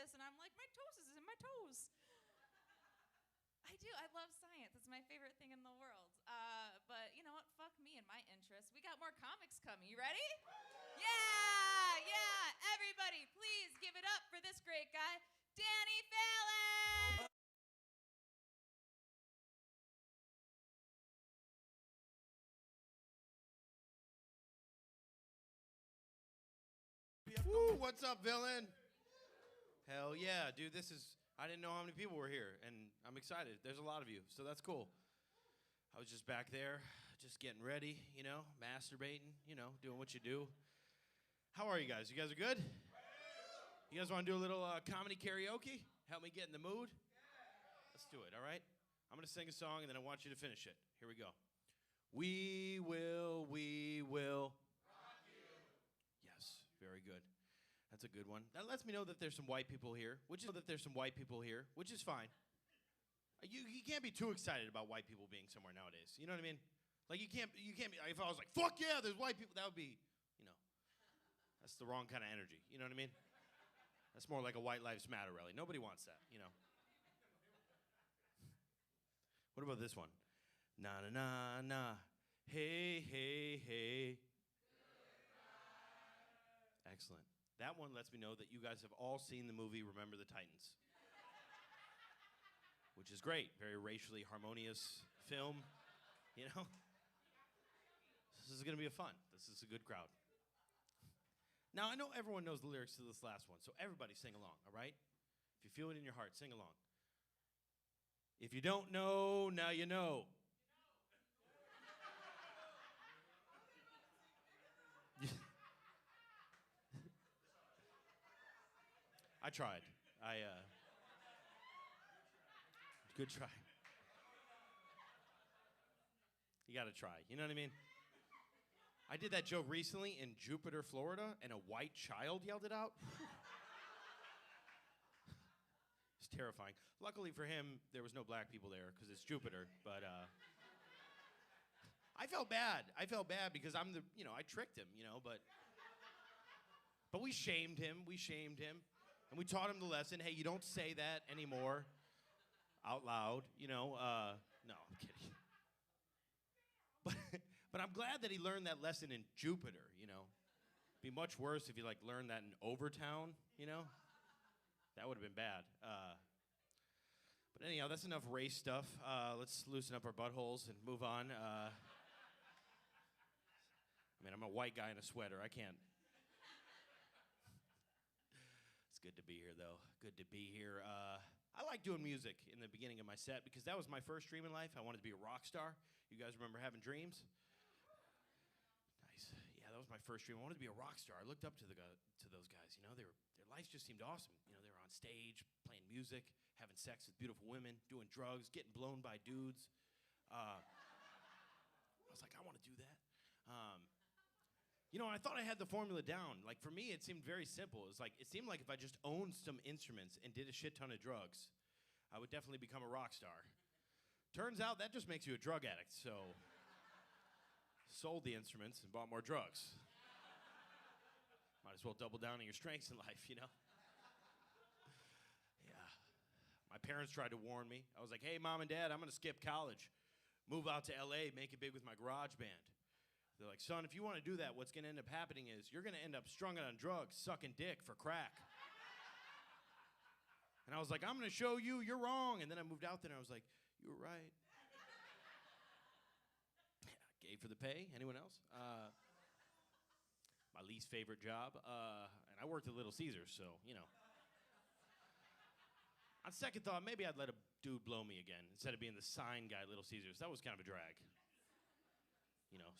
this, and I'm like, my toes is in my toes. I do. I love science. It's my favorite thing in the world. But you know what? Fuck me and my interests. We got more comics coming. You ready? Yeah. Everybody, please give it up for this great guy, Danny Fallon. Woo, what's up, villain? Hell yeah, dude, I didn't know how many people were here, and I'm excited. There's a lot of you, so that's cool. I was just back there, just getting ready, masturbating, doing what you do. How are you guys? You guys are good? You guys want to do a little comedy karaoke? Help me get in the mood? Let's do it, all right? I'm going to sing a song, and then I want you to finish it. Here we go. We will rock you. Yes, very good. That's a good one. That lets me know that there's some white people here, which is fine. You can't be too excited about white people being somewhere nowadays. You know what I mean? Like you can't be, if I was like, fuck yeah, there's white people, that would be, that's the wrong kind of energy. You know what I mean? That's more like a White Lives Matter rally. Nobody wants that, What about this one? Na na na na, hey, hey, hey. Excellent. That one lets me know that you guys have all seen the movie Remember the Titans. Which is great. Very racially harmonious film, This is going to be fun. This is a good crowd. Now, I know everyone knows the lyrics to this last one, so everybody sing along, all right? If you feel it in your heart, sing along. If you don't know, now you know. I tried. Good try. You gotta try, you know what I mean? I did that joke recently in Jupiter, Florida, and a white child yelled it out. It's terrifying. Luckily for him, there was no black people there, because it's Jupiter, but I felt bad. Because I tricked him, but we shamed him, and we taught him the lesson, hey, you don't say that anymore out loud, no, I'm kidding. But I'm glad that he learned that lesson in Jupiter, It'd be much worse if he learned that in Overtown, That would have been bad. But anyhow, that's enough race stuff. Let's loosen up our buttholes and move on. I'm a white guy in a sweater. I can't. It's good to be here, though. Good to be here. I like doing music in the beginning of my set because that was my first dream in life. I wanted to be a rock star. You guys remember having dreams? Nice. Yeah, that was my first dream. I wanted to be a rock star. I looked up to those guys. Their lives just seemed awesome. They were on stage, playing music, having sex with beautiful women, doing drugs, getting blown by dudes. I was like, I want to do that. I thought I had the formula down. For me, it seemed very simple. It seemed like if I just owned some instruments and did a shit ton of drugs, I would definitely become a rock star. Turns out that just makes you a drug addict, so sold the instruments and bought more drugs. Might as well double down on your strengths in life, Yeah. My parents tried to warn me. I was like, hey, Mom and Dad, I'm going to skip college, move out to LA, make it big with my garage band. They're like, son, if you want to do that, what's going to end up happening is you're going to end up strung out on drugs, sucking dick for crack. And I was like, I'm going to show you you're wrong. And then I moved out there and I was like, you were right. Gay for the pay. Anyone else? My least favorite job. And I worked at Little Caesars, so, On second thought, maybe I'd let a dude blow me again instead of being the sign guy at Little Caesars. That was kind of a drag.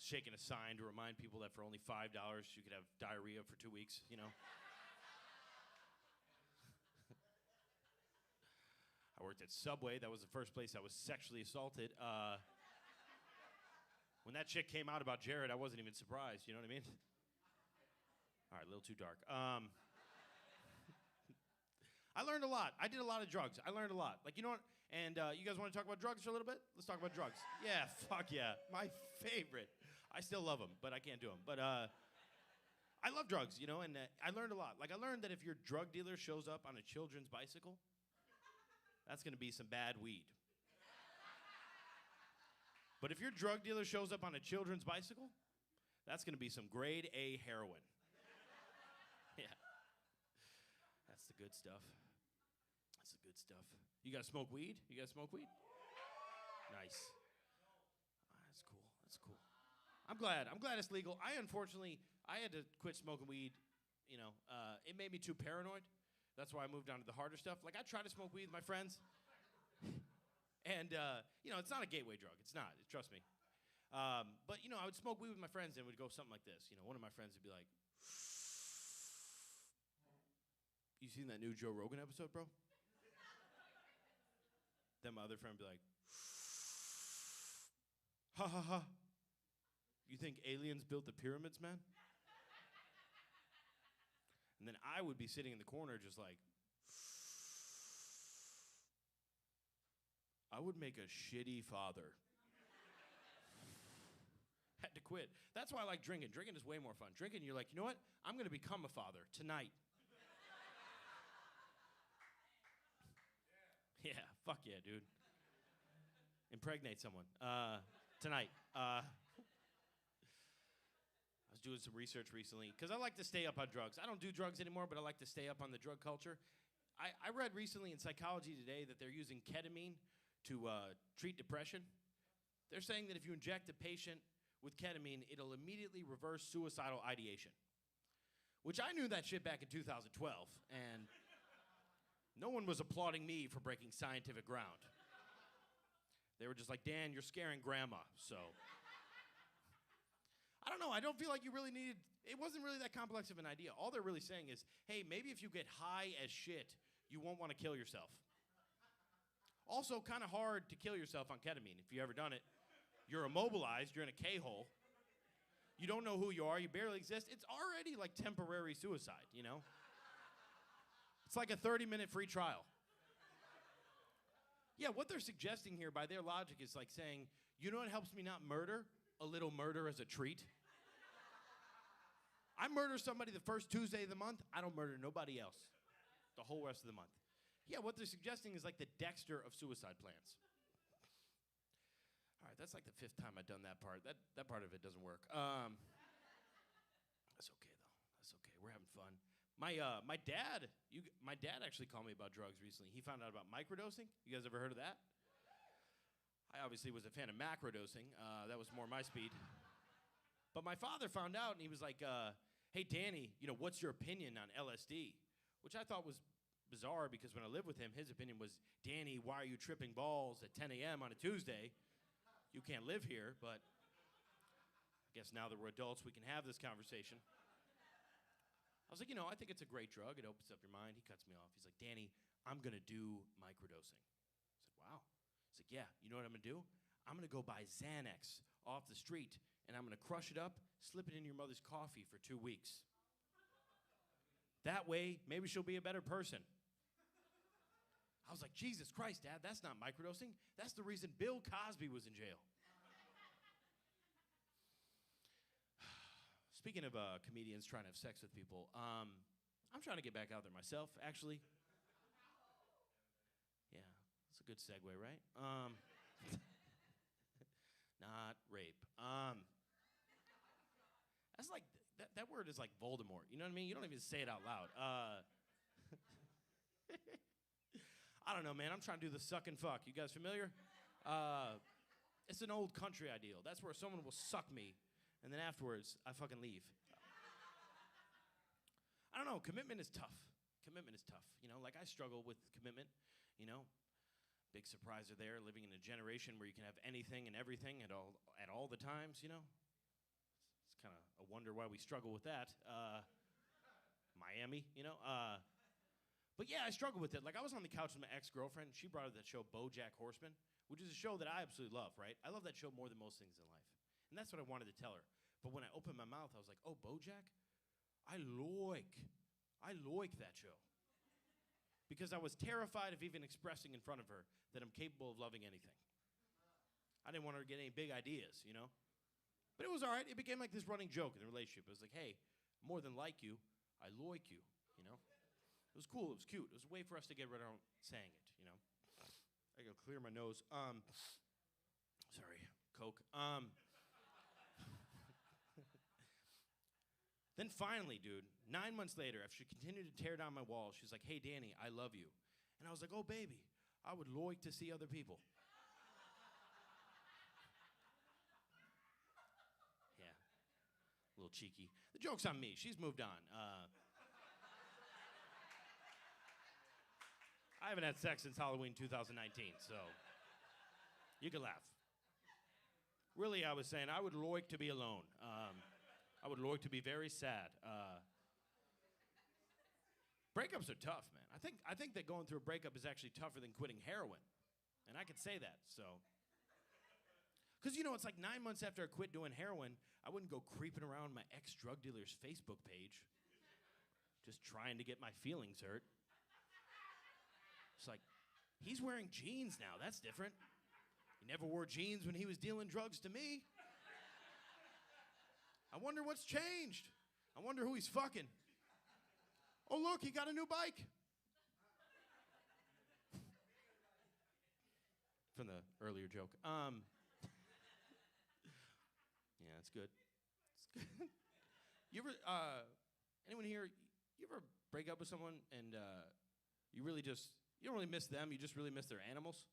Shaking a sign to remind people that for only $5 you could have diarrhea for 2 weeks, I worked at Subway. That was the first place I was sexually assaulted. When that chick came out about Jared, I wasn't even surprised, you know what I mean? All right, a little too dark. I learned a lot. I did a lot of drugs. I learned a lot. You know what? And you guys want to talk about drugs for a little bit? Let's talk about drugs. Yeah, fuck yeah. My favorite. I still love them, but I can't do them. But I love drugs, you know, and I learned a lot. Like, I learned that if your drug dealer shows up on a children's bicycle, that's going to be some bad weed. But if your drug dealer shows up on a children's bicycle, that's going to be some grade A heroin. Yeah. That's the good stuff. That's the good stuff. You guys smoke weed? You guys smoke weed? Nice. That's cool. That's cool. I'm glad it's legal. I had to quit smoking weed. You know, it made me too paranoid. That's why I moved on to the harder stuff. Like, I try to smoke weed with my friends. And, you know, it's not a gateway drug. It's not. Trust me. But, you know, I would smoke weed with my friends and it would go something like this. You know, one of my friends would be like, you seen that new Joe Rogan episode, bro? Then my other friend would be like, ha ha ha. You think aliens built the pyramids, man? And then I would be sitting in the corner just like, I would make a shitty father. Had to quit. That's why I like drinking. Drinking is way more fun. Drinking, you're like, you know what? I'm going to become a father tonight. Yeah, fuck yeah, dude. Impregnate someone. Tonight. I was doing some research recently, because I like to stay up on drugs. I don't do drugs anymore, but I like to stay up on the drug culture. I read recently in Psychology Today that they're using ketamine to treat depression. They're saying that if you inject a patient with ketamine, it'll immediately reverse suicidal ideation. Which I knew that shit back in 2012, and no one was applauding me for breaking scientific ground. They were just like, Dan, you're scaring grandma, so. I don't know, I don't feel like you really needed, it wasn't really that complex of an idea. All they're really saying is, hey, maybe if you get high as shit, you won't want to kill yourself. Also, kind of hard to kill yourself on ketamine. If you've ever done it, you're immobilized, you're in a K-hole. You don't know who you are, you barely exist. It's already like temporary suicide, you know? It's like a 30-minute free trial. Yeah, what they're suggesting here by their logic is like saying, you know what helps me not murder? A little murder as a treat. I murder somebody the first Tuesday of the month, I don't murder nobody else the whole rest of the month. Yeah, what they're suggesting is like the Dexter of suicide plans. All right, that's like the 5th time I've done that part. That part of it doesn't work. That's okay, though. That's okay. We're having fun. My dad actually called me about drugs recently. He found out about microdosing. You guys ever heard of that? I obviously was a fan of macrodosing. That was more my speed. But my father found out, and he was like, hey, Danny, you know, what's your opinion on LSD? Which I thought was bizarre, because when I lived with him, his opinion was, Danny, why are you tripping balls at 10 a.m. on a Tuesday? You can't live here, but I guess now that we're adults, we can have this conversation. I was like, you know, I think it's a great drug. It opens up your mind. He cuts me off. He's like, Danny, I'm going to do microdosing. I said, wow. He's like, yeah, you know what I'm going to do? I'm going to go buy Xanax off the street, and I'm going to crush it up, slip it in your mother's coffee for 2 weeks. That way, maybe she'll be a better person. I was like, Jesus Christ, Dad, that's not microdosing. That's the reason Bill Cosby was in jail. Speaking of comedians trying to have sex with people, I'm trying to get back out there myself, actually. Yeah, that's a good segue, right? Not rape. That's like, that word is like Voldemort. You know what I mean? You don't even say it out loud. I don't know, man. I'm trying to do the suck and fuck. You guys familiar? It's an old country ideal. That's where someone will suck me, and then afterwards, I fucking leave. I don't know. Commitment is tough. Commitment is tough. You know, like I struggle with commitment, you know. Big surpriser there, living in a generation where you can have anything and everything at all the times, you know. It's kind of a wonder why we struggle with that. Miami, you know. But yeah, I struggle with it. Like, I was on the couch with my ex-girlfriend. She brought up that show BoJack Horseman, which is a show that I absolutely love, right? I love that show more than most things in life. And that's what I wanted to tell her. But when I opened my mouth, I was like, oh, BoJack? I like that show. Because I was terrified of even expressing in front of her that I'm capable of loving anything. I didn't want her to get any big ideas, you know? But it was all right. It became like this running joke in the relationship. It was like, hey, more than like you, I like you, you know? It was cool, it was cute. It was a way for us to get around saying it, you know? I gotta clear my nose. Sorry, Coke. Then finally, dude, 9 months later, after she continued to tear down my walls, she's like, hey, Danny, I love you. And I was like, oh, baby, I would like to see other people. Yeah, a little cheeky. The joke's on me. She's moved on. I haven't had sex since Halloween 2019, so you can laugh. Really, I was saying I would like to be alone. I would like to be very sad. Breakups are tough, man. I think that going through a breakup is actually tougher than quitting heroin. And I could say that, so. Because, you know, it's like 9 months after I quit doing heroin, I wouldn't go creeping around my ex-drug dealer's Facebook page, just trying to get my feelings hurt. It's like, he's wearing jeans now. That's different. He never wore jeans when he was dealing drugs to me. I wonder what's changed. I wonder who he's fucking. Oh, look, he got a new bike. From the earlier joke. Yeah, it's good. It's good. You ever, anyone here, you ever break up with someone and you don't really miss them, you just really miss their animals?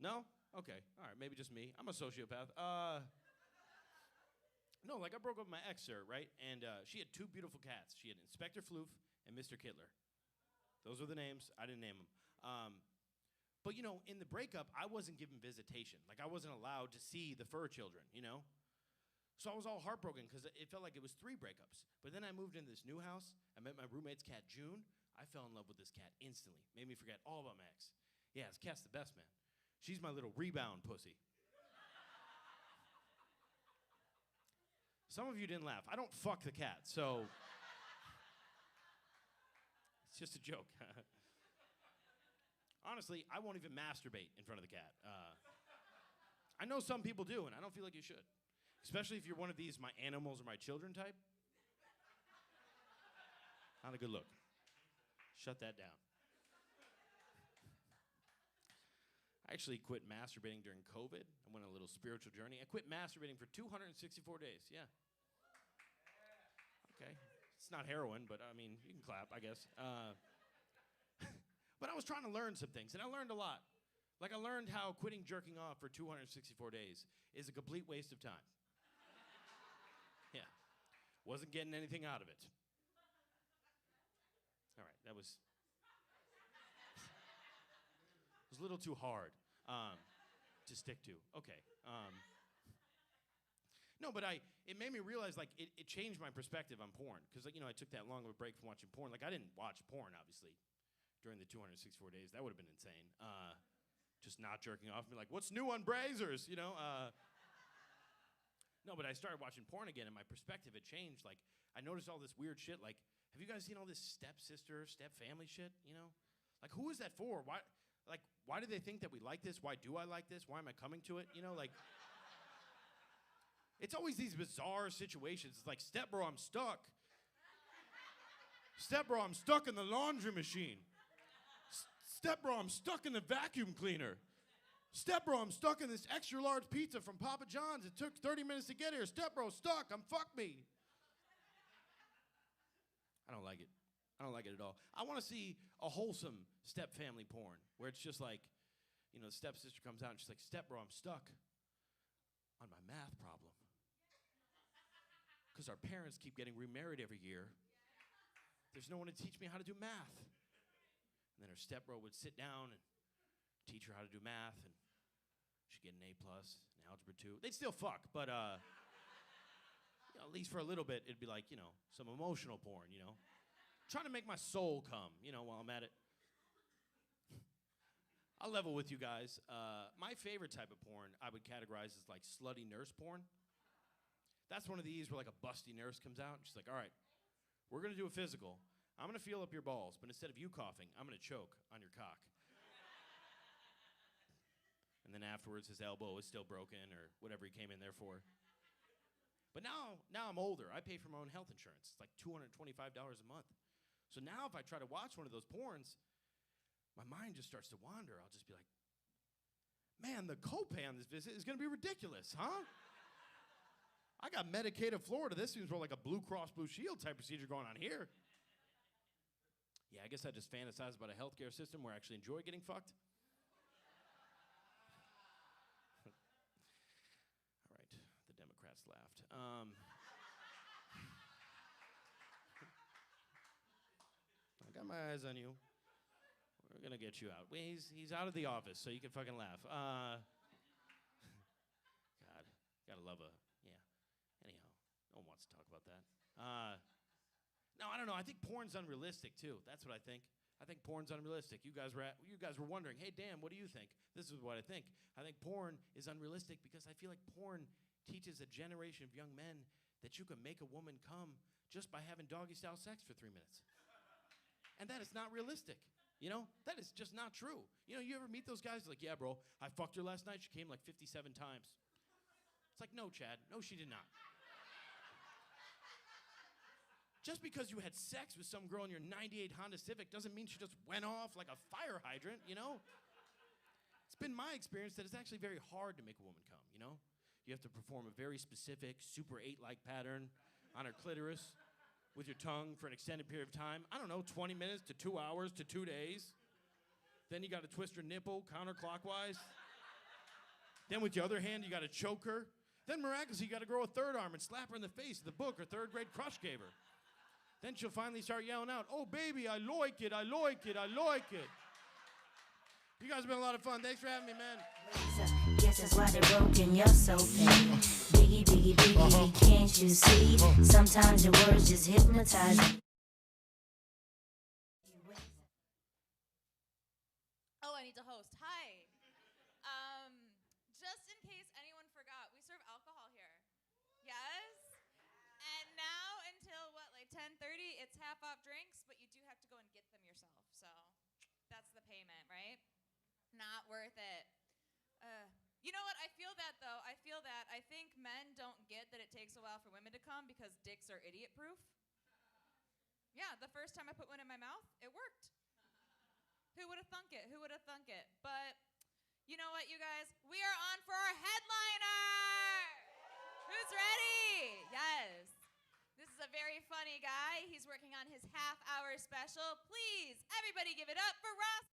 No? Okay, all right, maybe just me. I'm a sociopath. No, like I broke up with my ex, sir, right? And she had 2 beautiful cats. She had Inspector Floof and Mr. Kittler. Those were the names. I didn't name them. But, you know, in the breakup, I wasn't given visitation. Like, I wasn't allowed to see the fur children, you know? So I was all heartbroken because it felt like it was 3 breakups. But then I moved into this new house. I met my roommate's cat, June. I fell in love with this cat instantly. Made me forget all about my ex. Yeah, this cat's the best, man. She's my little rebound pussy. Some of you didn't laugh. I don't fuck the cat, so it's just a joke. Honestly, I won't even masturbate in front of the cat. I know some people do, and I don't feel like you should. Especially if you're one of these my animals or my children type. Not a good look. Shut that down. I actually quit masturbating during COVID. I went on a little spiritual journey. I quit masturbating for 264 days, yeah. Okay, it's not heroin, but I mean, you can clap, I guess. But I was trying to learn some things, and I learned a lot. Like I learned how quitting jerking off for 264 days is a complete waste of time. Yeah, wasn't getting anything out of it. All right, that was a little too hard to stick to. Okay. No, but it made me realize, like, it changed my perspective on porn. Because, like, you know, I took that long of a break from watching porn. Like, I didn't watch porn, obviously, during the 264 days. That would have been insane. Just not jerking off and be like, what's new on Brazzers, you know? No, but I started watching porn again, and my perspective had changed. Like, I noticed all this weird shit. Like, have you guys seen all this stepsister, step-family shit, you know? Like, who is that for? Why do they think that we like this? Why do I like this? Why am I coming to it? You know, like... It's always these bizarre situations. It's like, step bro, I'm stuck. Step bro, I'm stuck in the laundry machine. Step bro, I'm stuck in the vacuum cleaner. Step bro, I'm stuck in this extra large pizza from Papa John's. It took 30 minutes to get here. Step bro, stuck. Fuck me. I don't like it. I don't like it at all. I want to see a wholesome step family porn where it's just like, you know, the stepsister comes out and she's like, step bro, I'm stuck on my math problem. Because our parents keep getting remarried every year. There's no one to teach me how to do math. And then her stepbro would sit down and teach her how to do math, and she'd get an A+ in Algebra 2. They'd still fuck, but you know, at least for a little bit, it'd be like, you know, some emotional porn, you know. Trying to make my soul come, you know, while I'm at it. I'll level with you guys. My favorite type of porn I would categorize as like slutty nurse porn. That's one of these where like a busty nurse comes out and she's like, all right, we're going to do a physical. I'm going to feel up your balls, but instead of you coughing, I'm going to choke on your cock. And then afterwards, his elbow is still broken or whatever he came in there for. But now I'm older. I pay for my own health insurance. It's like $225 a month. So now if I try to watch one of those porns, my mind just starts to wander. I'll just be like, man, the copay on this visit is going to be ridiculous, huh? I got Medicaid of Florida. This seems more like a Blue Cross Blue Shield type procedure going on here. Yeah, I guess I just fantasize about a healthcare system where I actually enjoy getting fucked. All right, the Democrats laughed. I got my eyes on you. We're gonna get you out. He's out of the office, so you can fucking laugh. God, gotta love a, yeah. Anyhow, no one wants to talk about that. No, I don't know. I think porn's unrealistic too. That's what I think. I think porn's unrealistic. You guys were wondering, hey Dan, what do you think? This is what I think. I think porn is unrealistic because I feel like porn teaches a generation of young men that you can make a woman come just by having doggy-style sex for 3 minutes. And that is not realistic. You know, that is just not true. You know, you ever meet those guys like, yeah, bro, I fucked her last night. She came like 57 times. It's like, no, Chad. No, she did not. Just because you had sex with some girl in your 98 Honda Civic doesn't mean she just went off like a fire hydrant, you know? It's been my experience that it's actually very hard to make a woman come, you know? You have to perform a very specific Super 8-like pattern on her clitoris with your tongue for an extended period of time. I don't know, 20 minutes to 2 hours to 2 days. Then you got to twist her nipple counterclockwise. Then with your other hand, you got to choke her. Then miraculously, you got to grow a third arm and slap her in the face with the book her third grade crush gave her. Then she'll finally start yelling out, oh, baby, I like it, I like it, I like it. You guys have been a lot of fun. Thanks for having me, man. Guess that's why they're broken, you're so fake. Biggie, biggie, biggie, can't you see? Sometimes your words just hypnotize me. Oh, I need to host. Hi. Just in case anyone forgot, we serve alcohol here. Yes? And now until, what, like 10:30, it's half-off drinks, but you do have to go and get them yourself. So that's the payment, right? Not worth it. You know what? I feel that, though. I think men don't get that it takes a while for women to come because dicks are idiot-proof. Yeah, the first time I put one in my mouth, it worked. Who would have thunk it? Who would have thunk it? But you know what, you guys? We are on for our headliner! Who's ready? Yes. This is a very funny guy. He's working on his half-hour special. Please, everybody give it up for Rosco.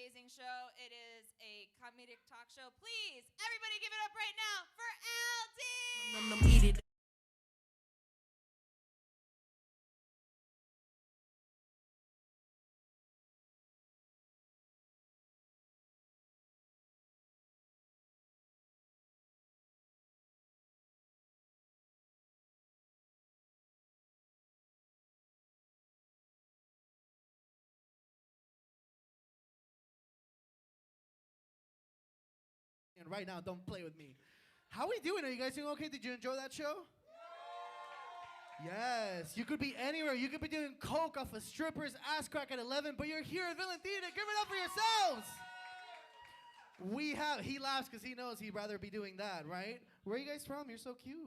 amazing show. It is a comedic talk show. Please, everybody give it up right now for LT! And right now, don't play with me. How we doing? Are you guys doing okay? Did you enjoy that show? Yes. You could be anywhere. You could be doing coke off a stripper's ass crack at 11, but you're here at Villain Theater. Give it up for yourselves. He laughs because he knows he'd rather be doing that, right? Where are you guys from? You're so cute.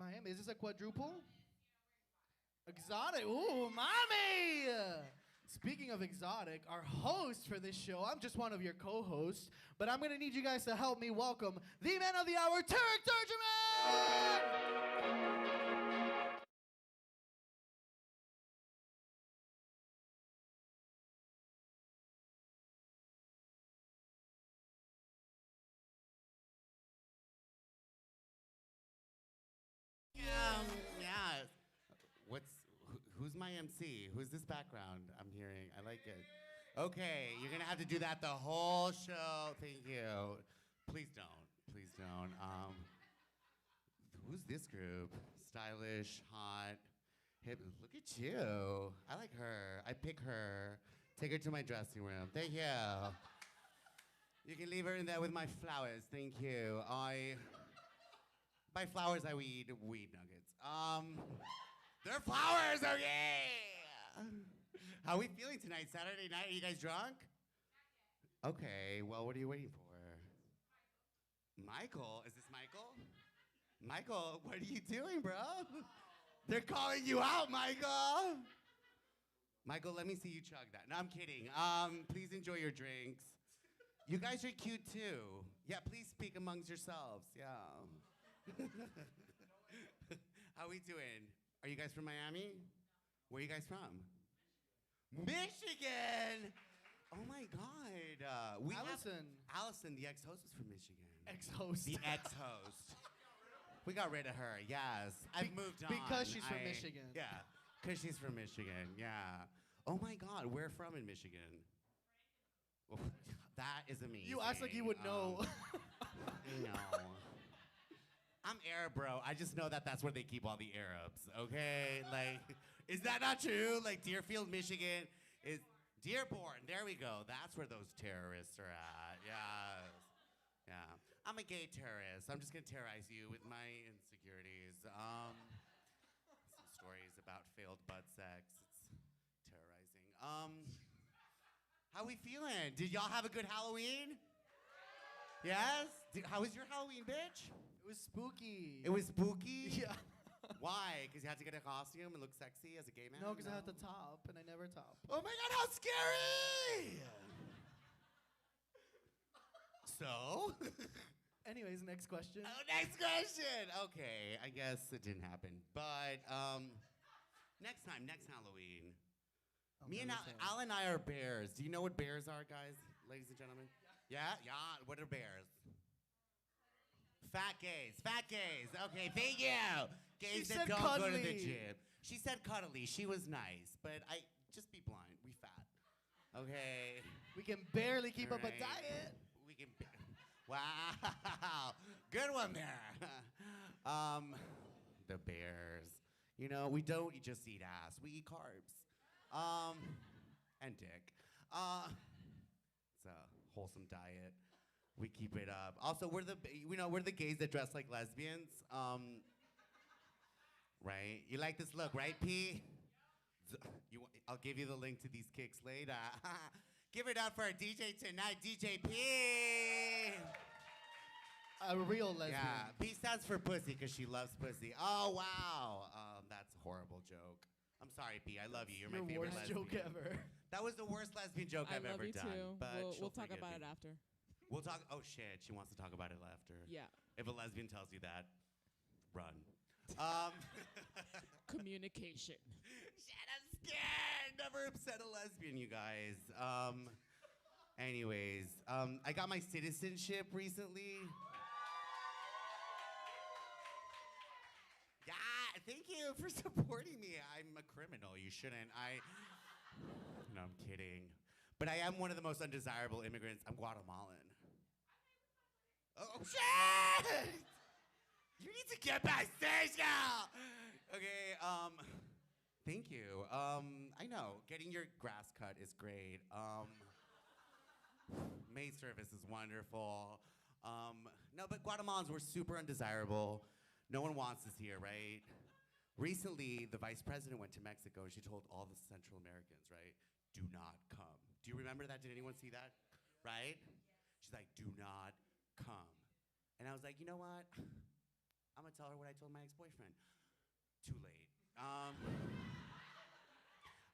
Miami. Is this a quadruple? Exotic. Ooh, mommy. Speaking of exotic, our host for this show, I'm just one of your co-hosts, but I'm going to need you guys to help me welcome the man of the hour, Tarek Turjuman! Yeah. Who's my MC? Who's this background I'm hearing? I like it. Okay, you're gonna have to do that the whole show. Thank you. Please don't. Please don't. Who's this group? Stylish, hot, hip. Look at you. I like her. I pick her. Take her to my dressing room. Thank you. You can leave her in there with my flowers. Thank you. By flowers, I weed nuggets. They're flowers, okay! How are we feeling tonight? Saturday night? Are you guys drunk? Okay, well, what are you waiting for? Michael? Is this Michael? Michael, what are you doing, bro? They're calling you out, Michael! Michael, let me see you chug that. No, I'm kidding. Please enjoy your drinks. You guys are cute, too. Yeah, please speak amongst yourselves, yeah. How we doing? Are you guys from Miami? Where are you guys from? Michigan! Oh my God. Allison, the ex-host, is from Michigan. Ex-host. The ex-host. We got rid of her, yes. I've moved on. Because she's from Michigan. Yeah, because she's from Michigan, yeah. Oh my God, where from in Michigan? Well, that is amazing. You act like you would know. No. I'm Arab, bro. I just know that that's where they keep all the Arabs, okay? Like, is that not true? Like, Deerfield, Michigan is Dearborn. There we go. That's where those terrorists are at. Yes. Yeah. I'm a gay terrorist. I'm just going to terrorize you with my insecurities. Some stories about failed butt sex. It's terrorizing. How we feeling? Did y'all have a good Halloween? Yes? How was your Halloween, bitch? It was spooky. It was spooky? Yeah. Why? Because you had to get a costume and look sexy as a gay man? No, because I had to top, and I never top. Oh my God, how scary! So? Anyways, next question. Oh, next question! Okay, I guess it didn't happen. But, next time, next Halloween. Me and Al and I are bears. Do you know what bears are, guys, ladies and gentlemen? Yeah? Yeah? What are bears? Fat gays. Fat gays. Okay, thank you. Gays that don't go to the gym. She said cuddly. She was nice. But just be blind. We fat. Okay. We can barely keep up a diet. We can. Wow. Good one there. The bears. You know, we don't just eat ass. We eat carbs. And dick. It's a wholesome diet. We keep it up. Also, we're the gays that dress like lesbians. Right? You like this look, right, P? I'll give you the link to these kicks later. Give it up for our DJ tonight, DJ P. A real lesbian. Yeah, P stands for pussy because she loves pussy. Oh, wow. That's a horrible joke. I'm sorry, P. I love you. You're my favorite lesbian. Worst joke ever. That was the worst lesbian joke I've ever done. Too. But We'll talk about it after. We'll talk. Oh shit, she wants to talk about it after. Yeah. If a lesbian tells you that, run. Communication. Shit, I'm scared. Never upset a lesbian, you guys. Anyways, I got my citizenship recently. Yeah, thank you for supporting me. I'm a criminal. You shouldn't. No, I'm kidding. But I am one of the most undesirable immigrants. I'm Guatemalan. Oh, shit! You need to get backstage now! Okay, thank you. I know, getting your grass cut is great. Maid service is wonderful. No, but Guatemalans, we're super undesirable. No one wants us here, right? Recently, the vice president went to Mexico and she told all the Central Americans, right, do not come. Do you remember that? Did anyone see that? Right? She's like, do not come. And I was like, you know what? I'm gonna tell her what I told my ex-boyfriend. Too late.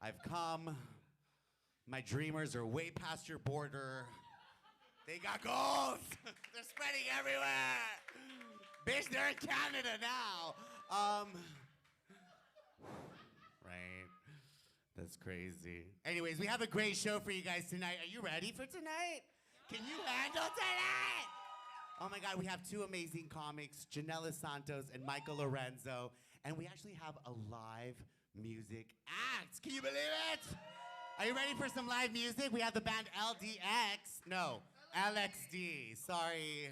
I've come. My dreamers are way past your border. They got goals. They're spreading everywhere. Bitch, they're in Canada now. Right. That's crazy. Anyways, we have a great show for you guys tonight. Are you ready for tonight? Can you handle tonight? Oh my God, we have two amazing comics, Jannelys Santos and Mika Lorenzo, and we actually have a live music act. Can you believe it? Are you ready for some live music? We have the band LDX. No, LXD. Sorry.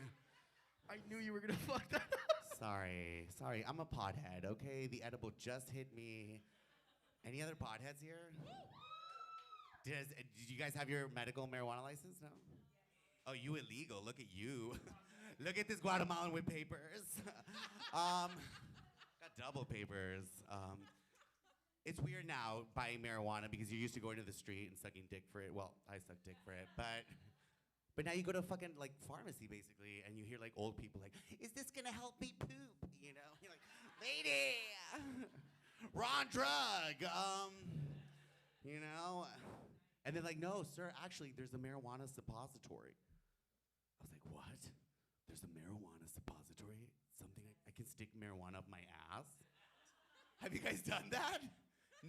I knew you were gonna fuck that up. Sorry. I'm a pothead, okay? The edible just hit me. Any other potheads here? Did you guys have your medical marijuana license? No? Oh, you illegal. Look at you. Look at this Guatemalan with papers. Got double papers. It's weird now buying marijuana because you're used to going to the street and sucking dick for it. Well, I suck dick for it, but now you go to a fucking like pharmacy basically, and you hear like old people like, "Is this gonna help me poop?" You know, you're like, "Lady, wrong drug." You know, and they're like, "No, sir, actually, there's a marijuana suppository." I was like, "What? There's a marijuana suppository? Something I can stick marijuana up my ass?" Have you guys done that?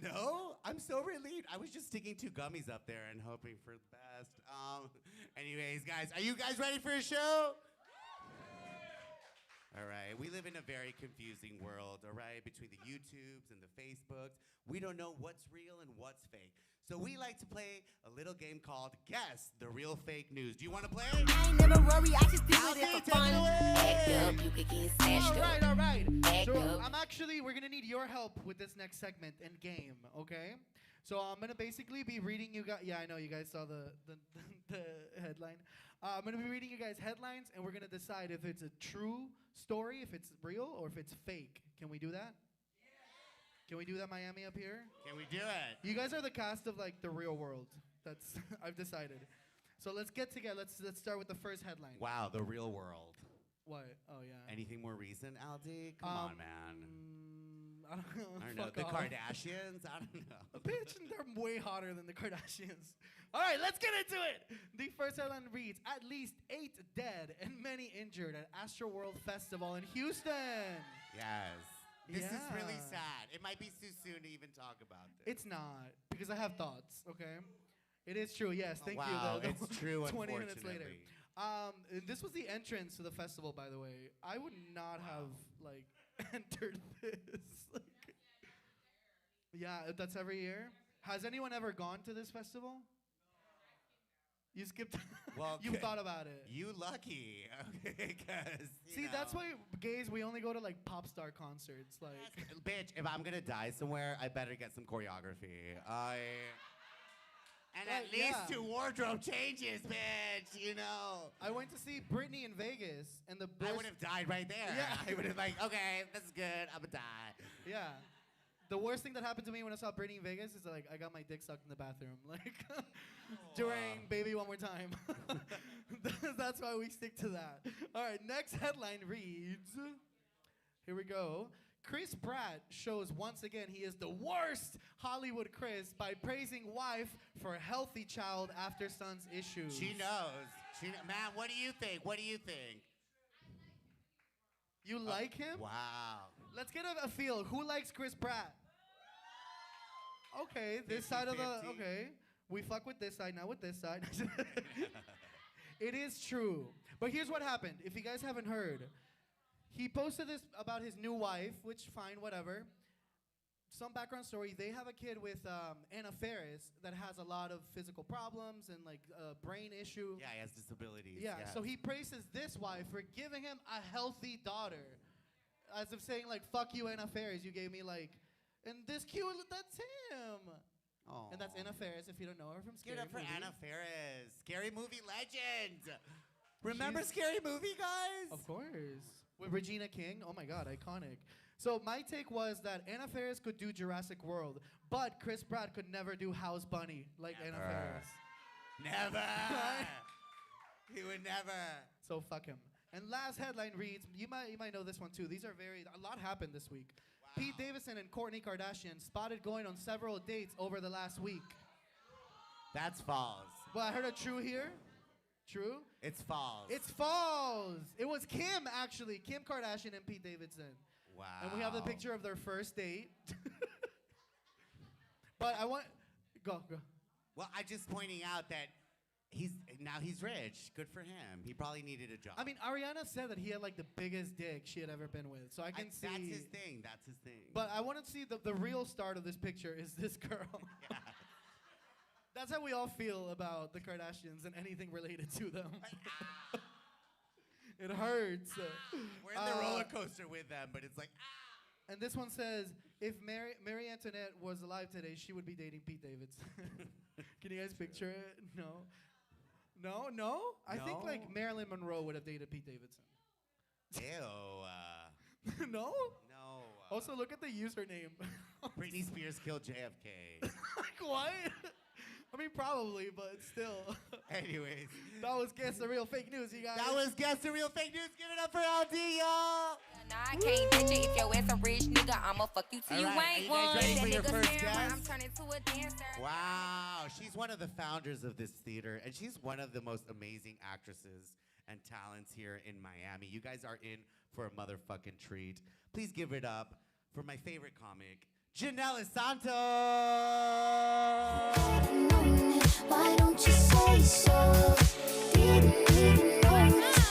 No? I'm so relieved. I was just sticking two gummies up there and hoping for the best. Anyways, guys, are you guys ready for a show? All right, we live in a very confusing world, all right, between the YouTubes and the Facebooks. We don't know what's real and what's fake. So we like to play a little game called Guess the Real Fake News. Do you want to play? I ain't never worry, I just do it Alfie, for fun. take it away. Act up, you could get smashed up. All right. Act So up. we're gonna need your help with this next segment and game, okay? So I'm gonna basically be reading you guys. Yeah, I know you guys saw the headline. I'm gonna be reading you guys headlines, and we're gonna decide if it's a true story, if it's real, or if it's fake. Can we do that? Can we do that, Miami up here? Can we do it? You guys are the cast of like The Real World. That's I've decided. So let's get together. Let's start with the first headline. Wow, the real world. What? Oh yeah. Anything more recent, Aldi? Come on, man. I don't know. I don't know. Fuck The off. Kardashians? I don't know. Bitch, they're way hotter than the Kardashians. All right, let's get into it. The first headline reads, at least 8 dead and many injured at Astroworld Festival in Houston. Yes. This is really Yeah. sad. It might be too soon to even talk about this. It's not, because I have thoughts, okay? It is true, yes, thank you. Wow, it's true, 20 minutes later. unfortunately. This was the entrance to the festival, by the way. I would not have, like, entered this. Like, yeah, that's every year. Has anyone ever gone to this festival? You skipped. Well, you thought about it. You lucky, okay? Because See, that's why gays we only go to like pop star concerts. Like, bitch, if I'm gonna die somewhere, I better get some choreography. And at Like, least yeah. 2 wardrobe changes, bitch. You know. I went to see Britney in Vegas, and the I worst- would have died right there. Yeah. I would have like, okay, this is good. I'm gonna die. Yeah. The worst thing that happened to me when I saw Britney in Vegas is like I got my dick sucked in the bathroom, like during "Baby One More Time." That's why we stick to that. All right, next headline reads. Here we go. Chris Pratt shows once again he is the worst Hollywood Chris by praising wife for healthy child after son's issues. She knows. Man, what do you think? What do you think? You like him? Wow. Let's get a feel. Who likes Chris Pratt? Okay, this side of the 50-50. okay. We fuck with this side, not with this side. It is true. But here's what happened. If you guys haven't heard, he posted this about his new wife, which fine, whatever. Some background story. They have a kid with Anna Faris that has a lot of physical problems and like brain issue. Yeah, he has disabilities. Yeah, so he praises this wife for giving him a healthy daughter. As if saying like, fuck you, Anna Faris. You gave me like, and this cute, that's him. Aw. And that's Anna Faris, if you don't know her from Give Scary it up for Movie. Anna Faris. Scary Movie legend. Remember She's- Scary Movie, guys? Of course. With Regina King. Oh my God, iconic. So my take was that Anna Faris could do Jurassic World, but Chris Pratt could never do House Bunny like Anna Never. Faris. Never. He would never. So fuck him. And last headline reads, you might know this one too. These are a lot happened this week. Wow. Pete Davidson and Kourtney Kardashian spotted going on several dates over the last week. That's false. Well, I heard a true here. True? It's false. It's false. It was Kim, actually. Kim Kardashian and Pete Davidson. wow. And we have the picture of their first date. But I want... Go. Well, I'm just pointing out that he's rich. Good for him. He probably needed a job. I mean, Ariana said that he had like the biggest dick she had ever been with. So I can see... That's his thing. That's his thing. But I want to see the real start of this picture is this girl. Yeah. That's how we all feel about the Kardashians and anything related to them. It hurts. We're in the roller coaster with them, but it's like, And this one says, if Mary Antoinette was alive today, she would be dating Pete Davidson. Can you guys picture it? No? I think like No? Marilyn Monroe would have dated Pete Davidson. ew. No? No. Also, look at the username. Britney Spears killed JFK. Like, what? I mean, probably, but still. Anyways. That was Guess the Real Fake News, you guys. That was Guess the Real Fake News. Give it up for LD, y'all. Nah, I can't picture if your ass a rich nigga, I'ma fuck you till you All right, ain't are you guys one. ready That for your nigga first staring when guess? I'm turning to a dancer. Wow. She's one of the founders of this theater, and she's one of the most amazing actresses and talents here in Miami. You guys are in for a motherfucking treat. Please give it up for my favorite comic, Jannelys Santos. Why don't you say so? Didn't even know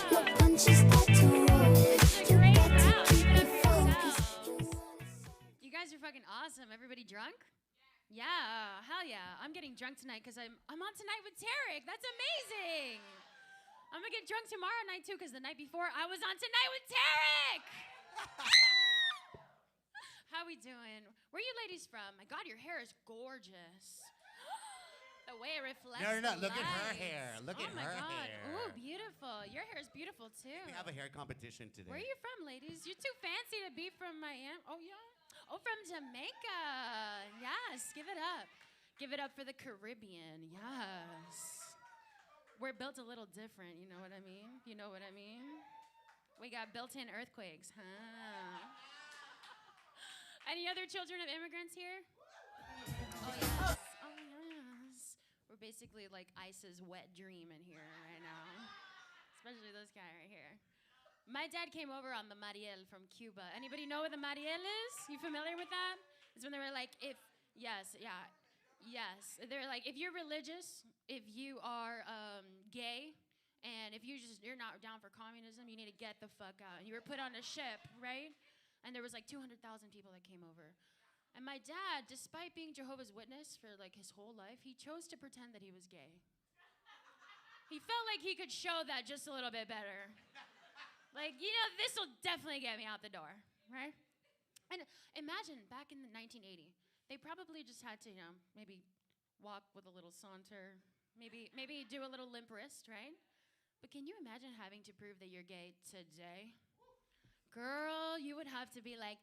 your punches got to roll. You got to keep it focused. You guys are fucking awesome. Everybody drunk? Yeah, hell yeah. I'm getting drunk tonight because I'm on Tonight with Tarek. That's amazing. I'm gonna get drunk tomorrow night too because the night before I was on Tonight with Tarek. How we doing? Where you ladies from? My God, your hair is gorgeous. The way it reflects. No. the Look at her lights. hair. Look at oh my her God. hair. Ooh, beautiful. Your hair is beautiful too. We have a hair competition today. Where are you from, ladies? You're too fancy to be from Miami. Oh, yeah? Oh, from Jamaica. Yes, give it up. Give it up for the Caribbean. Yes. We're built a little different, you know what I mean? You know what I mean? We got built-in earthquakes, huh? Any other children of immigrants here? Oh, yes. Oh, yes. We're basically like ICE's wet dream in here right now. Especially this guy right here. My dad came over on the Mariel from Cuba. Anybody know what the Mariel is? You familiar with that? It's when they were like, yes. They're like, if you're religious, if you are gay, and if you're not down for communism, you need to get the fuck out. And you were put on a ship, right? And there was like 200,000 people that came over. And my dad, despite being Jehovah's Witness for like his whole life, he chose to pretend that he was gay. He felt like he could show that just a little bit better. Like, this will definitely get me out the door, right? And imagine back in 1980, they probably just had to, maybe walk with a little saunter, maybe do a little limp wrist, right? But can you imagine having to prove that you're gay today? Girl, you would have to be like,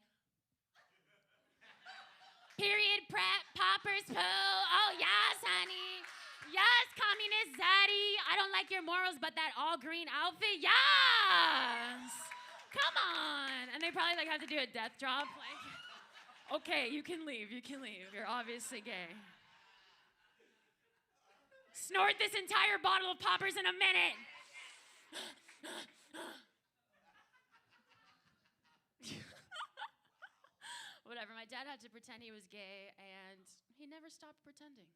period, poppers, poo. Oh, yes, honey. Yes, communist zaddy. I don't like your morals, but that all green outfit, yes. Come on. And they probably have to do a death drop. Like, okay, you can leave. You're obviously gay. Snort this entire bottle of poppers in a minute. Whatever, my dad had to pretend he was gay, and he never stopped pretending.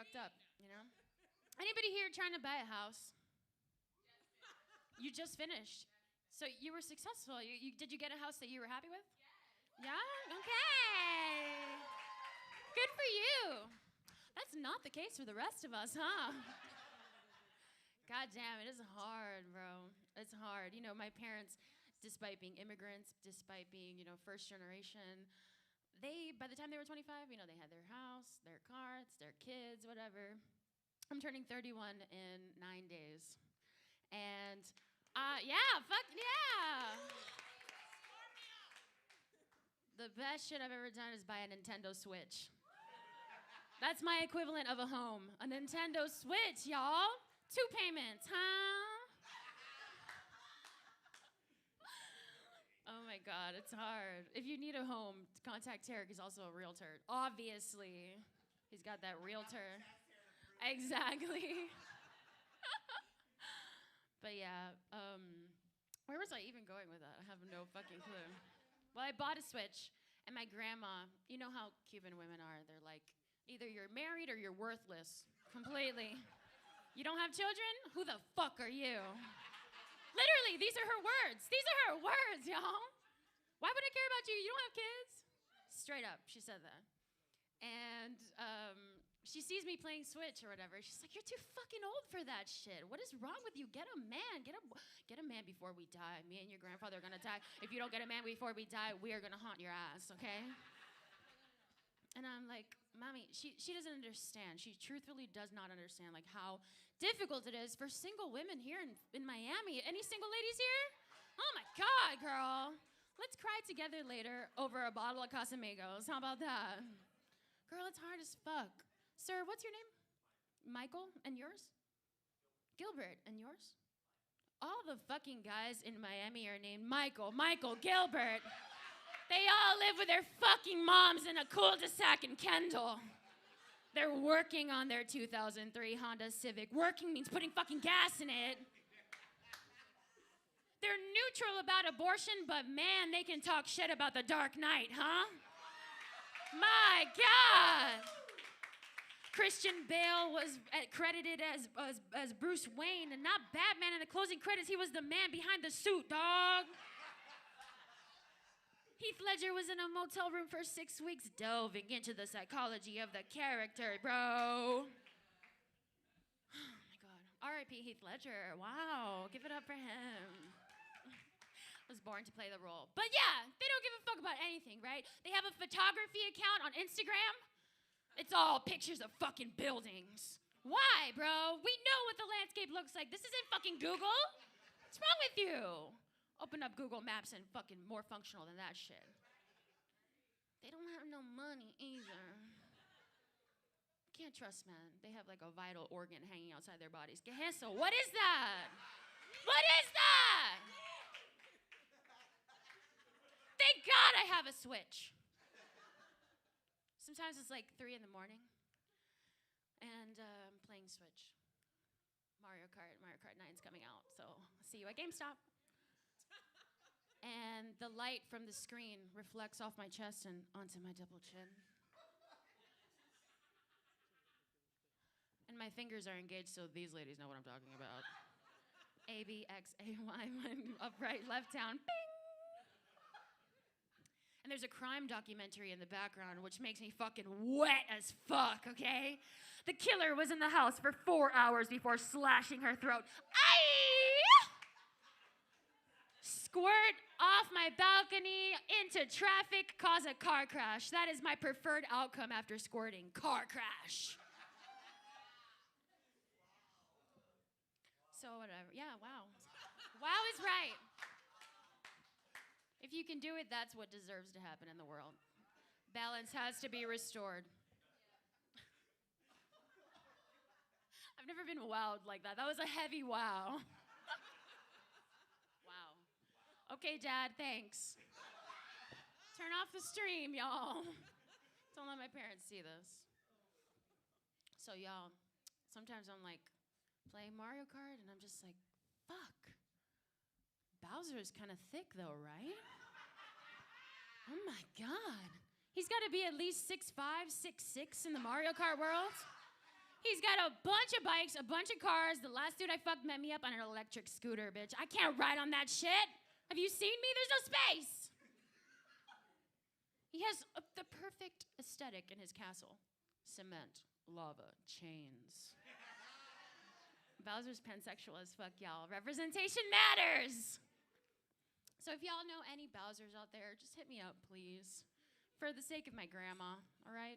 fucked up, you know? Anybody here trying to buy a house? You just finished. So you were successful. Did you get a house that you were happy with? Yeah? Okay. Good for you. That's not the case for the rest of us, huh? God damn, it is hard, bro. It's hard. You know, my parents, despite being immigrants, despite being, first generation, by the time they were 25, they had their house, their cars, their kids, whatever. I'm turning 31 in 9 days. And, fuck yeah. The best shit I've ever done is buy a Nintendo Switch. That's my equivalent of a home. A Nintendo Switch, y'all. 2 payments, huh? Oh my God, it's hard. If you need a home, contact Tarek. He's also a realtor. Obviously. He's got that realtor. Exactly. But yeah, where was I even going with that? I have no fucking clue. Well, I bought a Switch, and my grandma, you know how Cuban women are. They're like, either you're married or you're worthless. Completely. You don't have children? Who the fuck are you? Literally, these are her words. These are her words, y'all. Why would I care about you? You don't have kids? Straight up, she said that. And she sees me playing Switch or whatever. She's like, you're too fucking old for that shit. What is wrong with you? Get a man. Get a man before we die. Me and your grandfather are gonna die. If you don't get a man before we die, we are gonna haunt your ass, okay? And I'm like, Mommy, she doesn't understand. She truthfully does not understand like how difficult it is for single women here in Miami. Any single ladies here? Oh my God, girl. Let's cry together later over a bottle of Casamigos. How about that? Girl, it's hard as fuck. Sir, what's your name? Michael, and yours? Gilbert, and yours? All the fucking guys in Miami are named Michael, Gilbert. They all live with their fucking moms in a cul-de-sac in Kendall. They're working on their 2003 Honda Civic. Working means putting fucking gas in it. They're neutral about abortion, but man, they can talk shit about the Dark Knight, huh? My God! Christian Bale was credited as Bruce Wayne and not Batman in the closing credits. He was the man behind the suit, dog. Heath Ledger was in a motel room for 6 weeks, delving into the psychology of the character, bro. Oh my God. R.I.P. Heath Ledger. Wow. Give it up for him. Was born to play the role. But yeah, they don't give a fuck about anything, right? They have a photography account on Instagram. It's all pictures of fucking buildings. Why, bro? We know what the landscape looks like. This isn't fucking Google. What's wrong with you? Open up Google Maps and fucking more functional than that shit. They don't have no money either. Can't trust, man. They have like a vital organ hanging outside their bodies. Geheso, what is that? What is that? Thank God I have a Switch. Sometimes it's like 3 in the morning, and I'm playing Switch. Mario Kart 9's coming out, so I'll see you at GameStop. And the light from the screen reflects off my chest and onto my double chin. And my fingers are engaged, so these ladies know what I'm talking about. A, B, X, A, Y, upright, left down, bing! And there's a crime documentary in the background, which makes me fucking wet as fuck, okay? The killer was in the house for 4 hours before slashing her throat. Aye! Squirt off my balcony into traffic, cause a car crash. That is my preferred outcome after squirting. Car crash. So whatever. Yeah, wow. Wow is right. If you can do it, that's what deserves to happen in the world. Balance has to be restored. I've never been wowed like that. That was a heavy wow. Wow. Okay, Dad, thanks. Turn off the stream, y'all. Don't let my parents see this. So, y'all, sometimes I'm like playing Mario Kart, and I'm just like, fuck. Bowser's kind of thick, though, right? Oh, my God. He's got to be at least 6'5", 6'6" in the Mario Kart world. He's got a bunch of bikes, a bunch of cars. The last dude I fucked met me up on an electric scooter, bitch. I can't ride on that shit. Have you seen me? There's no space. He has the perfect aesthetic in his castle. Cement, lava, chains. Bowser's pansexual as fuck, y'all. Representation matters. So if y'all know any Bowsers out there, just hit me up, please. For the sake of my grandma, all right?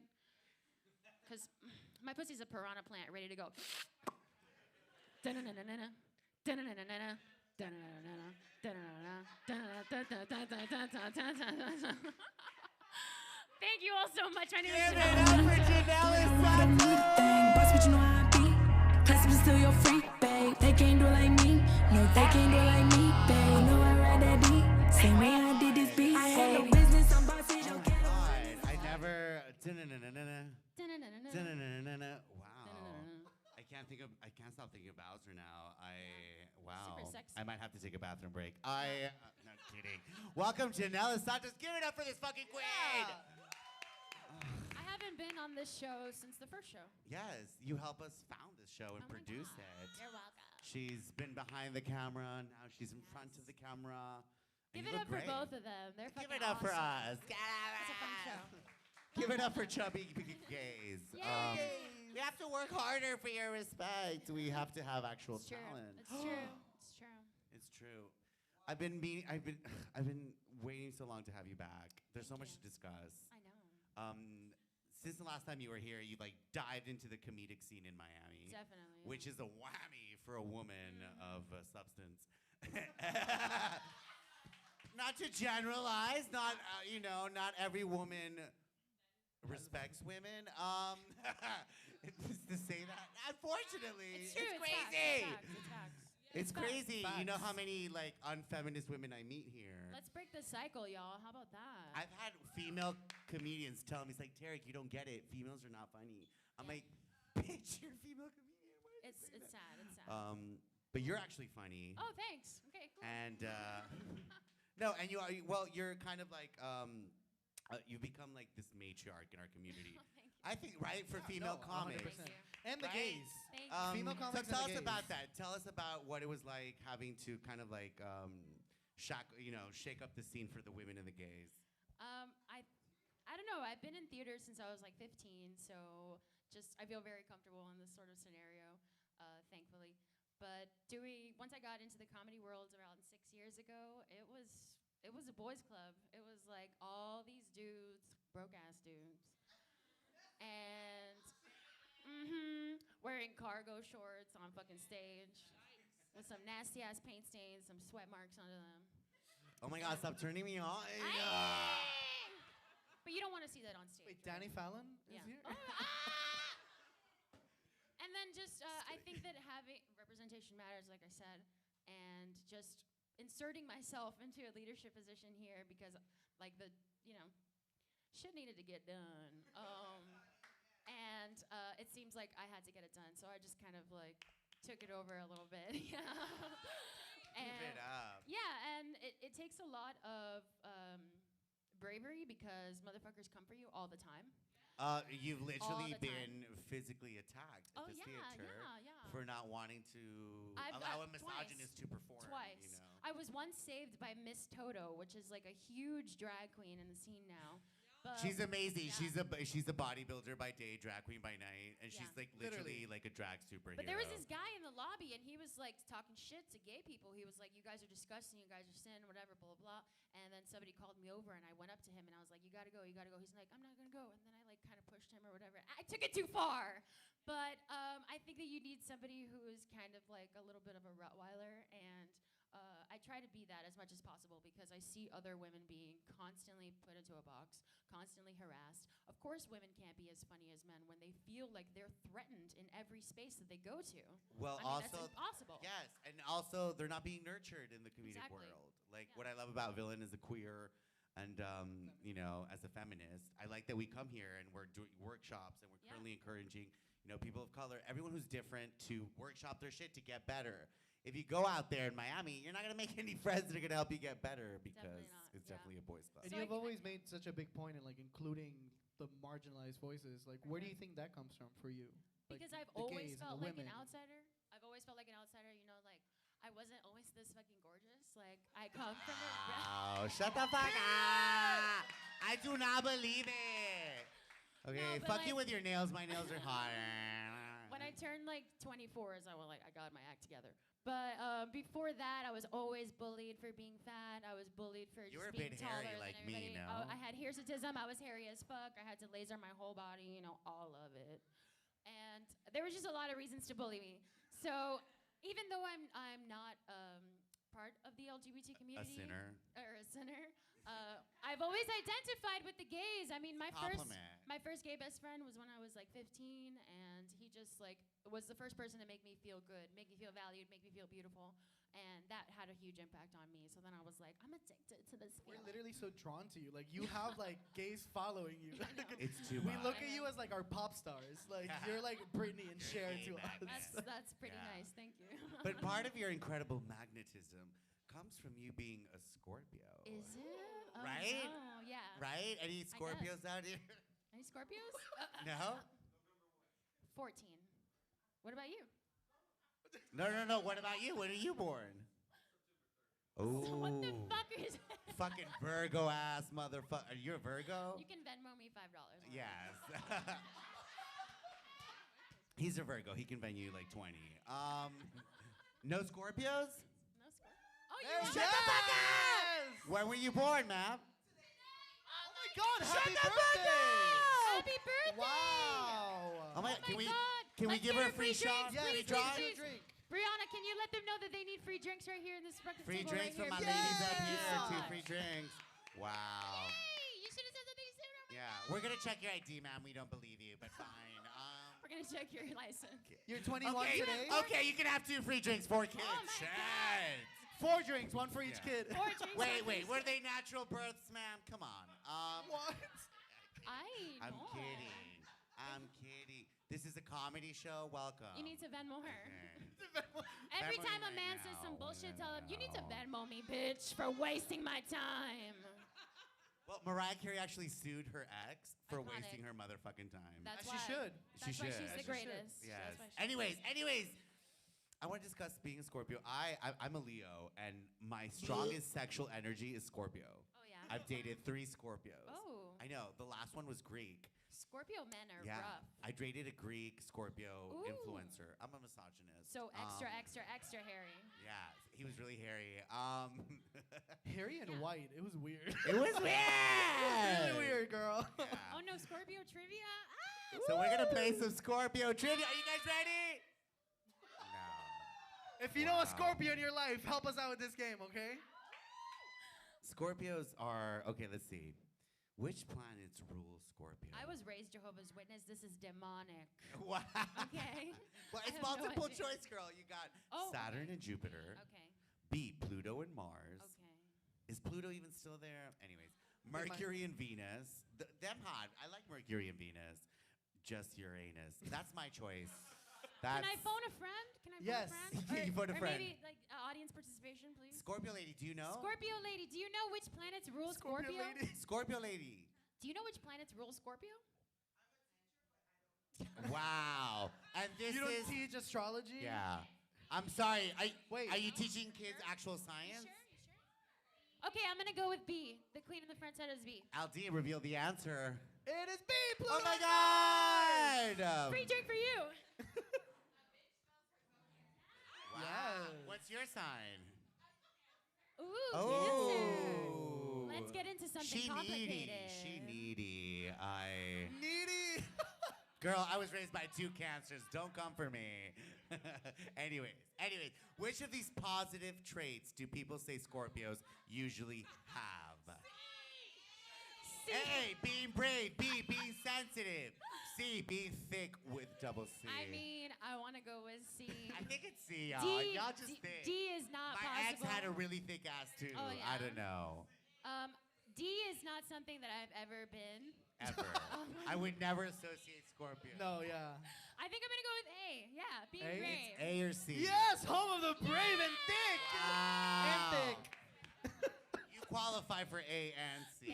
Because my pussy's a piranha plant ready to go. Da-na-na-na-na-na. Da-na-na-na-na-na. Da-na-na-na-na. Da-na-na-na-na. Thank you all so much. My name is Jannelys. Boss, but you know how I be. Classic is still your freak, babe. They can't do it like me. No, they can't do it like me, babe. Know I ride that beat. Same way I did this beat. I had no business on boss, bitch. Oh my God, I never. Wow. I can't stop thinking of Bowser now. Wow. Super sexy. I might have to take a bathroom break. Not kidding. Welcome, Jannelys Santos. Give it up for this fucking queen. I haven't been on this show since the first show. Yes, you help us found this show and Oh my produce God. it. You're welcome. She's been behind the camera. Now she's in front of the camera. And Give you it look up for great. both of them. They're Give fucking it up for awesome. us. It's a fun show. Give it up for chubby gays. Yay. We have to work harder for your respect. We have to have actual It's true. talent. It's true. It's true. It's true. I've been waiting so long to have you back. There's so much to discuss. I know. Since the last time you were here, you like dived into the comedic scene in Miami. Definitely. Which is a whammy for a woman of substance. Not to generalize, not not every woman respects women. To say that, unfortunately, It's true. It's crazy. Facts. It's facts. It's facts. crazy. You know how many like unfeminist women I meet here. Let's break the cycle, y'all. How about that? I've had female comedians tell me, it's like, Tarek, you don't get it. Females are not funny. I'm like, bitch, you're a female comedian. Why did you say It's that? sad. It's sad. But you're actually funny. Oh, thanks. Okay, cool. And no, and you're kind of like you've become like this matriarch in our community. Thank you. I think, right, for female No, comics. 100%. Thank you. And the Right? gays. Thank you. Female So comics and tell the us about gays. that. Tell us about what it was like having to kind of like shake up the scene for the women and the gays. I don't know. I've been in theater since I was like 15, so I feel very comfortable in this sort of scenario, thankfully. But once I got into the comedy world around 6 years ago, it was a boys' club. It was like all these dudes, broke ass dudes, and wearing cargo shorts on fucking stage with some nasty ass paint stains, some sweat marks under them. Oh my God! Stop turning me on. But you don't want to see that on stage. Wait, right? Danny Fallon is Yeah. here? And then I think that having representation matters, like I said, and just inserting myself into a leadership position here because, like, shit needed to get done. And it seems like I had to get it done, so I just kind of like took it over a little bit. Give it up. Yeah, and it takes a lot of bravery because motherfuckers come for you all the time. You've literally the time. been physically attacked at Oh, this yeah, theater yeah. for not wanting to I've allow a got misogynist to perform. Twice. You know? I was once saved by Miss Toto, which is like a huge drag queen in the scene now. But She's amazing. yeah. She's a bodybuilder by day, drag queen by night, and she's Yeah. like literally like a drag superhero. But there was this guy in the lobby, and he was like talking shit to gay people. He was like, "You guys are disgusting. You guys are sin, whatever, blah blah blah." And then somebody called me over, and I went up to him, and I was like, "You gotta go. You gotta go." He's like, "I'm not gonna go." And then I like kind of pushed him or whatever. I took it too far. But I think that you need somebody who is kind of like a little bit of a Rottweiler, and I try to be that as much as possible because I see other women being constantly put into a box, constantly harassed. Of course, women can't be as funny as men when they feel like they're threatened in every space that they go to. Well, I mean, also that's impossible. Yes, and also they're not being nurtured in the comedic Exactly. world. Like Yeah. what I love about Villain as a queer, and as a feminist, I like that we come here and we're doing workshops and we're Yeah. currently encouraging people of color, everyone who's different, to workshop their shit to get better. If you go out there in Miami, you're not gonna make any friends that are gonna help you get better because Definitely not, it's yeah. definitely a boys' club. And So you've I- always made such a big point in like including the marginalized voices. Like, where do you think that comes from for you? Because I've the always gays and felt the like an women. outsider. I've always felt like an outsider, you know, like I wasn't always this fucking gorgeous. Like I come from a Oh, shut the fuck up! I do not believe it. Okay, but fuck you like- with your nails. My nails are hot. When I turned like 24, is I was like, I got my act together. But before that, I was always bullied for being fat. I was bullied for You just were a being bit taller hairy than like me, everybody. no? I had hirsutism. I was hairy as fuck. I had to laser my whole body, you know, all of it. And there was just a lot of reasons to bully me. So even though I'm not part of the LGBT community, sinner. or a sinner, I've always identified with the gays. I mean, my Compliment. first gay best friend was when I was like 15, and he just like was the first person to make me feel good, make me feel valued, make me feel beautiful, and that had a huge impact on me. So then I was like, I'm addicted to this We're feeling. literally so drawn to you. Like you have like gays following you. I know. It's too We much. look at you as like our pop stars. Like you're like Britney and Cher gay to us. magnet. That's pretty Yeah. nice. Thank you. But part of your incredible magnetism comes from you being a Scorpio. Is it? Oh, Right? No, yeah. Right? Any Scorpios out here? Any Scorpios? No? 14. What about you? No. What about you? When are you born? Oh. So what the fuck is Fucking Virgo ass motherfucker. You're a Virgo? You can Venmo me $5. Yes. He's a Virgo. He can Venmo you like 20. No Scorpios? No Scorpio. Oh, Hey, you Shut the fuck up! When were you born, ma'am? Oh my God! Happy the fuck birthday! Happy birthday! Wow! Oh my, Oh can my we God. can we Let's give give her her a free free shot? drinks, Free please, drink? please, drink. Brianna, can you let them know that they need free drinks right here in this breakfast Free table drinks right for my here? ladies up here. Yeah. 2 free drinks. Wow. Hey, you should have said something sooner. Yeah, we're gonna check your ID, ma'am. We don't believe you, but fine. We're gonna check your license. You're 21 Okay, today. okay, you can have 2 free drinks, 4 kids. Oh my Shit. 4 drinks, 1 for each Yeah. kid. 4 drinks. Wait, were they natural births, ma'am? Come on. What? I'm know. kidding. This is a comedy show. Welcome. You need to Venmo her. Okay. Every Venmo time me a man right says now. some bullshit, tell him, you need to No. Venmo me, bitch, for wasting my time. Well, Mariah Carey actually sued her ex for Iconic. wasting her motherfucking time. That's She why. should. That's She why should. she's the She should. greatest. Yes. That's why she's Anyways, I want to discuss being a Scorpio. I'm a Leo, and my strongest sexual energy is Scorpio. Oh, yeah? I've dated 3 Scorpios. Oh. I know. The last one was Greek. Scorpio men are Yeah. rough. I dated a Greek Scorpio Ooh. influencer. I'm a misogynist. So extra, Um, extra hairy. Yeah, he was really hairy. Hairy and white. It was weird. It was weird. really weird, girl. Yeah. Oh no, Scorpio trivia? Ah! So we're gonna play some Scorpio trivia. Are you guys ready? No. If you know a Wow. Scorpio in your life, help us out with this game, okay? Scorpios are okay. Let's see. Which planets rule Scorpio? I was raised Jehovah's Witness. This is demonic. Wow. Okay. Well, I it's have no multiple idea. choice, girl. You got Oh, Saturn and Jupiter. Okay. B. Pluto and Mars. Okay. Is Pluto even still there? Anyways, Mercury and Venus. Them hot. I like Mercury and Venus. Just Uranus. That's my choice. Can I phone a friend? Can I phone Yes. a friend? You phone a or friend. maybe like audience participation, please. Scorpio lady, do you know? Scorpio lady, do you know which planets rule Scorpio? lady. Scorpio lady. Do you know which planets rule Scorpio? Wow. And this You don't is teach astrology? yeah. I'm sorry. Wait. Are you teaching kids actual science? You sure? Okay, I'm gonna go with B. The queen in the front set is B. Aldine revealed the answer. It is B, Pluto. Oh my God! Free drink for you. Wow. Yes. What's your sign? Ooh, Oh. Cancer. Let's get into something She complicated. needy. She needy. Needy. Girl, I was raised by 2 cancers. Don't come for me. anyways, which of these positive traits do people say Scorpios usually have? C. A, being brave. B, being sensitive. C, being thick with double C. I mean, I want to go with C. I think it's C, y'all. D, Y'all just think. D is not My possible. ex had a really thick ass too. Oh, I yeah? don't know. D is not something that I've ever been. Ever. I would never associate Scorpio. No, yeah. I think I'm gonna go with A. Yeah, being A? brave. It's A or C. Yes, home of the brave and thick. Wow. And thick. You qualify for A and C.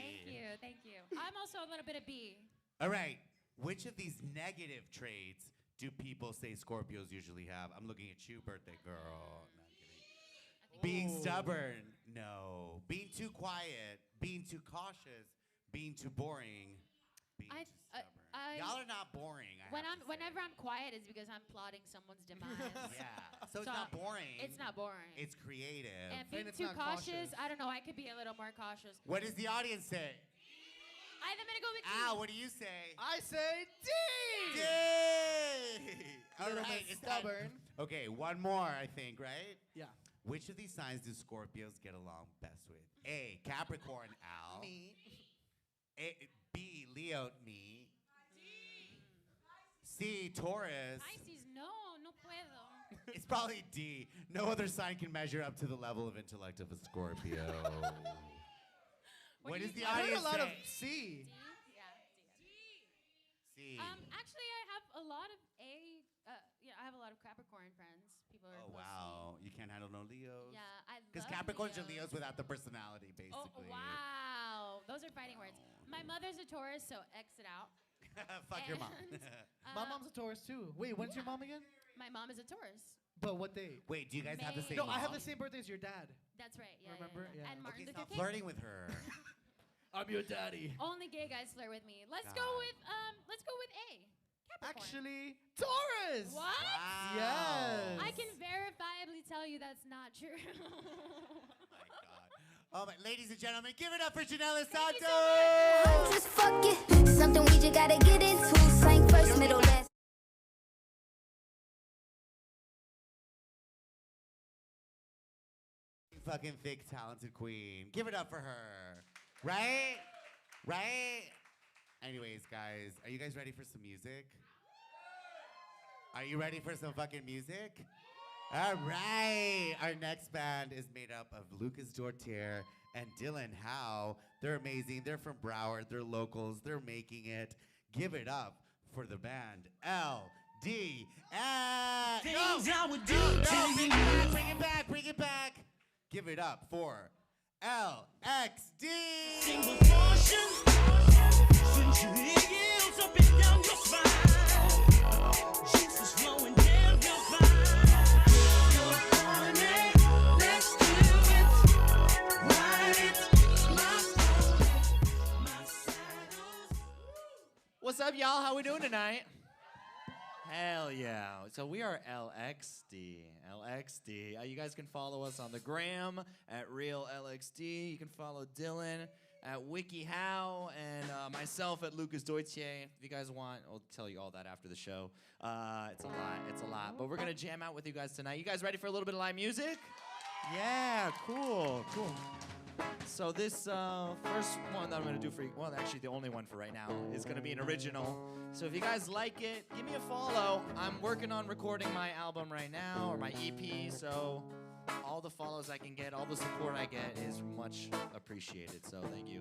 Thank you. I'm also a little bit of B. All right. Which of these negative traits do people say Scorpios usually have? I'm looking at you, birthday girl. No, I'm kidding. Being stubborn, no. Being too quiet, being too cautious, being too boring, being too stubborn. Y'all are not boring. Whenever I'm quiet, it's because I'm plotting someone's demise. Yeah. So it's not boring. It's not boring. It's creative. And being too cautious, I don't know. I could be a little more cautious. What does the audience say? I'm gonna go with D. Al, what do you say? I say D. D. All Little right, bit it's time. stubborn. Okay, one more, I think, right? Yeah. Which of these signs do Scorpios get along best with? A, Capricorn, Al. Me. B, Leo, me. C, Taurus. Pisces, no puedo. It's probably D. No other sign can measure up to the level of intellect of a Scorpio. What does the I heard audience a lot say? of C. D? Yeah, D. C. Actually, I have a lot of I have a lot of Capricorn friends. People are Oh, close to wow. You can't handle no Leos? me. Yeah, I love Because Capricorns are Leos. Leos without the personality, Oh, basically. wow. Those are fighting words. My mother's a Taurus, so X it out. Fuck your mom. And, My mom's a Taurus too. Wait, when's your mom again? My mom is a Taurus. But what date? Wait, do you guys have the May. same No, I have mom? the same birthday as your dad. That's right. Yeah. Remember? Yeah. Yeah. And Okay, Martin stop Luther King. flirting with her. I'm your daddy. Only gay guys flirt with me. Let's go God. with A. Capricorn. Actually, Taurus. What? Wow. Yes. I can verifiably tell you that's not true. Oh my, ladies and gentlemen, give it up for Jannelys Thank you Santos. so much. Just fuck it. Something we just gotta get into. Slang first, middle, last. Fucking thick, talented queen. Give it up for her. Right? Right? Anyways, guys, are you guys ready for some music? Are you ready for some fucking music? All right. Our next band is made up of Lucas Doytier and Dylan Howe. They're amazing. They're from Broward. They're locals. They're making it. Give it up for the band LDS. Things I would do No, to bring you. it back, bring it back, bring it back. Give it up for LXD. Single portion, since your heels up and down your spine, juices flowing down your spine. You're on it, let's do it. Ride it, my soul, my saddles. What's up, y'all? How we doing tonight? Hell yeah. So we are LXD. LXD. You guys can follow us on the gram at RealLXD. You can follow Dylan at WikiHow and myself at Lucas Doytier. If you guys want, I'll tell you all that after the show. It's a lot. It's a lot. But we're going to jam out with you guys tonight. You guys ready for a little bit of live music? Yeah, cool. So this first one that I'm going to do for you, well, actually the only one for right now, is going to be an original. So if you guys like it, give me a follow. I'm working on recording my album right now, or my EP, so all the follows I can get, all the support I get is much appreciated, so thank you.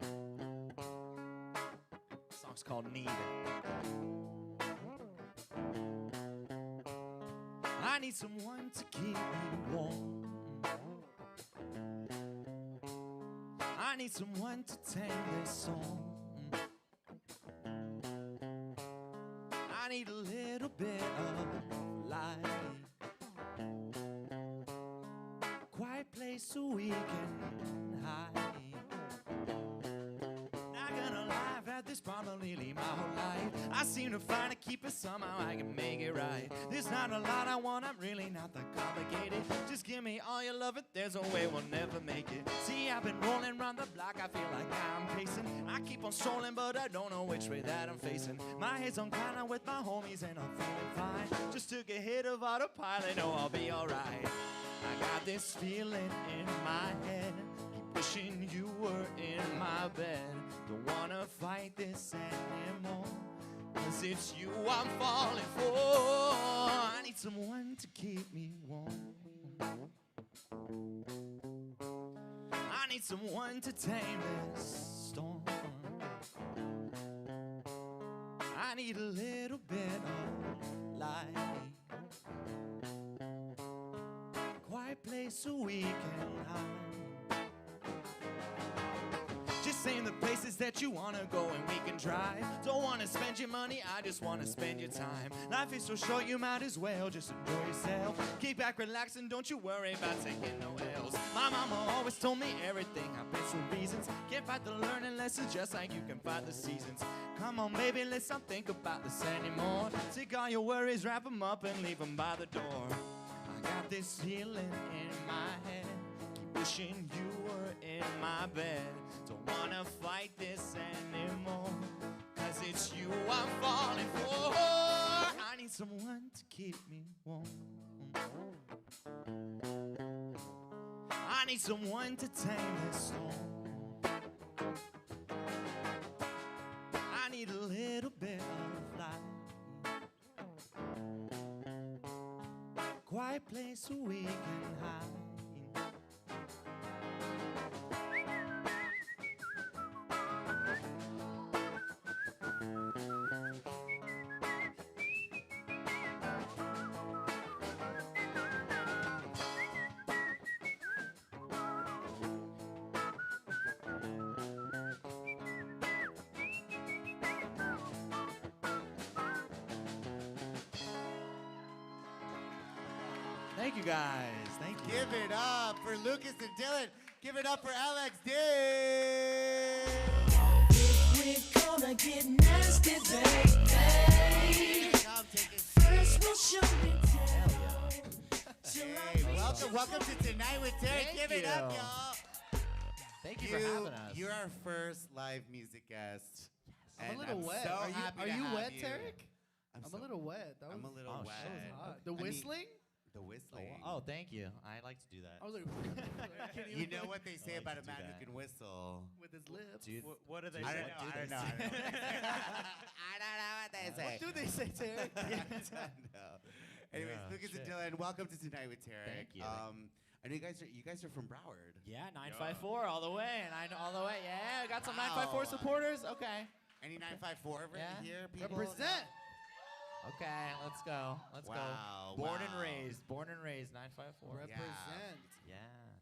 The song's called Need. I need someone to keep me warm. I need someone to tame this song. I need a little bit of light, quiet place so we can hide. Not gonna lie, I've had this problem nearly my whole life. I seem to find it, keep it somehow, I can make it right. There's not a lot I want, I'm really not that complicated. Just give me all your love, there's a way we'll never make it. See, I've been rolling around the block, I feel like I'm pacing. I keep on strolling, but I don't know which way that I'm facing. My head's on kinda with my homies and I'm feeling fine. Just took a hit of autopilot, know I'll be alright. I got this feeling in my head, keep wishing you were in my bed. Don't wanna fight this anymore, 'cause it's you I'm falling for. I need someone to keep me warm. I need someone to tame this storm. I need a little bit of light, quiet place so we can hide. Just same the places that you wanna go and we can drive. Don't wanna spend your money, I just wanna spend your time. Life is so short, you might as well just enjoy yourself. Kick back, relax, and don't you worry about taking no L's. My mama always told me everything happens for reasons. Can't fight the learning lessons just like you can fight the seasons. Come on, baby, let's not think about this anymore. Take all your worries, wrap them up, and leave them by the door. I got this feeling in my head. Keep wishing you were in my bed. Don't wanna fight this anymore. Cause it's you I'm falling for. I need someone to keep me warm. I need someone to tame this storm. I need a little bit of light. Quiet place where we can hide. Thank you guys. Thank you. Give it up for Lucas and Dylan. Give it up for LXD. We're gonna get nasty, baby. First we'll show and tell. Hey, welcome to Tonight with Tarek. Give it up, y'all. Thank you for having us. You're our first live music guest. I'm and a little wet. So Are happy you to have wet, you. Tarek? I'm a little wet. I'm a little wet. That was hot. The I mean, whistling? the whistling. Oh, thank you. I like to do that. I was like, I can't even You know what they say like about to a do man that. who can whistle? with his lips. Dude, What do they I say? don't know. I don't know. I don't know what they say. What do they say, Tarek? No. Anyways, Yeah, Lucas shit. and Dylan, welcome to Tonight with Tarek. Thank you. I know you guys are from Broward. Yeah, 954 all the way, and I know all the way. Yeah, got some Wow. 954 supporters. Okay. Any 954 over Yeah. here, people? Represent. Okay, let's go. Let's Wow, go. Born and wow. raised, 954. Represent. Yeah.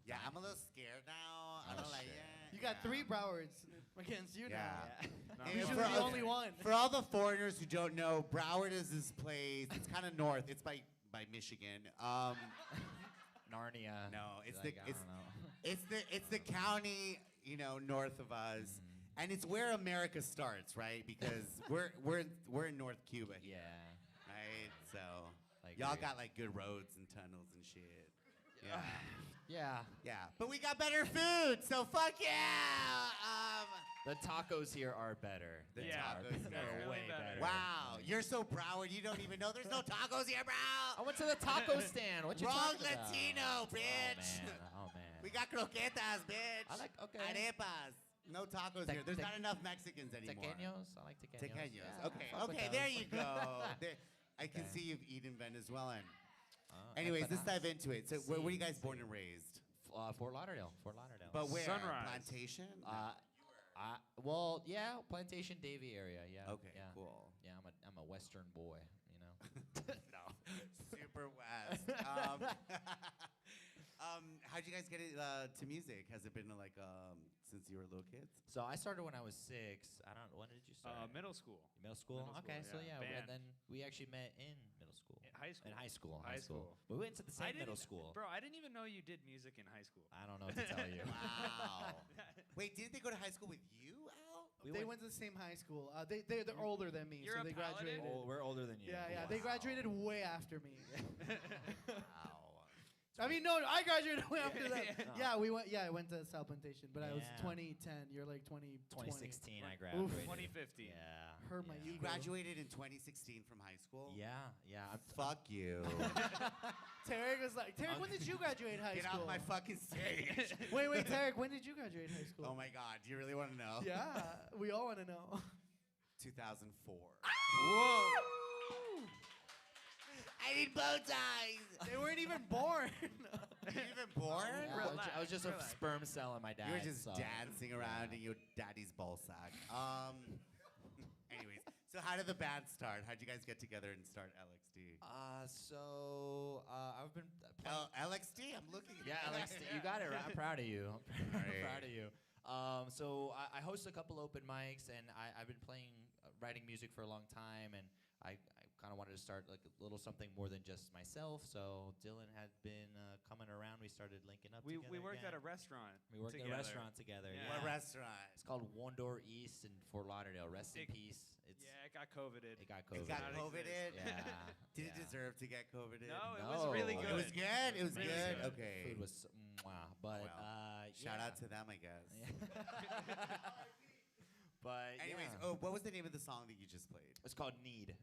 Yeah, I'm a little scared now. I Oh, don't like shit. yeah. You got yeah. 3 Browards against you Yeah. now. Hey, You should for be the all- only one. For all the foreigners who don't know, Broward is this place. It's kind of north. It's by Michigan. Narnia. No, it's Like, the I it's don't know. it's the county, north of us, and it's where America starts, right? Because we're in North Cuba here, Yeah. right? So I y'all agree. got like good roads and tunnels and shit. Yeah, Yeah. yeah. But we got better food, so fuck yeah! The tacos here are better. The Yeah, tacos they're here. really way better. Wow, you're so Broward, you don't even know there's no tacos here, bro. I went to the taco stand. What you Wrong talking about? Latino, bitch. Oh man. We got croquetas, bitch. I like okay. Arepas. No tacos here. There's not enough Mexicans anymore. Tequeños. I like tequeños. Tequeños. Yeah, Okay. fuck with Okay. those. There you go. I can Okay. see you've eaten Venezuelan. Oh, Anyways, let's empanadas. dive into it. So, where were you guys born and raised? Fort Lauderdale. Fort Lauderdale. But where? Sunrise. Plantation. Well, yeah, Plantation Davie area. Yeah. Okay. Yeah. Cool. Yeah, I'm a Western boy. No. Super West. How'd you guys get to music? Has it been like since you were little kids? So I started when I was 6. I don't. When did you start? Middle school. Middle school. middle Okay. school, So yeah. yeah, Band. and then we actually met in middle school. In high school. In high school. High school. We went to the same middle school. Bro, I didn't even know you did music in high school. I don't know what to tell you. Wow. Wait, didn't they go to high school with you, Al? They went to the same high school. They're older than me, You're so a they paladin? graduated. Oh, we're older than you. Yeah, they graduated way after me. Wow. I mean, no, I graduated way after that. No. Yeah, we went. Yeah, I went to South Plantation, but I was Yeah. 2010. You're like 2020. 2016, I Oof. graduated. 2015. Yeah. Hurt my yeah. You graduated in 2016 from high school? Yeah, yeah. Fuck you. Tarek was like, Tarek, when did you graduate high Get school? off my fucking stage. Wait, Tarek, when did you graduate high school? Oh my God, do you really want to know? Yeah, we all want to know. 2004. Whoa. I need bow ties. They weren't even born. Were you even born? Yeah, I was just a Relax. sperm cell in my dad. You were just so. dancing around in your daddy's ball sack. Anyways, so how did the band start? How'd you guys get together and start LXD? I've been playing. LXD, I'm looking at Yeah, Alex, you got it right. I'm proud of you. I'm Right. proud of you. So I host a couple open mics, and I've been writing music for a long time, and I kind of wanted to start like a little something more than just myself. So Dylan had been coming around. We started linking up together. We worked again. at a restaurant. We worked together. at a restaurant together. Yeah. Yeah. What restaurant? It's called One Door East in Fort Lauderdale. Rest in peace. It got COVIDed. It got It COVID. got Not COVIDed? Yeah. Did it yeah. deserve to get COVIDed? No, it was really No. good. It was good? It was Really good? good. Okay. Food was mwah, but Well, Shout yeah. out to them, I guess. But Anyways, yeah. what was the name of the song that you just played? It's called Need.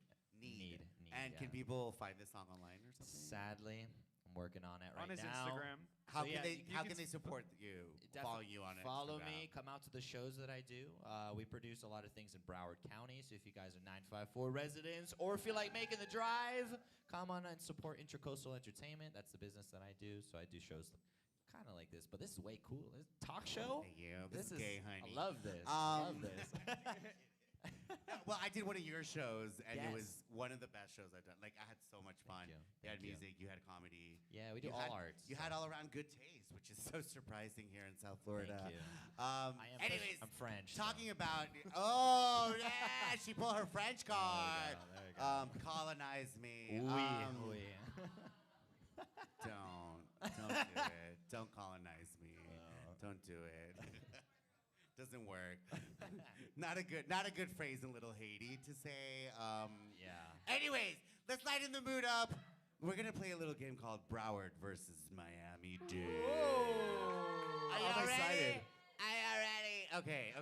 Need. Need, And yeah. can people find this song online or something? Sadly, I'm working on it right On his now. Instagram. How So can yeah, they you how can can they support you? Follow you on it. Follow me. Come out to the shows that I do. We produce a lot of things in Broward County. So if you guys are 954 residents, or if you like making the drive, come on and support Intracoastal Entertainment. That's the business that I do. So I do shows kind of like this, but this is way cool. This talk show. Thank you. This is gay, honey. I love this. I love this. Well, I did one of your shows, and it Yes. was one of the best shows I've done. Like, I had so much fun. you. You had Thank you. music, you had comedy. Yeah, we do You all had, arts. You so. had all around good taste, which is so surprising here in South Florida. Thank you. Um, I am anyways, I'm French. so. talking about, oh, yeah, she pulled her French card. There we go. Colonize me. Oui. Don't do it. Don't colonize me. Don't do it. Doesn't work. Not a good phrase in Little Haiti to say. Yeah. Anyways, let's lighten the mood up. We're gonna play a little game called Broward versus Miami Dade. Are you all ready? Are you ready? Okay.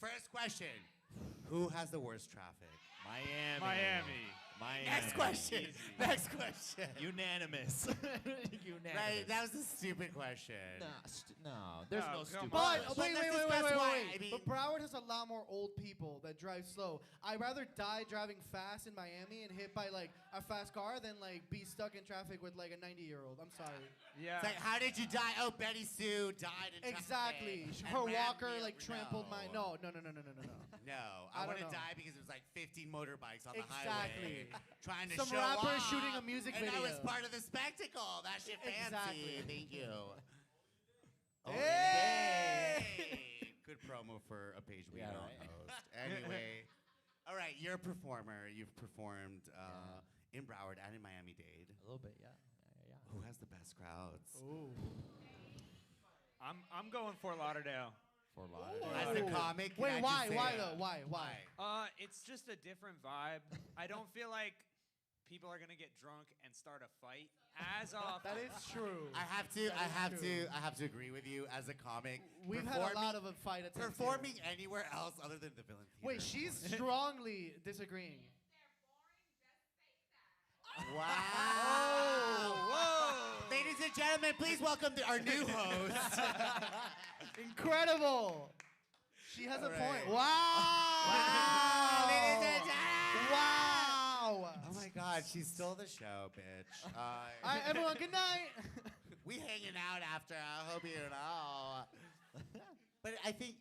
First question: who has the worst traffic? Miami. Next question. Easy. Next question. Unanimous. Unanimous. Right, that was a stupid question. No, there's No, no come stupid. on. But But wait, let's wait, discuss wait, why. wait. I mean- But Broward has a lot more old people that drive slow. I'd rather die driving fast in Miami and hit by like a fast car than like be stuck in traffic with like a 90-year-old. I'm sorry. Yeah. It's like, how did you die? Oh, Betty Sue died in Exactly. traffic. Her And walker ran me like over. trampled my. No. No, I I want don't to know. die because it was like 15 motorbikes on the Exactly. highway trying to Some show rapper off. shooting a music and I was video. part of the spectacle. That shit fancy. Exactly. Thank you. Hey! Good promo for a page we Yeah, don't right. host. Anyway, all right, you're a performer. You've performed in Broward and in Miami-Dade. A little bit, yeah. Who has the best crowds? Ooh. I'm going Fort Lauderdale. For a lot. As a comic, can I Wait, just why? say- Why though? Why? It's just a different vibe. I don't feel like people are gonna get drunk and start a fight as often. That is true. I have to agree with you as a comic. We've had a lot of a fight attempts. here. Performing anywhere else other than the Villain Theater. Wait, she's strongly disagreeing. Wow. Whoa. Ladies and gentlemen, please welcome our new host. Incredible. She has All a right. point. Wow. Wow. Ladies and gentlemen. Wow. Oh my God, she stole the show, bitch. All right, everyone, good night. We hanging out after. I hope you know. But I think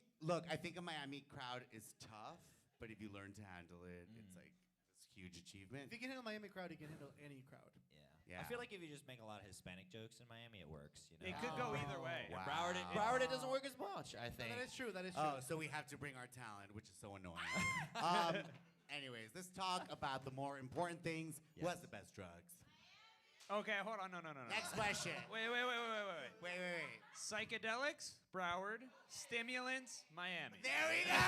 a Miami crowd is tough, but if you learn to handle it, it's like this huge achievement. If you can handle Miami crowd, you can handle any crowd. Yeah. I feel like if you just make a lot of Hispanic jokes in Miami, it works. You know? It could go either way. Wow. Broward, it doesn't work as much, I think. That is true. That is true. Oh, so we have to bring our talent, which is so annoying. Anyways, let's talk about the more important things. Who has the best drugs? Okay, hold on. No. Next question. Wait. Wait. Psychedelics, Broward. Stimulants, Miami. There we go!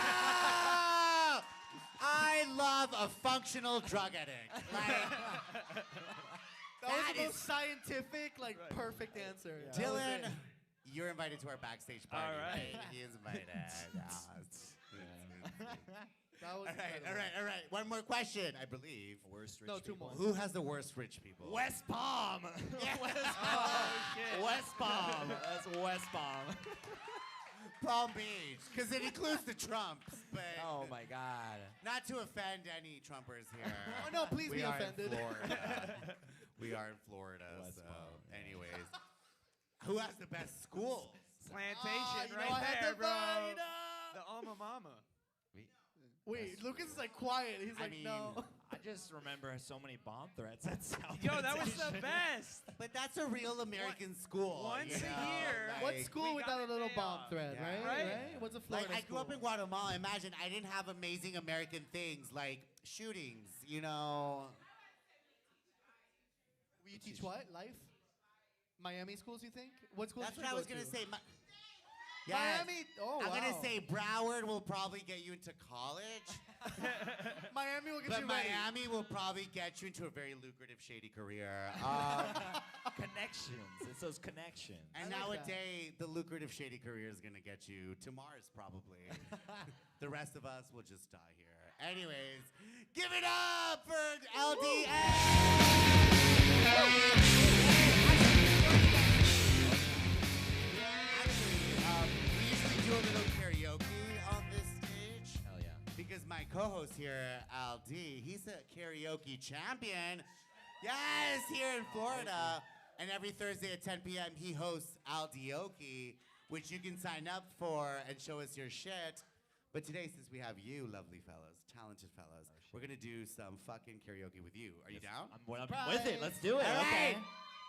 I love a functional drug addict. Like, that was that the is- most scientific, like, Right. perfect answer. That was Dylan, it. you're invited to our backstage party. All right. He is invited. That was incredible. All right. One more question, I believe. Worst rich No, two people. more. Who has the worst rich people? West Palm. West Palm. That's West Palm. Palm Beach, because it includes the Trumps. But Oh my God. not to offend any Trumpers here. Oh, no, please we be are offended. In Florida. We are in Florida. West So, Palm. anyways, who has the best schools? Plantation, you know, right I had there, to bro. find The alma mama. Wait, Lucas is like quiet. He's I like, mean, no. I just remember so many bomb threats at South. Yo, that was the Penn best. But that's a real American school. Once you a know? year. What Like, school we without a got a little day bomb off. thread, Yeah. right? Right. Right? What's a Florida Like, I grew up school? in Guatemala. Imagine I didn't have amazing American things like shootings, you know. You teach what? Life? Miami schools, you think? What schools That's did what you I was go going to? to say. Miami? Oh, I'm wow. going to say Broward will probably get you into college. Miami will get But you ready. Miami will probably get you into a very lucrative, shady career. Connections. It's those connections. And I like that. nowadays, the lucrative, shady career is going to get you to Mars, probably. The rest of us will just die here. Anyways, give it up for we usually do a little karaoke on this stage. Hell yeah. Because my co-host here, Al D, he's a karaoke champion. Yes, here in Florida. And every Thursday at 10 p.m., he hosts Al Dioki, which you can sign up for and show us your shit. But today, since we have you, lovely fellas, talented fellas, we're going to do some fucking karaoke with you. Are you down? I'm with it. Let's do it. All Okay. right.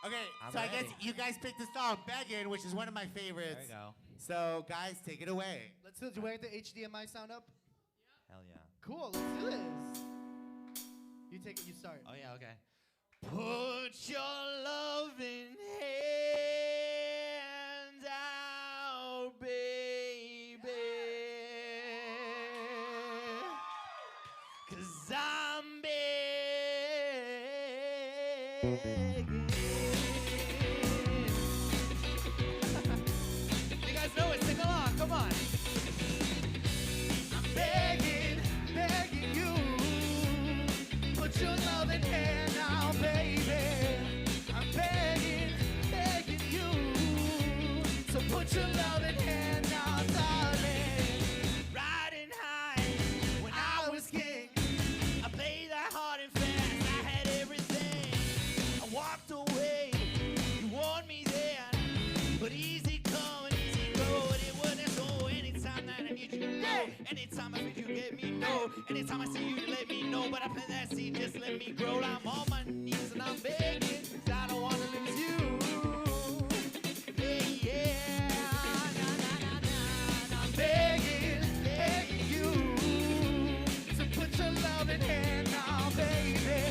Okay, I'm so I guess ready. you guys picked the song, Beggin', which is one of my favorites. There you go. So, guys, take it away. Let's do we have the HDMI sound up? Hell yeah. Cool, let's do this. You take it, you start. Oh yeah. Okay. Put your loving hands out, baby, 'cause I'm begging. You guys know it. Sing along. Come on. I'm begging, begging you. Put your loving hand out, baby. I'm begging, begging you. So put your loving hand out, darling. Riding high when I was king. I played that hard and fast. I had everything. I walked away. You warned me then. But easy come and easy go. And it wouldn't go anytime that I need you. Yeah. Anytime I need you, get me no. Anytime I see you, you let me know. But I plant that seed, just let me grow. I'm on my knees and I'm begging, 'cause I don't wanna lose you. Yeah, yeah. Nah, nah, nah, nah. I'm begging, begging you. So put your loving hand now, baby.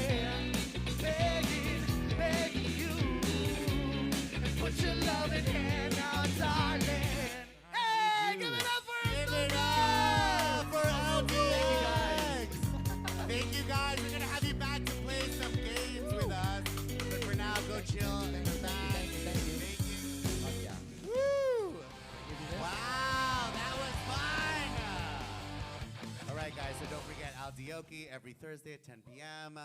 Begging, begging you. And put your loving hand now, darling. Hey, give it up for LDX! Thank you guys. We're gonna have you back to play some games with us. But for now, go chill in the back. Thank you. Woo! Wow, that was fun! All right, guys, so don't forget Al Dioki every Thursday at 10 p.m.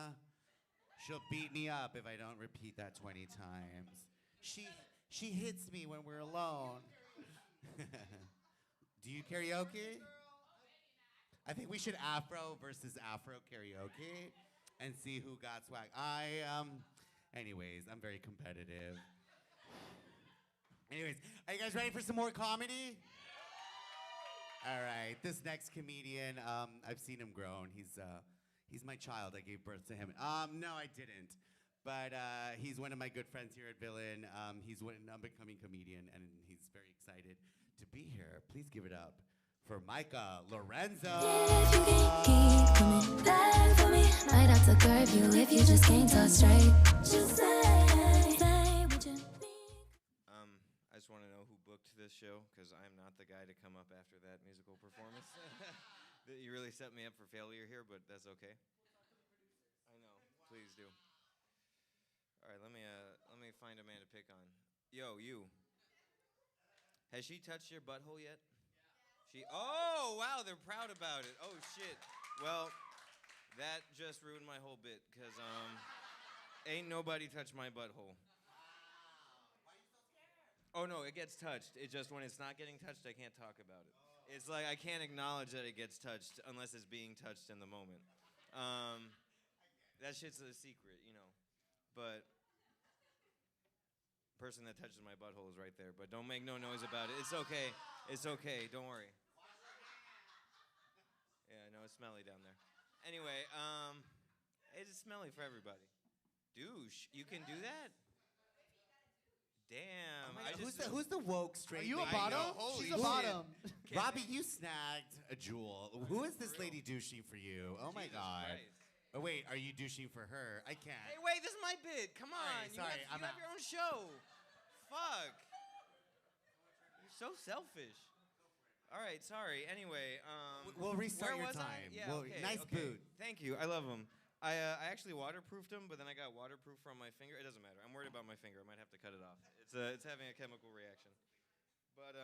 She'll beat me up if I don't repeat that 20 times. She hits me when we're alone. Do you karaoke? I think we should Afro versus Afro karaoke and see who got swag. Anyways, I'm very competitive. Anyways, are you guys ready for some more comedy? All right, this next comedian, I've seen him grown. He's my child. I gave birth to him. No, I didn't. But he's one of my good friends here at Villain. He's an up-and-coming comedian, and he's very excited to be here. Please give it up for Mika Lorenzo. If you can't keep coming back for me, might have to curb you if you just can't talk straight. Just say what you need. I just want to know who booked this show, because I'm not the guy to come up after that musical performance. You really set me up for failure here, but that's okay. I know. Please do. All right, let me find a man to pick on. Yo, you. Has she touched your butthole yet? Oh, wow, they're proud about it. Oh, shit. Well, that just ruined my whole bit, because ain't nobody touched my butthole. Oh, no, it gets touched. It just, when it's not getting touched, I can't talk about it. It's like I can't acknowledge that it gets touched unless it's being touched in the moment. That shit's a secret, you know. But person that touches my butthole is right there. But don't make no noise about it. It's okay. It's okay. Don't worry. Yeah, I know it's smelly down there. Anyway, It's smelly for everybody. Douche. You can do that? Damn. Oh my God, who's the woke straight? Are you a lady? bottom? Holy She's a shit. bottom. Robbie, you snagged a jewel. Who is this lady douching for you? Oh my Jesus God. Christ. Oh wait, are you douching for her? I can't. Hey, wait, this is my bid. Come on. Sorry, you have your own show. Fuck. You're so selfish. All right, sorry. Anyway, We'll restart where your was I? time. Yeah, okay, Nice okay. boot. Thank you. I love them. I actually waterproofed them, but then I got waterproof from my finger. It doesn't matter. I'm worried about my finger. I might have to cut it off. It's having a chemical reaction. But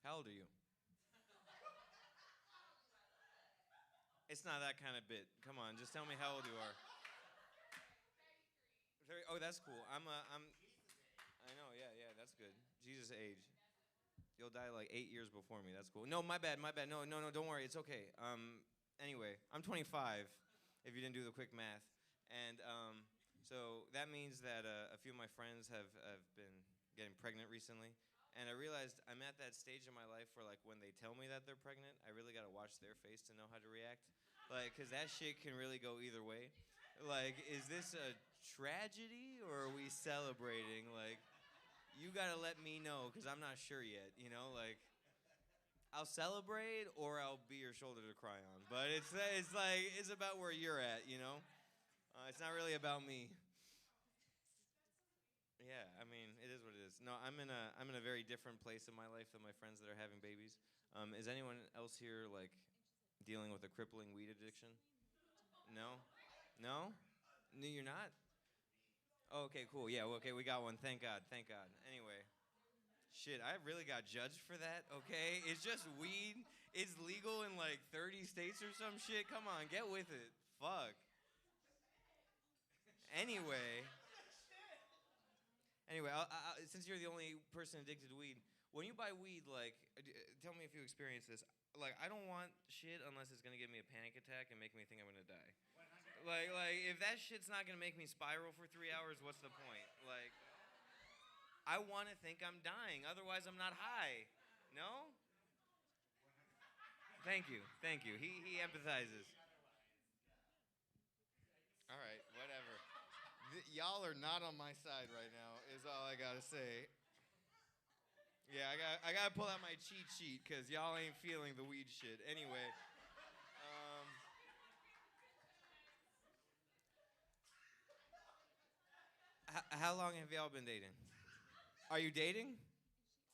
how old are you? It's not that kind of bit. Come on, just tell me how old you are. 30. Oh, that's cool. I know. Yeah, that's good. Jesus age. You'll die like 8 years before me. That's cool. No, my bad. No, don't worry. It's okay. Anyway, I'm 25, if you didn't do the quick math. And so that means that a few of my friends have been getting pregnant recently. And I realized I'm at that stage in my life where, like, when they tell me that they're pregnant, I really got to watch their face to know how to react. Like, because that shit can really go either way. Like, is this a tragedy or are we celebrating? Like, you got to let me know because I'm not sure yet, you know? Like, I'll celebrate or I'll be your shoulder to cry on. But it's about where you're at, you know? It's not really about me. Yeah, I mean, it is what it is. No, I'm in a very different place in my life than my friends that are having babies. Is anyone else here like dealing with a crippling weed addiction? No? No, you're not? Oh, okay, cool. Yeah, okay, we got one. Thank God. Anyway. Shit, I really got judged for that, okay? It's just weed. It's legal in like 30 states or some shit. Come on, get with it. Fuck. Anyway, since you're the only person addicted to weed, when you buy weed, like, tell me if you experience this. Like, I don't want shit unless it's gonna give me a panic attack and make me think I'm gonna die. Like, if that shit's not gonna make me spiral for 3 hours, what's the point? Like, I want to think I'm dying. Otherwise, I'm not high. No? Thank you. He empathizes. All right, whatever. Y'all are not on my side right now, is all I got to say. Yeah, I got to pull out my cheat sheet because y'all ain't feeling the weed shit. Anyway. How long have y'all been dating? Are you dating?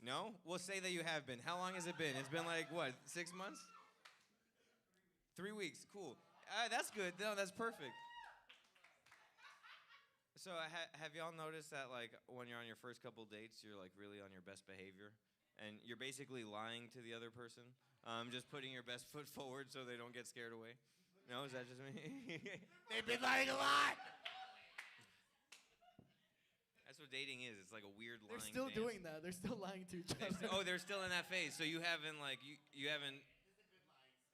No? Well, say that you have been. How long has it been? It's been like, what, 6 months? 3 weeks. Cool. That's good. No, that's perfect. So have y'all noticed that, like, when you're on your first couple dates, you're, like, really on your best behavior? And you're basically lying to the other person, just putting your best foot forward so they don't get scared away? No? Is that just me? They've been lying a lot. That's what dating is. It's like a weird lying They're still dance. doing that. They're still lying to each other. They're still in that phase. So you haven't like you haven't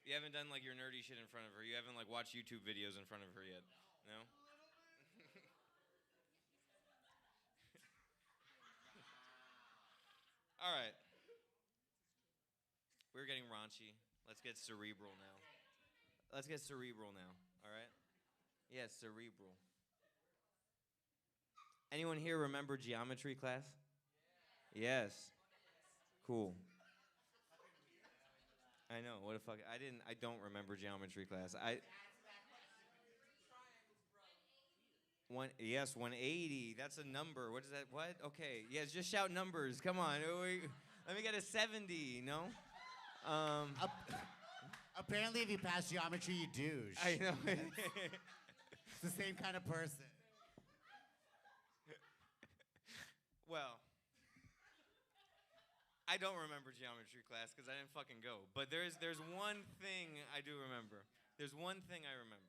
done like your nerdy shit in front of her. You haven't like watched YouTube videos in front of her yet. No? All right. We're getting raunchy. Let's get cerebral now. All right? Yes, cerebral. Anyone here remember geometry class? Yes. Cool. I know. What the fuck? I don't remember geometry class. 180. That's a number. What is that? What? Okay. Yeah, just shout numbers. Come on. Let me get a 70, no? Apparently, if you pass geometry, you douche. I know. It's the same kind of person. Well, I don't remember geometry class because I didn't fucking go. But there's one thing I do remember. There's one thing I remember.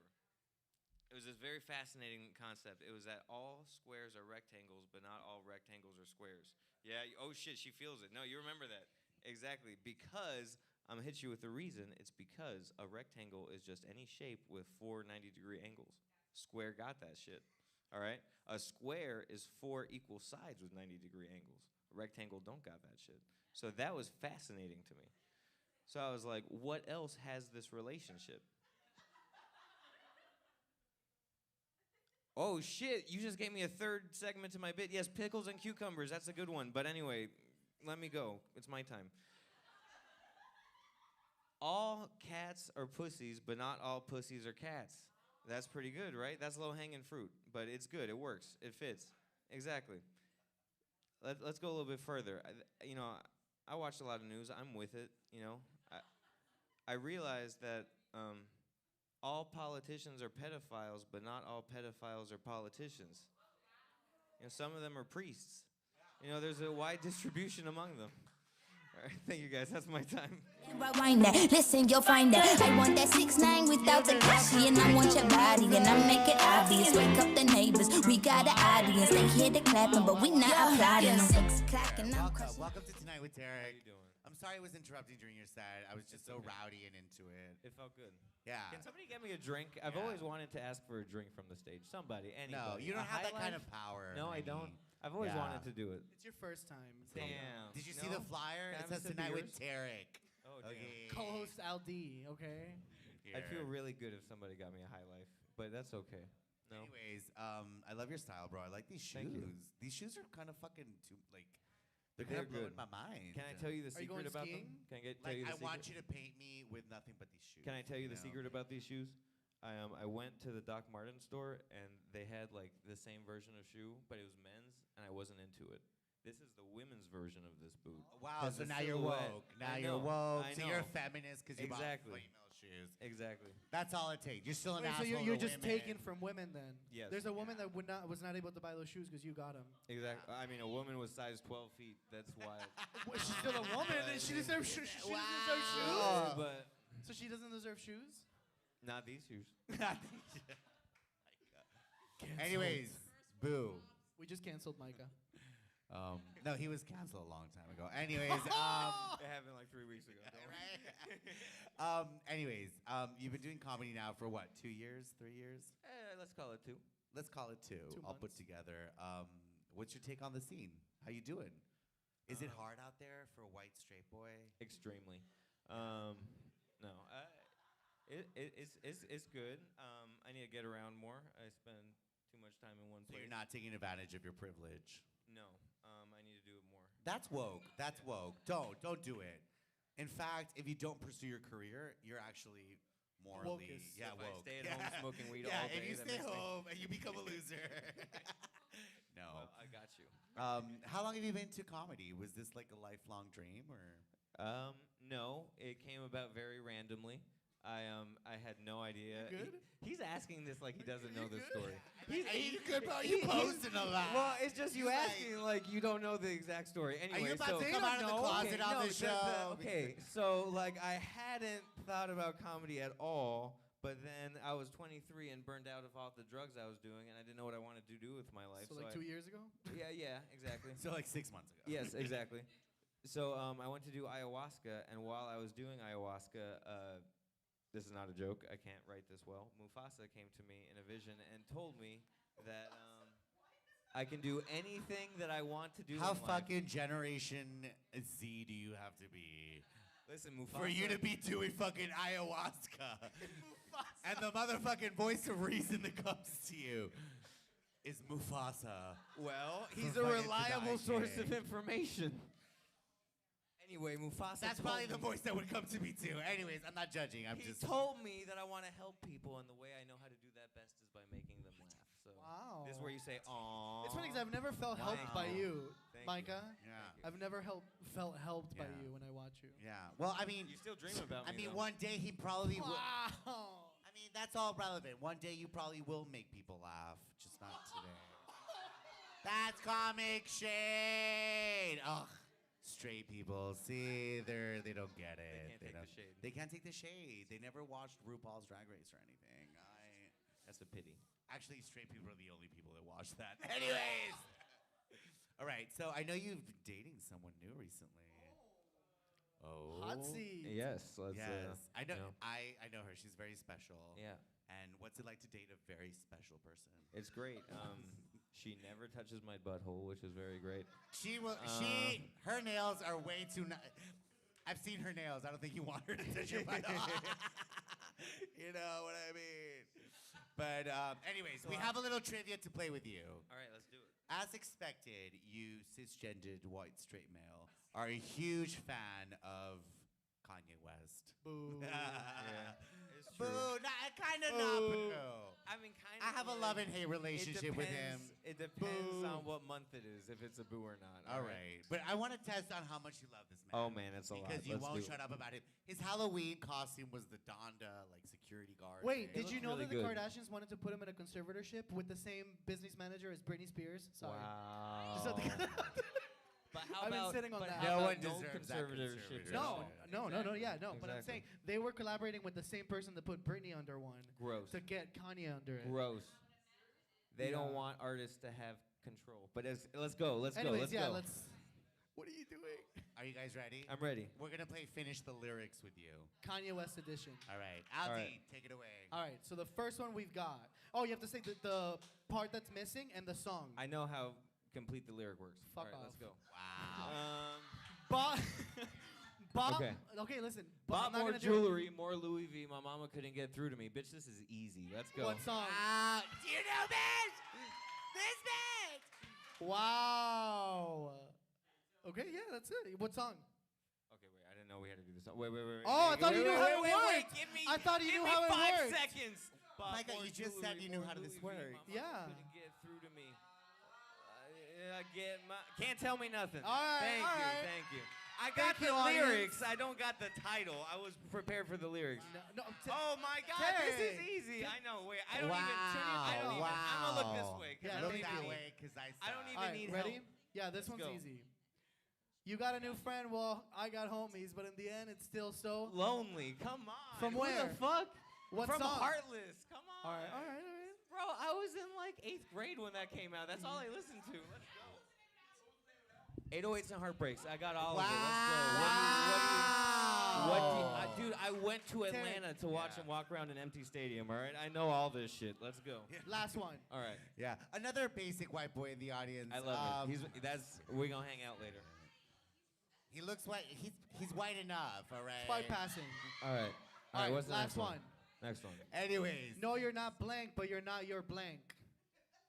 It was this very fascinating concept. It was that all squares are rectangles, but not all rectangles are squares. Yeah, oh shit, she feels it. No, you remember that. Exactly. Because, I'm going to hit you with the reason. It's because a rectangle is just any shape with 4 90-degree angles. Square got that shit. All right? A square is 4 equal sides with 90-degree angles. A rectangle don't got that shit. So that was fascinating to me. So I was like, what else has this relationship? Oh shit! You just gave me a third segment to my bit. Yes, pickles and cucumbers. That's a good one. But anyway, let me go. It's my time. All cats are pussies, but not all pussies are cats. That's pretty good, right? That's low-hanging fruit, but it's good. It works. It fits. Exactly. Let's go a little bit further. I watched a lot of news. I'm with it. I realized that all politicians are pedophiles, but not all pedophiles are politicians. Some of them are priests. There's a wide distribution among them. All right, thank you guys. That's my time. Rewind that. Listen, you'll find that. I want that 6ix9ine without the cashy, and I want your body, and I make it obvious. Wake up the neighbors. We got an audience. They hear the clapping, but we not applauding. 6 o'clock and I'm Welcome to Tonight with Tarek. How you doing? I'm sorry I was interrupting during your set. I was just so rowdy and into it. It felt good. Yeah. Can somebody get me a drink? I've always wanted to ask for a drink from the stage. Somebody, anybody. No, you don't have that kind of power. No, I don't. I've always wanted to do it. It's your first time. Damn. Did you see the flyer? It says Tonight with Tarek. Oh, okay. Co-host Al D, okay? I'd feel really good if somebody got me a high life, but that's okay. No. Anyways, I love your style, bro. I like these shoes. Thank you. These shoes are kind of fucking they're They're kind of blowing good. my mind. Can I tell you the Are you secret going about skiing? them? Can I tell Like, you the I secret? want you to paint me with nothing but these shoes. Can I tell you the know? secret about these shoes? I went to the Doc Marten store and they had like the same version of shoe, but it was men's, and I wasn't into it. This is the women's version of this boot. Wow, Has so a now you're silhouette. woke. Now I you're know, woke. I So you're a know. feminist because you Exactly. bought female shoes. Exactly. That's all it takes. You're still an Wait, so asshole you're to just women. taken from women then? Yes. There's a woman that was not able to buy those shoes because you got them. Exactly. I mean, a woman with size 12 feet. That's wild. She's still a woman, and she deserves shoes. She doesn't deserve shoes. Oh, but So she doesn't deserve shoes? not these shoes. Anyways, boo. We just canceled Micah. No, he was canceled a long time ago. Anyways, It happened like 3 weeks ago. anyways, you've been doing comedy now for what? 2 years? 3 years? Let's call it 2. Let's call it 2. 2 All put months. together. What's your take on the scene? How you doing? Is it hard out there for a white straight boy? Extremely. No. It's good. I need to get around more. I spend too much time in one So place. you're not taking advantage of your privilege. No. I need to do it more. That's woke. That's woke. Don't do it. In fact, if you don't pursue your career, you're actually morally Wokest. yeah, If I woke. stay at home smoking weed yeah, all day, if you that stay makes me- home and you become a loser. No. Well, I got you. How long have you been to comedy? Was this like a lifelong dream or? No, it came about very randomly. I had no idea. You good? He's asking this like he doesn't know this good? story. Are you good, bro? You posting a lot. Well, it's just you He's like- asking like you don't know the exact story. Anyway, you about so to come out of the closet on the show? Okay, so like I hadn't thought about comedy at all, but then I was 23 and burned out of all the drugs I was doing, and I didn't know what I wanted to do with my life. So like 2 years ago? Yeah, exactly. So like 6 months ago. Yes, exactly. So I went to do ayahuasca, and while I was doing ayahuasca, this is not a joke, I can't write this well, Mufasa came to me in a vision and told me that I can do anything that I want to do How in life. fucking Generation Z do you have to be? Listen, Mufasa. For you to be doing fucking ayahuasca. And the motherfucking voice of reason that comes to you is Mufasa. Well, From he's a fucking reliable Tonight, source yeah. of information. Anyway, Mufasa That's told probably the me- voice that would come to me too. Anyways, I'm not judging. I'm He just. told me that I want to help people, and the way I know how to do that best is by making them laugh. So Wow. this is where you say, "Aww." It's funny because I've never felt helped Thank by you. you, Thank Micah. Yeah. I've never felt helped by Yeah. you when I watch you. Yeah. Well, I mean, You still dream about I me. mean, though. one day he probably will. Wow. I mean, that's all relevant. One day you probably will make people laugh, just not today. That's comic shade. Ugh. Straight people, see, they don't get it. They can't take don't- the shade. They can't take the shade. They never watched RuPaul's Drag Race or anything. That's a pity. Actually, straight people are the only people that watch that. Anyways. All right, so I know you've been dating someone new recently. Oh. Hot seat. Yes. Let's, Yes, I know. you know. I know her. She's very special. Yeah. And what's it like to date a very special person? It's great. She never touches my butthole, which is very great. She will. Her nails are way too. I've seen her nails. I don't think you want her to touch your butthole. You know what I mean? But anyways, we have a little trivia to play with you. All right, let's do it. As expected, you cisgendered white straight male are a huge fan of Kanye West. Boo. It's Boo, true. kind of not boo. I mean, kind I have a love and hate relationship with him. It depends Boo. on what month it is, if it's a boo or not. All right. But I want to test on how much you love this man. Oh, man, it's a lot. Because you Let's won't do it. shut up about it. His Halloween costume was the Donda, like, security guard. Wait, thing. did you know really that the good. Kardashians wanted to put him in a conservatorship with the same business manager as Britney Spears? Sorry. Wow. Just had to- But how I've been about sitting on but that. how No about one no deserves that conservatorship? conservatorship. No, Exactly. yeah, no. But I'm Exactly. saying they were collaborating with the same person that put Britney under one Gross. to get Kanye under it. Gross. They don't Yeah. want artists to have control. But let's go. Let's Anyways, go. Let's yeah, go. let's. What are you doing? Are you guys ready? I'm ready. We're going to play Finish the Lyrics with you. Kanye West edition. All right. Aldi, right. take it away. All right, so the first one we've got. Oh, you have to say the part that's missing and the song. I know how complete the lyric works. Fuck All right, off. let's go. Wow. Bob. Bob. Okay. Okay, listen. Bought I'm not more gonna do it. jewelry, more Louis V. My mama couldn't get through to me. Bitch, this is easy. Let's go. What song? Do you know this? This bitch! Wow. Okay, yeah, that's it. What song? Okay, wait. I didn't know we had to do this. Wait. Oh, I thought you knew how it wait, worked. Give me, I thought you give knew me how it 5 worked. seconds. Bought Micah, more you just said jewelry, you knew more how this Louis V. worked. My Yeah. mama couldn't get through to me. I get my. Can't tell me nothing. All right, Thank all you. right. Thank you. I got Thank the you, audience. lyrics. I don't got the title. I was prepared for the lyrics. No, Oh my God, this is easy. I know. Wait, I don't even. I'm gonna look this way. 'cause Yeah, I don't Look even that need- way, because I I don't suck. even All right, need ready? help. Yeah, this Let's one's go. easy. You got a new friend, well, I got homies, but in the end, it's still so. Lonely. Come on. From Who where? the fuck? What From song? Heartless. Come on. All right, all right, all right. Bro, I was in like 8th grade when that came out. That's all I listened to. Let's go. 808s and Heartbreaks. I got all of it. Let's go. Dude, I went to Atlanta to watch him walk around an empty stadium, all right? I know all this shit. Let's go. Last one. All right. Yeah, another basic white boy in the audience. I love it. We're going to hang out later. He looks white. He's white enough, all right? White passing. All right. All right, what's the last next one? one. Next one. Anyways. No, you're not blank, but you're not your blank.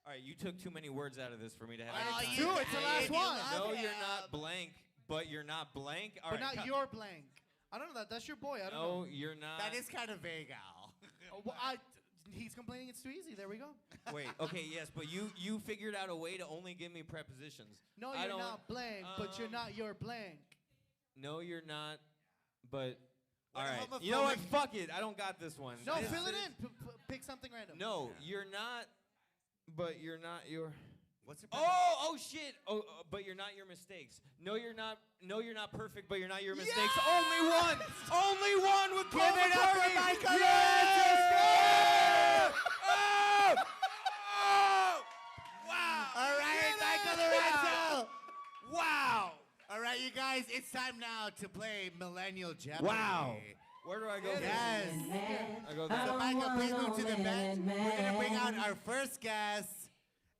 All right, you took too many words out of this for me to have. Oh, any you time. It's the last one. No, you're not blank, but you're not blank. All But right, not your blank. I don't know that. That's your boy. I don't No, know. you're not. That is kind of vague, Al. Well, he's complaining it's too easy. There we go. Wait. Okay. Yes, but you figured out a way to only give me prepositions. No, I you're don't- not blank, but you're not your blank. No, you're not. But all What a right. You know what? homophobic- Fuck it. I don't got this one. No, This fill it is- in. Pick something random. No, you're not. But you're not your. What's your Oh shit! But you're not your mistakes. No, you're not. No, you're not perfect, but you're not your mistakes. Only one. Only one with Give it up for McCartney. Mika Yes! Oh! Oh! Wow! All right, Mika Lorenzo. Wow! All right, you guys, it's time now to play Millennial Jeopardy. Wow. Where do I go? Yes. I go So, there. Micah, please move to the bench. We're going to bring out our first guest,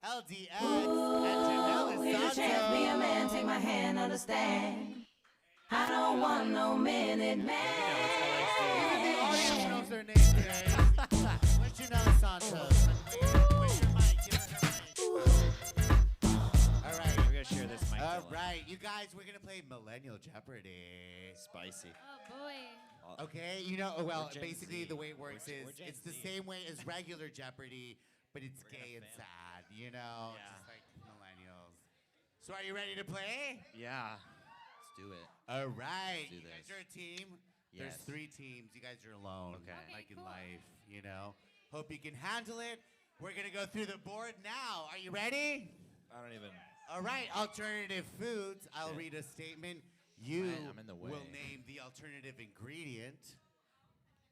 LDX and Jannelys Will you chance be a man? Take my hand, understand. I don't want no minute The man. audience knows their name today. Where's Jannelys Santos? Where's your mic? Give her mic. All right. We're gonna share this mic. All Dylan. right, you guys, we're going to play Millennial Jeopardy. Spicy. Oh boy. Okay, you know, well, Gen basically Z. the way it works We're is Gen it's the Z. same way as regular Jeopardy, but it's We're gonna gay and fail. sad, you know, Yeah. just like millennials. So are you ready to play? Yeah. Let's do it. All right, do you guys this. are a team. Yes. There's 3 teams. You guys are alone, Okay. like in cool. life, you know. Hope you can handle it. We're gonna go through the board now. Are you ready? I don't even. All right, alternative foods. I'll Okay. read a statement. You I'm in the way. will name the alternative ingredient.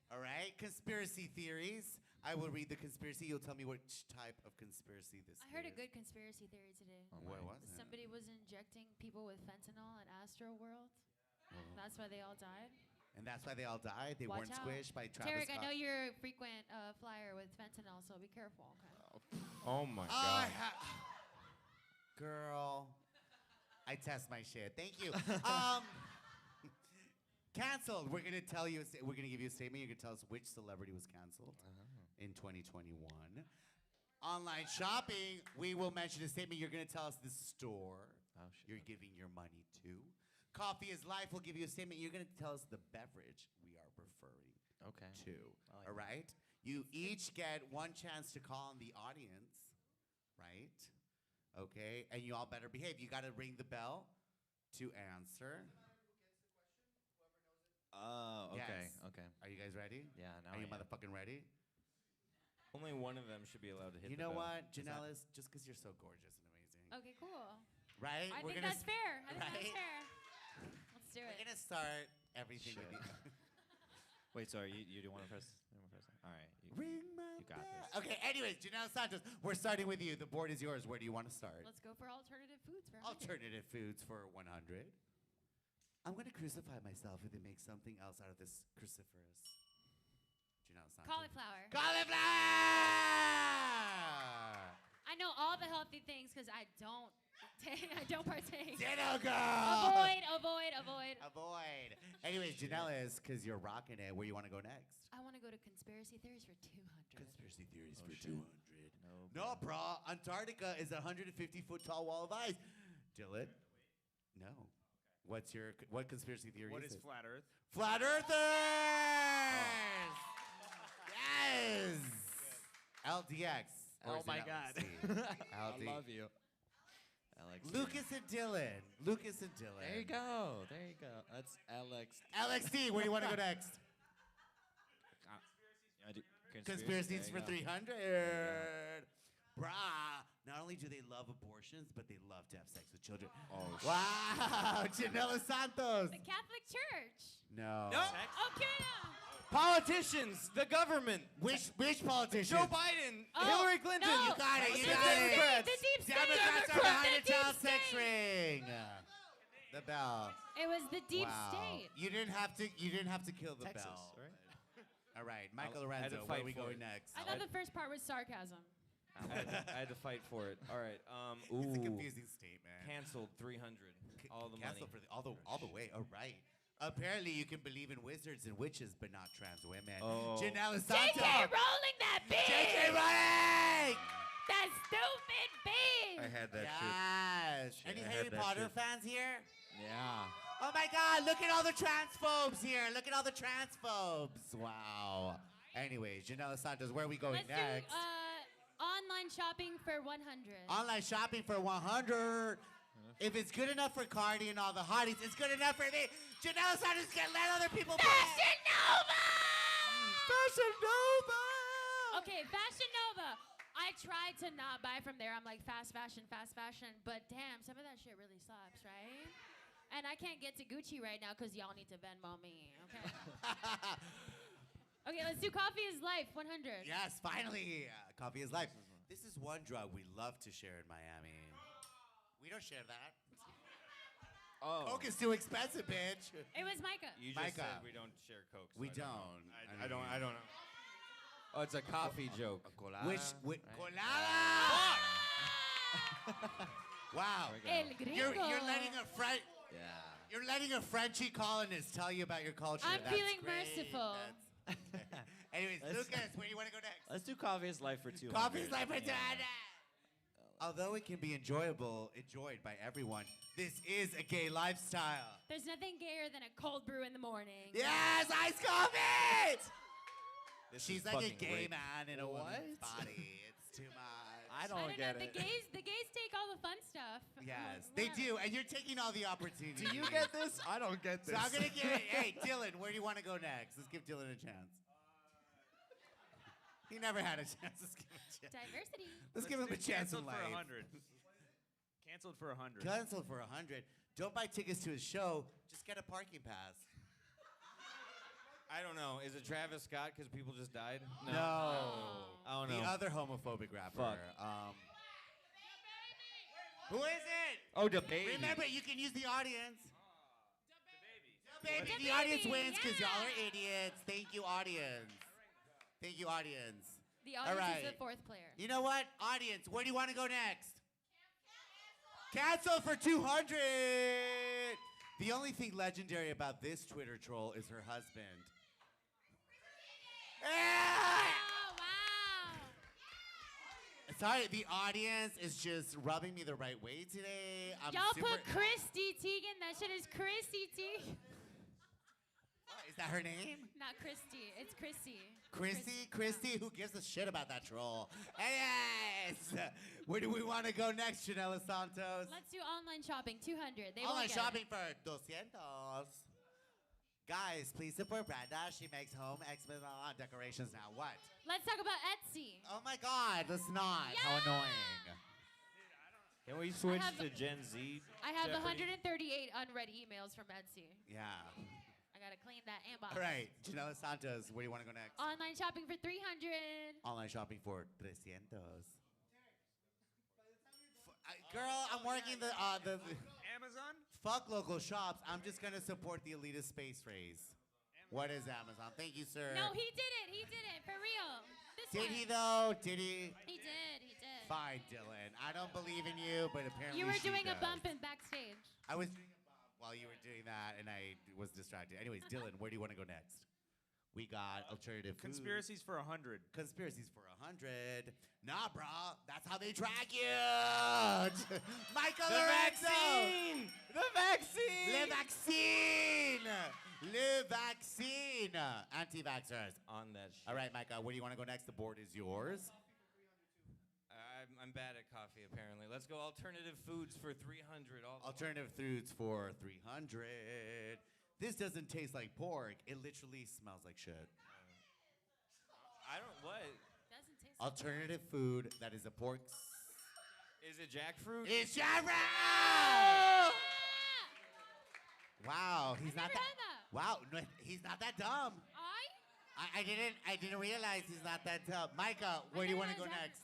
All right, conspiracy theories. I will read the conspiracy. You'll tell me which type of conspiracy this is. I heard a good conspiracy theory today. What was it? Somebody was injecting people with fentanyl at Astro World. That's why they all died. And that's why they all died. They Watch weren't out. squished by Travis Tarek, Scott. I know you're a frequent flyer with fentanyl, so be careful. Okay. Oh my Oh, I God. Girl, I test my shit. Thank you. Canceled. We're gonna tell you. We're gonna give you a statement. You're gonna tell us which celebrity was canceled. in 2021. Online shopping, we will mention a statement. You're going to tell us the store you're giving your money to. Coffee is Life will give you a statement. You're going to tell us the beverage we are referring to. All right? You each get one chance to call on the audience, right? Okay? And you all better behave. You got to ring the bell to answer. Oh, okay, Yes. okay. Are you guys ready? Yeah, now Are you I am. motherfucking ready? Only one of them should be allowed to hit You the know bell. what, Is that- Jannelys? Just because you're so gorgeous and amazing. Okay, cool. Right? I We're think gonna that's fair. I think right? that's fair. Let's do We're it. going to start everything with you. Wait, sorry, you do want to press? All right. Ring my You got bell. this. Okay, anyways, Jannelys Santos, we're starting with you. The board is yours. Where do you want to start? Let's go for alternative foods for 100. Alternative foods for 100. I'm going to crucify myself if they make something else out of this cruciferous. Jannelys Santos. Cauliflower. Cauliflower! I know all the healthy things because I don't partake. Ditto girl! Avoid. Avoid. Anyways, Jannelys, because you're rocking it, where you want to go next? I want to go to conspiracy theories for 200. Conspiracy theories Oh, for shit. 200. No, bro. Antarctica is a 150-foot tall wall of ice. Dylan? No. What conspiracy theory What is is it? flat Earth? Flat Earthers! Yes! LDX. Or Oh is it my LXD? God. LD. I love you. Alex. Lucas and Dylan. Lucas and Dylan. There you go. There you go. That's Alex. LXD, where do you want to go next? I do. Conspiracies There for you go. 300. Brah. Not only do they love abortions, but they love to have sex with children. Oh, Wow. Jannelys Santos. The Catholic Church. No. No. Okay, now. Politicians, the government. Which politician? Joe Biden, Oh, Hillary Clinton. no. You got it. You The got deep it. state, the deep state. Democrats are The behind the deep child sex state. ring. The bell. It was the deep Wow. state. You didn't have to kill the Texas, bell. right? All right, Mika I had to Lorenzo, where are fight we for going it. next? I thought the first part was sarcasm. I had to fight for it. All right. It's a Ooh. confusing statement. Canceled 300. All the money. Cancel for all the way. All right. Apparently, you can believe in wizards and witches, but not trans women. Oh. Jannelys Santos. JK rolling that bitch. JK running. That stupid bitch. I had that Yes. Shit, Any I had Harry that Potter shit. fans here? Yeah. Oh my God! Look at all the transphobes here. Look at all the transphobes. Wow. Anyways, Jannelys Santos, where are we going Let's next? do online shopping for 100. Online shopping for 100. If it's good enough for Cardi and all the hotties, it's good enough for me. Jannelys Santos can let other people pay. Fashion Nova! Fashion Nova! Okay, Fashion Nova. I tried to not buy from there. I'm like, fast fashion. But damn, some of that shit really slaps, right? And I can't get to Gucci right now because y'all need to Venmo me, okay? Okay, let's do Coffee is Life, 100. Yes, finally. Coffee is life. This is one drug we love to share in Miami. We don't share that. Oh. Coke is too expensive, bitch. It was Micah. You just Micah. said we don't share Coke. So We I don't. don't. know. I don't know. Oh, it's a coffee joke. Which right? colada? Wow. El gringo. You're letting a French. Yeah. You're letting a Frenchy colonist tell you about your culture. I'm That's feeling great. merciful. That's- Anyways, Let's- Lucas, where do you want to go next? Let's do coffee is life for 200. Coffee's life for Yeah. 200. Although it can be enjoyed by everyone, this is a gay lifestyle. There's nothing gayer than a cold brew in the morning. Yes, iced coffee! This She's is like a fucking gay great. man in a woman's What? body. It's too much. I I don't don't get know. it. The gays take all the fun stuff. Yes, they do, and you're taking all the opportunities. Do you get this? I don't get So this. I'm gonna give it. Hey, Dylan, where do you want to go next? Let's give Dylan a chance. He never had a chance. Let's give him a chance. Diversity. Let's give him a chance in Canceled life. for 100. Canceled for 100. Cancelled for 100. Don't buy tickets to his show. Just get a parking pass. I don't know. Is it Travis Scott because people just died? No. I don't The know. other homophobic rapper. Fuck. Who is it? Oh, the baby. Remember, you can use the audience. The baby. Baby, The the audience baby, wins because yeah. y'all are idiots. Thank you, audience. Thank you, audience. The audience is right. the fourth player. You know what? Audience, where do you want to go next? Cancel for 200. The only thing legendary about this Twitter troll is her husband. Yeah! Oh, wow. Sorry, the audience is just rubbing me the right way today. Y'all put Christy Teigen. That shit is Christy Teigen. Is that her name? Not Christy. It's Chrissy. Christy, who gives a shit about that troll? Yes! Where do we want to go next, Jannelys Santos? Let's do online shopping, 200. They Online won't get shopping it. for 200. Guys, please support Brenda. She makes home decorations now. What? Let's talk about Etsy. Oh my God, let's not. How annoying. Can we switch have- to Gen Z? I have Jeopardy? 138 unread emails from Etsy. Yeah. I gotta clean that inbox. All right, Jannelys Santos, where do you want to go next? Online shopping for 300. Online shopping for 300. Girl, I'm working the Amazon? fuck local shops. I'm just gonna support the elitist space race. What is Amazon? Thank you, sir. No, he did it. He did it for real. This Did one. he though? Did he? He did. He did. Fine, Dylan. I don't believe in you, but apparently You were she doing a does. bump in backstage. I was doing a bump while you were doing that, and I was distracted. Anyways, Dylan, where do you want to go next? We got alternative food. Conspiracies for 100. Conspiracies for 100. Nah, bro. That's how they track you. Mika The Lorenzo. vaccine! The vaccine! Le vaccine. Le vaccine. Anti-vaxxers. On that shit. All right, Micah, where do you want to go next? The board is yours. I'm bad at coffee, apparently. Let's go alternative foods for 300. Alternative foods for 300. This doesn't taste like pork. It literally smells like shit. I don't, what? Doesn't taste. Alternative food that is a pork. Is it jackfruit? It's jackfruit! Wow, he's not Never that. had that. Wow, no, he's not that dumb. I? I didn't realize he's not that dumb. Micah, where do you never want to go had next?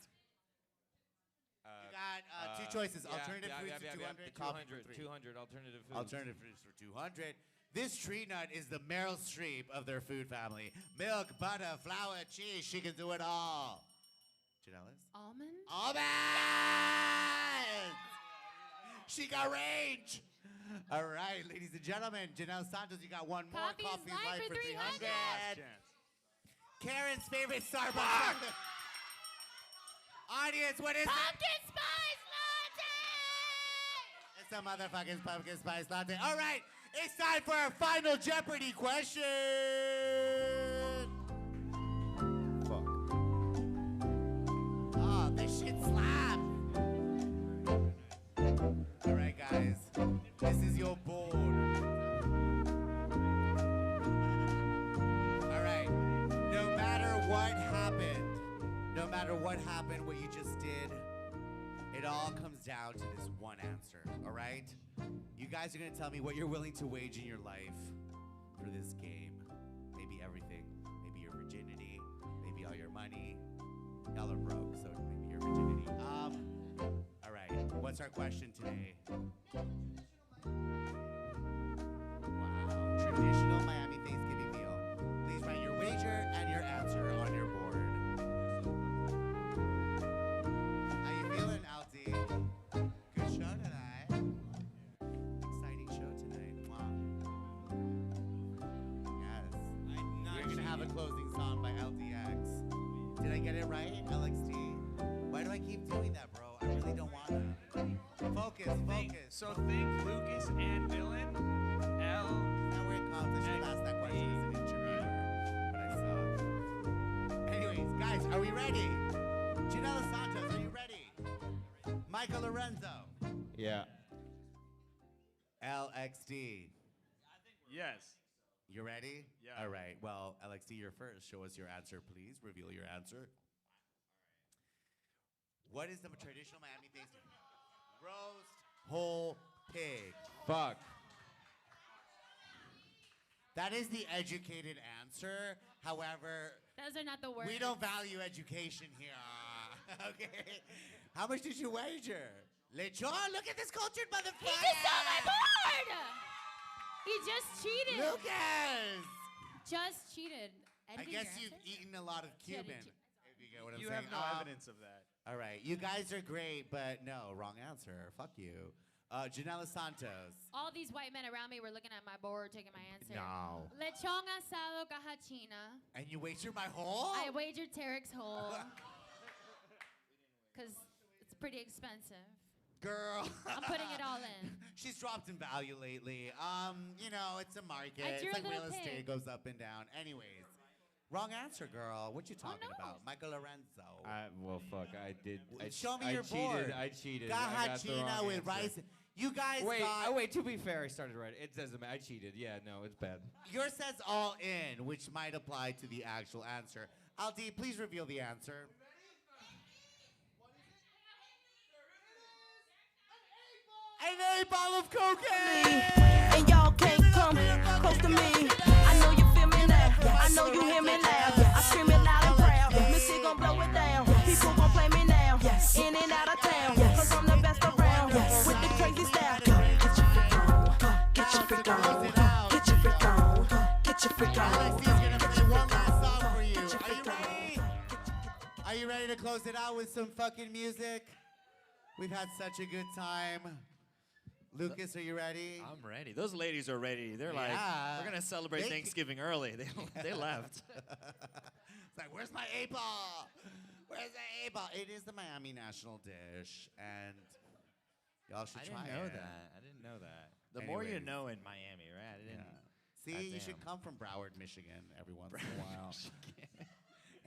You got two choices: alternative foods for 200, coffee for 300. 200 alternative foods. Alternative foods for 200. This tree nut is the Meryl Streep of their food family. Milk, butter, flour, cheese. She can do it all. Jannelys? Almond? Almonds! She got range. All right, ladies and gentlemen, Jannelys Santos, you got one more. Coffee is live live for for 300. 300. Karen's favorite Starbucks. Audience, what is it? Pumpkin spice latte! It's a motherfucking pumpkin spice latte. All right, it's time for our final Jeopardy question. Fuck. Oh, this shit slap. All right, guys, this is your board. All right, no matter what happened, what you just did, it all comes down to this one answer, all right? You guys are gonna tell me what you're willing to wage in your life for this game. Maybe everything. Maybe your virginity. Maybe all your money. Y'all are broke, so maybe your virginity. All right, what's our question today? Wow, traditional Miami Thanksgiving meal. Please write your wager and your answer on your board. How you feeling, Alti? Good show tonight. Exciting show tonight. Wow. Yes. We're gonna have a closing song by LDX. Did I get it right, LXT? Why do I keep doing that, bro? I really don't want to. Focus. So think Lucas and Dylan. L. Now we're in conflict. Should have asked that question as an intro, but I suck. Anyways, guys, are we ready? Jannelys Santos, are you ready? Mika Lorenzo. Yeah. LXD. Yes. You ready? Yeah. All right. Well, LXD, you're first. Show us your answer, please. Reveal your answer. What is the traditional Miami Thanksgiving? Roast whole pig. Fuck. That is the educated answer. However, Those are not the words. we don't value education here. Okay. How much did you wager? Lechon, look at this cultured motherfucker. He just stole my board! He just cheated. Lucas! Just cheated. I Ending guess your you've answer? eaten a lot of Yeah, Cuban. did If you get what I'm You saying. have no evidence of that. All right. You guys are great, but no, wrong answer. Fuck you. Jannelys Santos. All these white men around me were looking at my board, taking my answer. No. Lechon asado cajachina. And you wagered my whole? I wagered Tarek's whole. Because pretty expensive. Girl. I'm putting it all in. She's dropped in value lately. You know, it's a market. I drew It's a like little real estate pig. goes up and down. Anyways, wrong answer, girl. What you talking no. about? Mika Lorenzo. Well, fuck, I did. Show me I your cheated. board. I cheated. I got the Gahachina wrong with answer. rice. You guys Wait, got... wait. To be fair, I started right. It doesn't matter. I cheated. Yeah, no, it's bad. Yours says all in, which might apply to the actual answer. Aldi, please reveal the answer. An 8-ball of cocaine! And y'all can't come close to me. I know you feel me now. I know you hear me now. I scream it loud and proud. Missy gon' blow it down. People gon' play me now. In and out of town. Cause I'm the best around. With the crazy style. Get your freak on. Get your freak on. Get your freak on. Alexi's gonna play one last song for you. Are you ready? Are you ready to close it out with some fucking music? We've had such a good time. Lucas, are you ready? I'm ready. Those ladies are ready. They're like, Yeah. we're gonna celebrate They- Thanksgiving early. They left. It's like, where's my 8-ball? Where's the 8-ball? It is the Miami national dish, and y'all should I try didn't know it. that. I didn't know that. The more you Anyways. know in Miami, right? I didn't. See, God you should damn. come from Broward, Michigan every once in a while.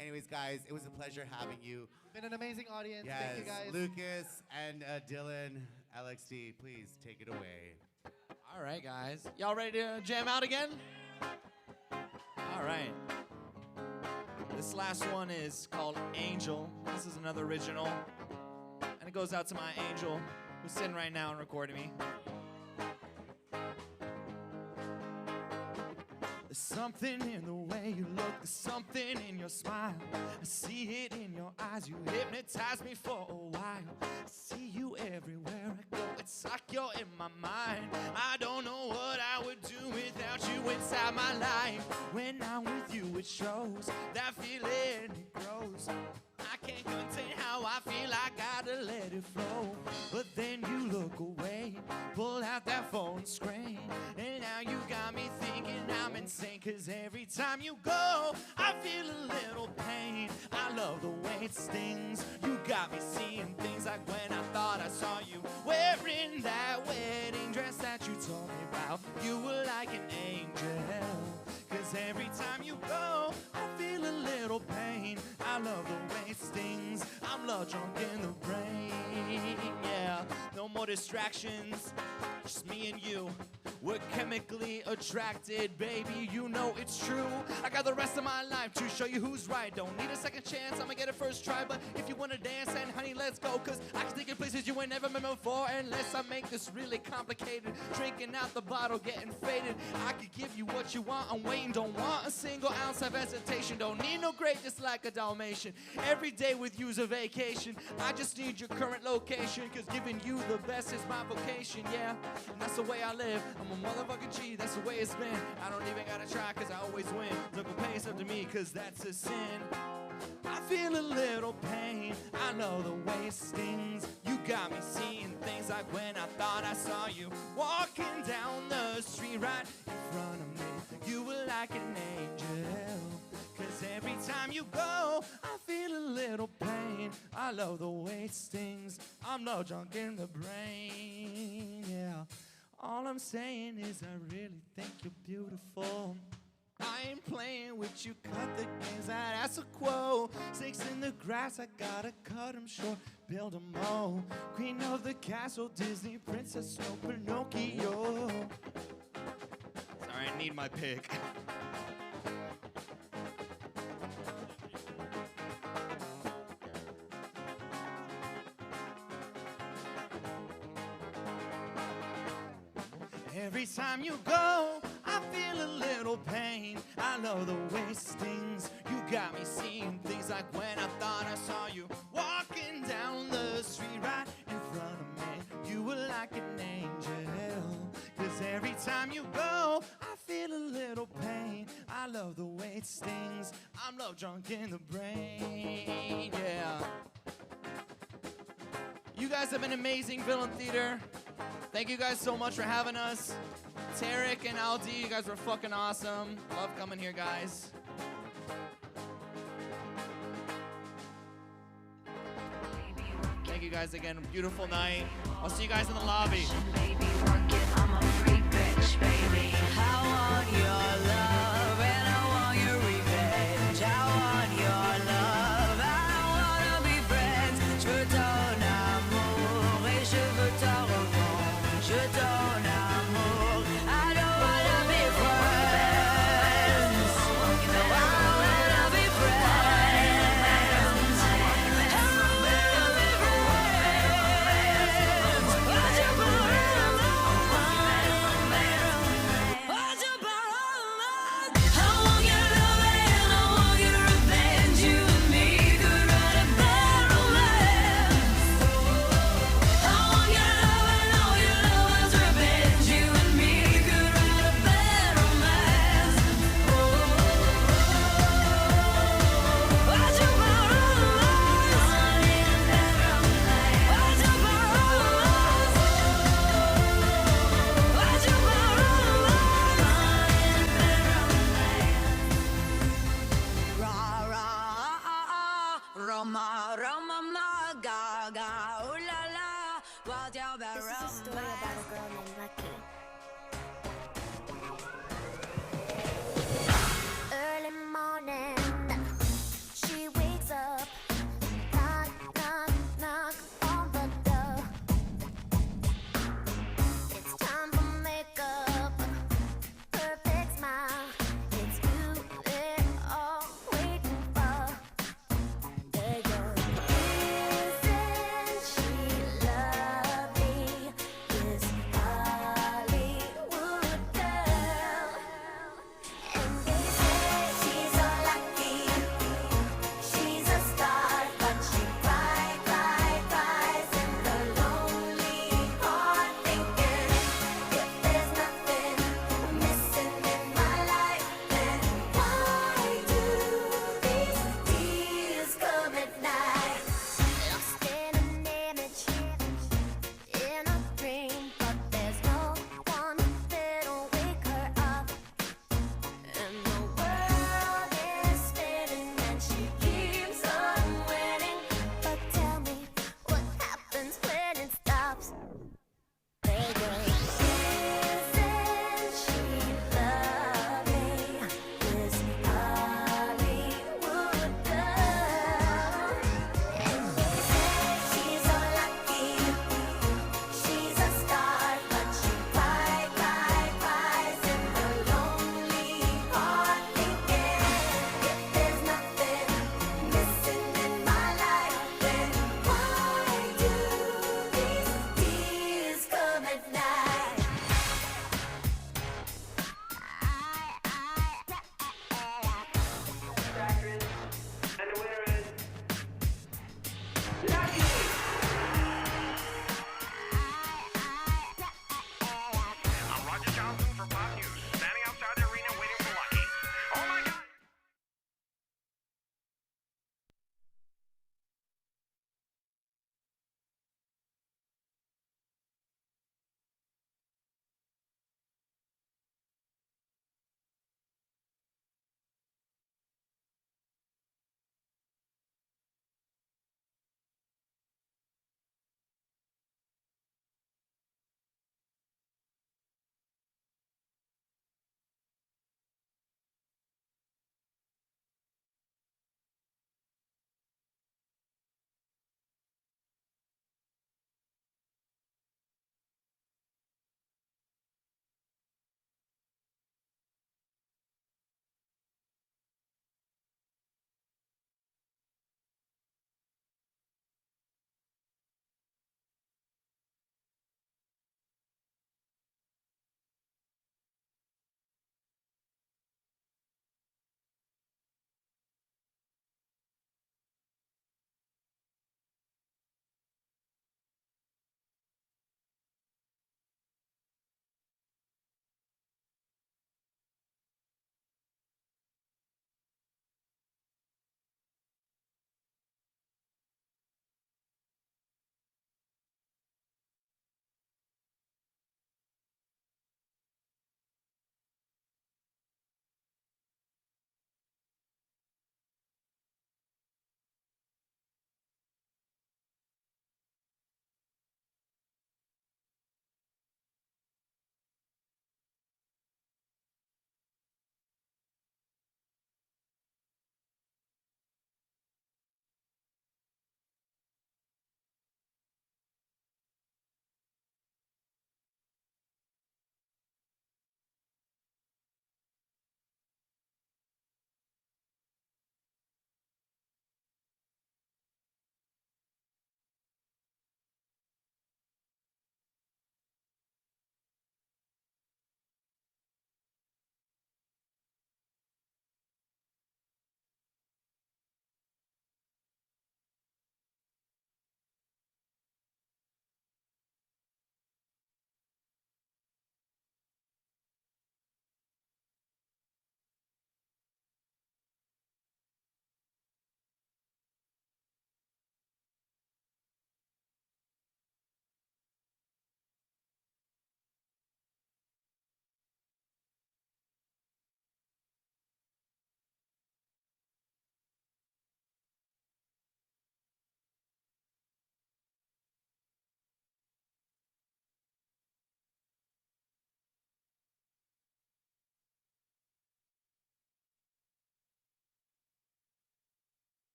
Anyways, guys, it was a pleasure having you. Been an amazing audience. Yes, Thank you guys. Lucas and Dylan, LXD, please take it away. All right, guys. Y'all ready to jam out again? All right. This last one is called Angel. This is another original. And it goes out to my angel who's sitting right now and recording me. There's something in the way you look, there's something in your smile. I see it in your eyes, you hypnotize me for a while. I see you everywhere I go, it's like you're in my mind. I don't know what I would do without you inside my life. When I'm with you, it shows, that feeling, it grows. I can't contain how I feel, I gotta let it flow. But then you look away, pull out that phone screen, and now you got me thinking I'm insane. Cause every time you go, I feel a little pain. I love the way it stings. You got me seeing things like when I thought I saw you wearing that wedding dress that you told me about. You were like an angel. Cause every time you go, I feel a little pain. I love the way it stings. I'm love drunk in the brain. Yeah, no more distractions. Just me and you. We're chemically attracted, baby. You know it's true. I got the rest of my life to show you who's right. Don't need a second chance. I'ma get it first try. But if you wanna dance, and honey, let's go. Cause I can take you places you ain't never been before. Unless I make this really complicated. Drinking out the bottle, getting faded. I could give you what you want. I'm waiting. Don't want a single ounce of hesitation. Don't need no great, just like a Dalmatian. Every day with you's a vacation. I just need your current location. Cause giving you the best is my vocation. Yeah, and that's the way I live. I'm a motherfucking G, that's the way it's been. I don't even gotta try cause I always win. Don't go pay up to me cause that's a sin. I feel a little pain. I know the way it stings. You got me seeing things like when I thought I saw you walking down the street right in front of me. You were like an angel. Cause every time you go, I feel a little pain. I love the way it stings. I'm no junk in the brain, yeah. All I'm saying is I really think you're beautiful. I ain't playing with you, cut the games out, that's a quote. Snakes in the grass, I gotta cut them short, build them all. Queen of the castle, Disney princess, no Pinocchio. Sorry, I need my pick. Every time you go, I feel a little pain. I know the way it stings. You got me seeing things like when I thought I saw you walking down the street right in front of me. You were like an angel. Cause every time you go, I feel a little pain. I love the way it stings. I'm love drunk in the brain, yeah. You guys have been amazing, Villain Theater. Thank you guys so much for having us. Tarek and Aldi, you guys were fucking awesome. Love coming here, guys. Thank Thank you guys again. Beautiful night. I'll see you guys in the lobby. I want your love and I want your revenge. I want your love, I wanna be friends. Je veux ton amour et je veux ta revanche. Je veux ton amour, I don't wanna be friends. I wanna be friends. I wanna be friends. Why'd you borrow my Why'd you borrow my I want your love and I want your revenge. You and me could write a bad romance. I want your love and all your love's revenge. You and me could write a bad romance. Why'd you borrow my Why'd you borrow Why'd you borrow Roma, Roma, ma, ga, ga, ooh la la. What's your bad This is a story about a girl named Lucky. Early morning, she wakes up, knock, knock, knock on the door. It's time for makeup, perfect smile. It's you they're all waiting for. Isn't she lovely?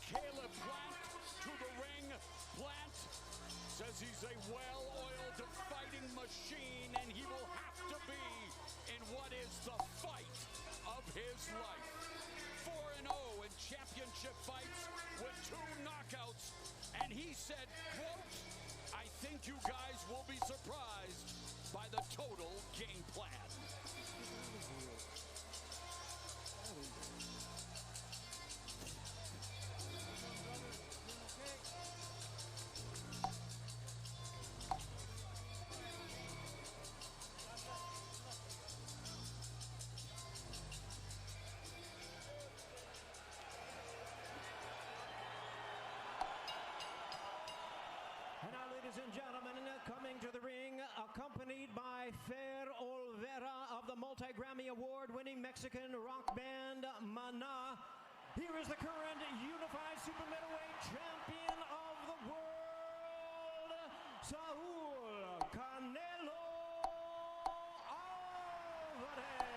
Caleb Plant to the ring. Plant says he's a well-oiled fighting machine, and he will have to be in what is the fight of his life. 4-0 in championship fights with 2 knockouts, and he said, quote, "I think you guys will be surprised by the total game plan." And now, ladies and gentlemen, coming to the ring, accompanied by Fer Olvera of the multi-Grammy Award-winning Mexican rock band Maná. Here is the current unified super middleweight champion of the world, Saul Canelo Alvarez.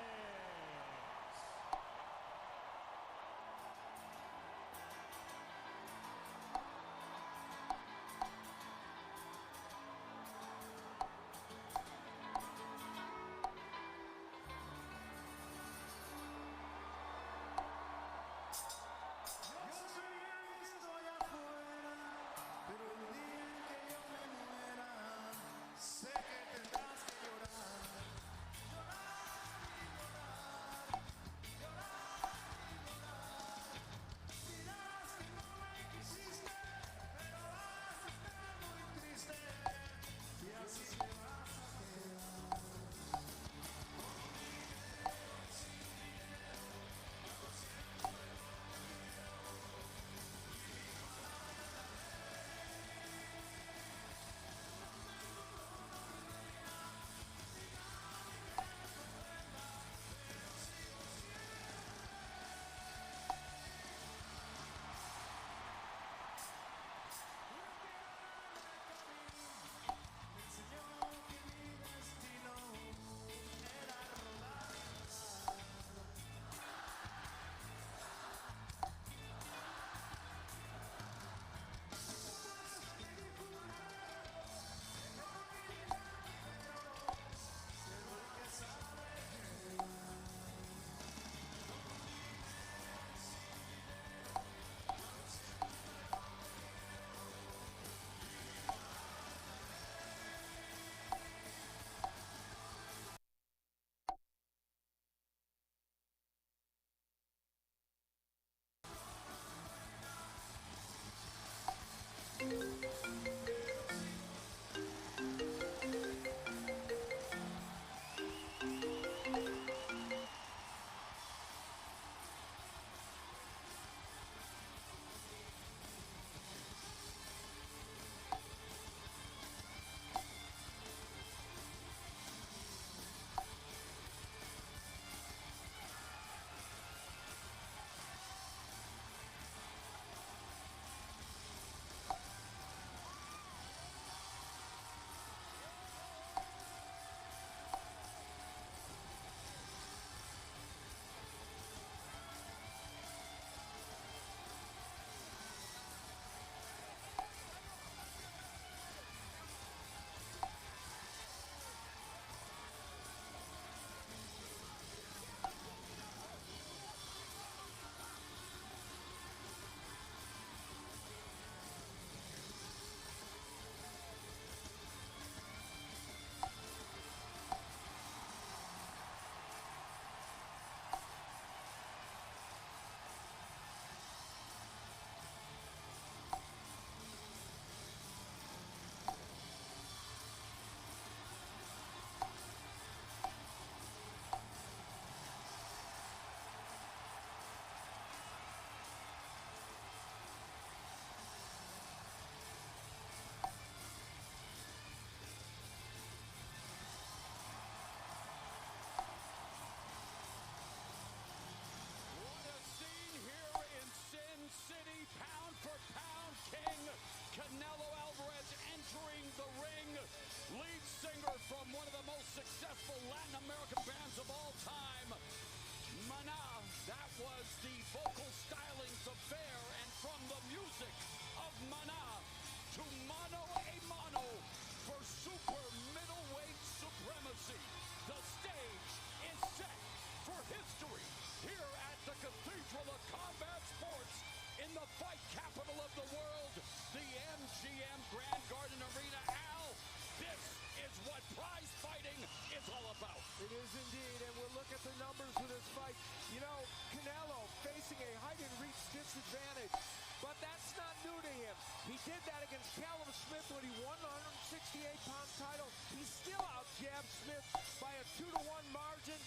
He did that against Callum Smith when he won the 168-pound title. He still out-jabbed Smith by a 2-1 margin.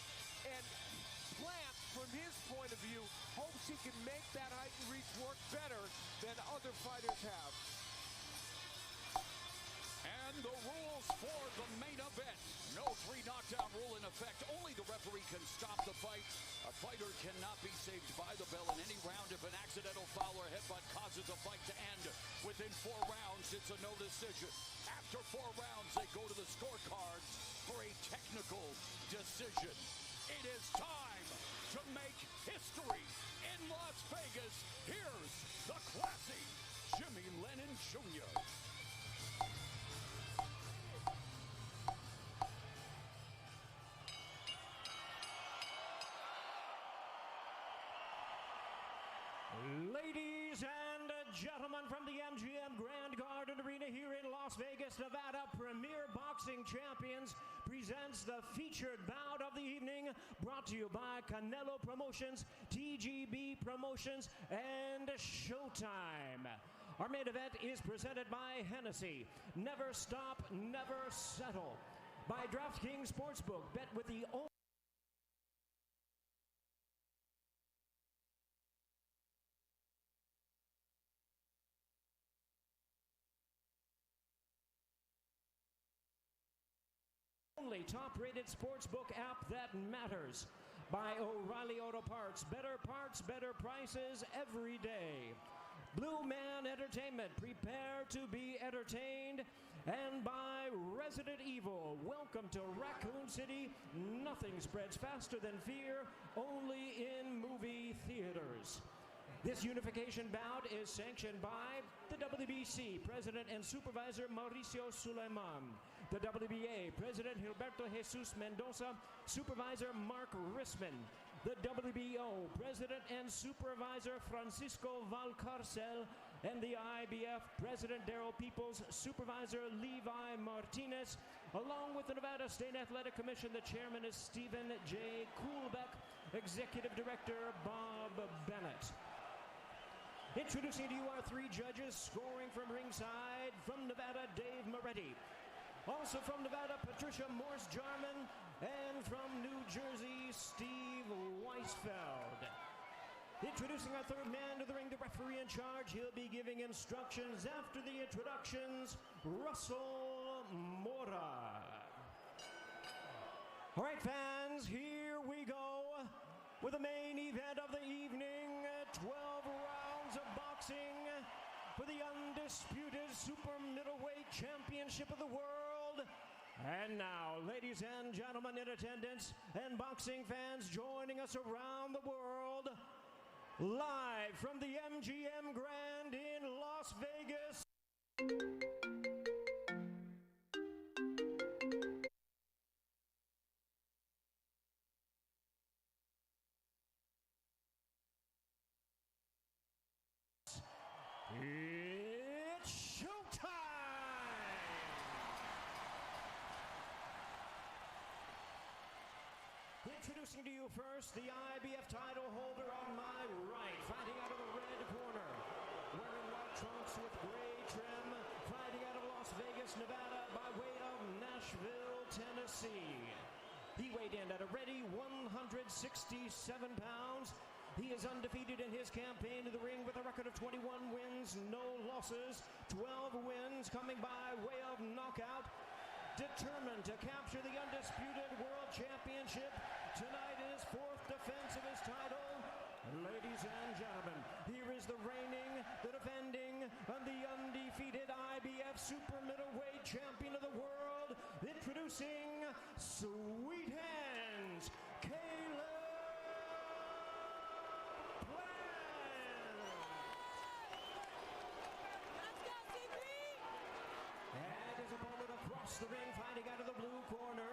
And Plant, from his point of view, hopes he can make that height and reach work better than other fighters have. And the rules for the main event. No 3 knockdown rule in effect. Only the referee can stop the fight. A fighter cannot be saved by the bell in any round if an accidental foul or headbutt causes a fight to end. Within 4 rounds, it's a no decision. After 4 rounds, they go to the scorecards for a technical decision. It is time to make history in Las Vegas. Here's the classy Jimmy Lennon Jr. Ladies and gentlemen, from the MGM Grand Garden Arena here in Las Vegas, Nevada, Premier Boxing Champions presents the featured bout of the evening, brought to you by Canelo Promotions, TGB Promotions, and Showtime. Our main event is presented by Hennessy. Never stop, never settle. By DraftKings Sportsbook, bet with the only top-rated sportsbook app that matters. By O'Reilly Auto Parts, better prices every day. Blue Man Entertainment, prepare to be entertained. And by Resident Evil, welcome to Raccoon City. Nothing spreads faster than fear, only in movie theaters. This unification bout is sanctioned by the WBC President and Supervisor Mauricio Suleiman, the WBA President Gilberto Jesus Mendoza, Supervisor Mark Risman, the WBO President and Supervisor Francisco Valcarcel, and the IBF President Darrell Peoples, Supervisor Levi Martinez, along with the Nevada State Athletic Commission. The chairman is Stephen J. Kuhlbeck, Executive Director Bob Bennett. Introducing to you our 3 judges, scoring from ringside, from Nevada, Dave Moretti. Also from Nevada, Patricia Morse-Jarman, and from New Jersey, Steve Weisfeld. Introducing our 3rd man to the ring, the referee in charge. He'll be giving instructions after the introductions, Russell Mora. All right, fans, here we go with the main event of the evening. 12 rounds of boxing for the undisputed super middleweight championship of the world. And now, ladies and gentlemen in attendance and boxing fans joining us around the world, live from the MGM Grand in Las Vegas. It's showtime! Introducing to you first, the IBF title holder on my right, fighting out of the red corner, wearing white trunks with gray trim, fighting out of Las Vegas, Nevada, by way of Nashville, Tennessee. He weighed in at a ready 167 pounds. He is undefeated in his campaign to the ring with a record of 21 wins, no losses, 12 wins coming by way of knockout. Determined to capture the undisputed world championship tonight in his 4th defense of his title. Ladies and gentlemen, here is the reigning, the defending, and the undefeated IBF super middleweight champion of the world, introducing Sweet Hands, Caleb. Across the ring, fighting out of the blue corner,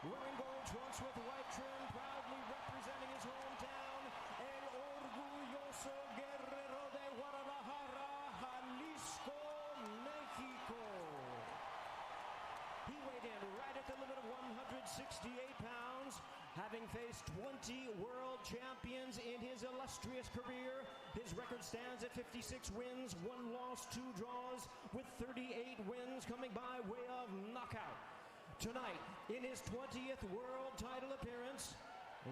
wearing gold trunks with white trim, proudly representing his hometown, El Orgulloso Guerrero de Guadalajara, Jalisco, Mexico. He weighed in right at the limit of 168 pounds, having faced 20 world champions in his illustrious career, his record stands at 56 wins, 1 loss, 2 draws, with 38 wins coming by way of knockout. Tonight, in his 20th world title appearance,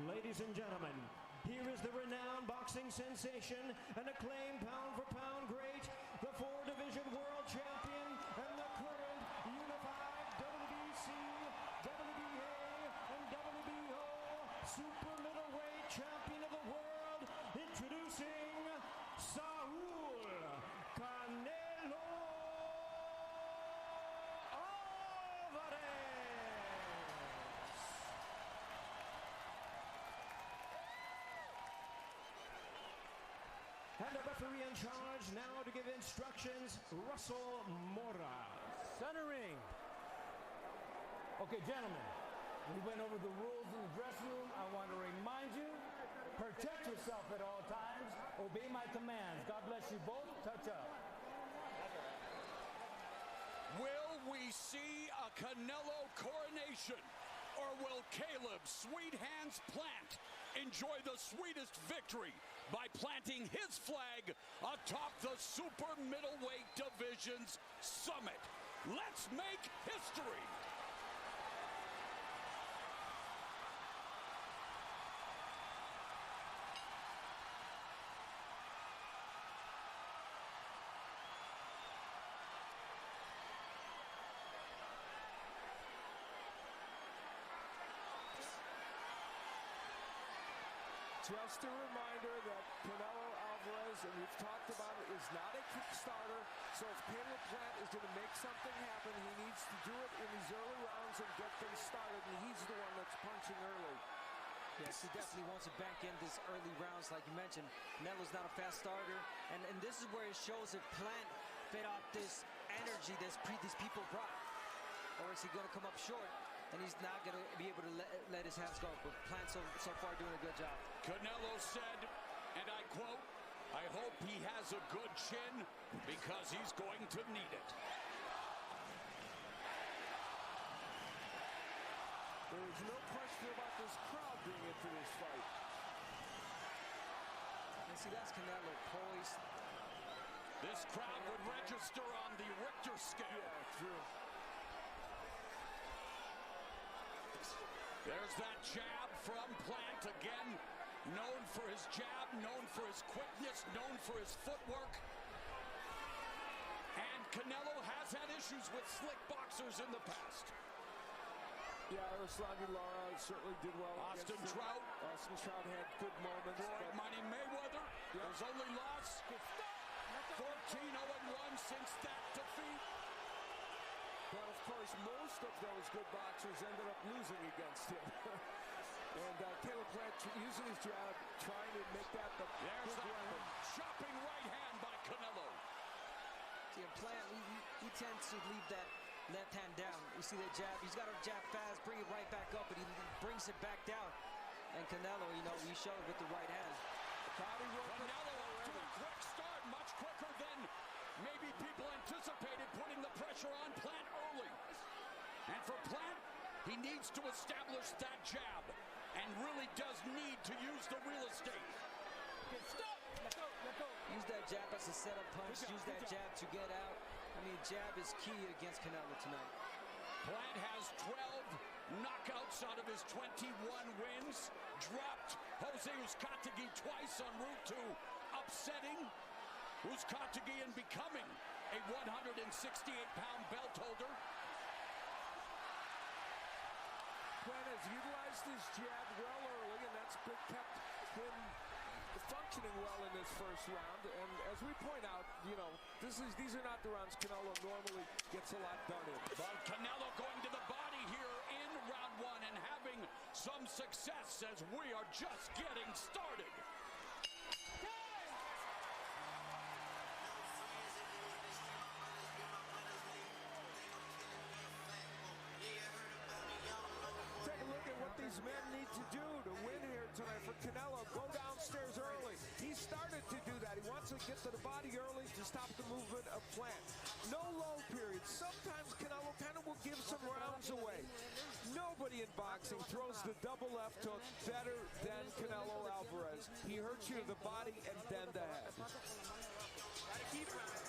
ladies and gentlemen, here is the renowned boxing sensation and acclaimed pound-for-pound great, the 4-division world champion and the current unified WBC, WBA, and WBO super middleweight champion of the world, introducing Saul Canelo Alvarez. And the referee in charge now to give instructions, Russell Mora. Centering. Okay, gentlemen, we went over the rules in the dressing room. I want to remind you, protect yourself at all times. Obey my commands. God bless you both. Touch up. Will we see a Canelo coronation? Or will Caleb Sweet Hands Plant enjoy the sweetest victory by planting his flag atop the super middleweight division's summit? Let's make history! Just a reminder that Canelo Alvarez, and we've talked about it, is not a Kickstarter. So if Caleb Plant is going to make something happen, he needs to do it in these early rounds and get things started. And he's the one that's punching early. Yes, he definitely wants to bank in this early rounds, like you mentioned. Canelo's not a fast starter, and this is where it shows if Plant fed off this energy these people brought, or is he going to come up short? And he's not going to be able to let his hands go. But Plant so far doing a good job. Canelo said, and I quote, "I hope he has a good chin because he's going to need it." There is no question about this crowd being into this fight. And see, that's Canelo poised. This crowd would register on the Richter scale. Yeah, true. There's that jab from Plant again. Known for his jab, known for his quickness, known for his footwork. And Canelo has had issues with slick boxers in the past. Yeah, Arislandi Lara certainly did well. Austin Trout. Austin Trout had good moments. Floyd Money Mayweather. Yeah. His only loss. 14-0-1 since that defeat. But of course, most of those good boxers ended up losing against him. And Caleb Plant using his jab, trying to make that the There's big weapon. chopping right hand by Canelo. See, Plant, he tends to leave that left hand down. You see that jab? He's got to jab fast, bring it right back up, but he brings it back down. And Canelo, he showed it with the right hand. Canelo off to a quick start, much quicker than maybe people anticipated, putting the pressure on Plant early. And for Plant, he needs to establish that jab and really does need to use the real estate. Stop! Let go, let go. Use that jab as a setup punch. Use that jab to get out. I mean, jab is key against Canelo tonight. Plant has 12 knockouts out of his 21 wins. Dropped Jose Uzcategui twice en route to upsetting Uzcategui and becoming a 168-pound belt holder. Plant has utilized his jab well early, and that's kept him functioning well in this first round. And as we point out, these are not the rounds Canelo normally gets a lot done in. But Canelo going to the body here in round one and having some success as we are just getting started. Take a look at what these men need to do to win here tonight for Canelo. Go downstairs early. He started to do that. He wants to get to the body early to stop the movement of Plant. No low periods. Sometimes Canelo kind of will give some rounds away. Nobody in boxing throws the double left hook better than Canelo Alvarez. He hurts you to the body and then the head.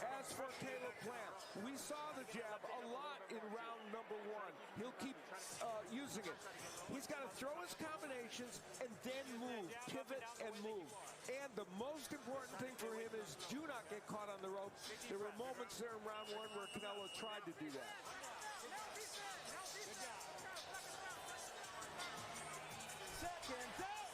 As for Caleb Plant, we saw the jab a lot in round number 1. He'll keep using it. He's got to throw his combinations and then move, pivot and move. And the most important thing for him is do not get caught on the rope. There were moments there in round 1 where Canelo tried to do that. Second out.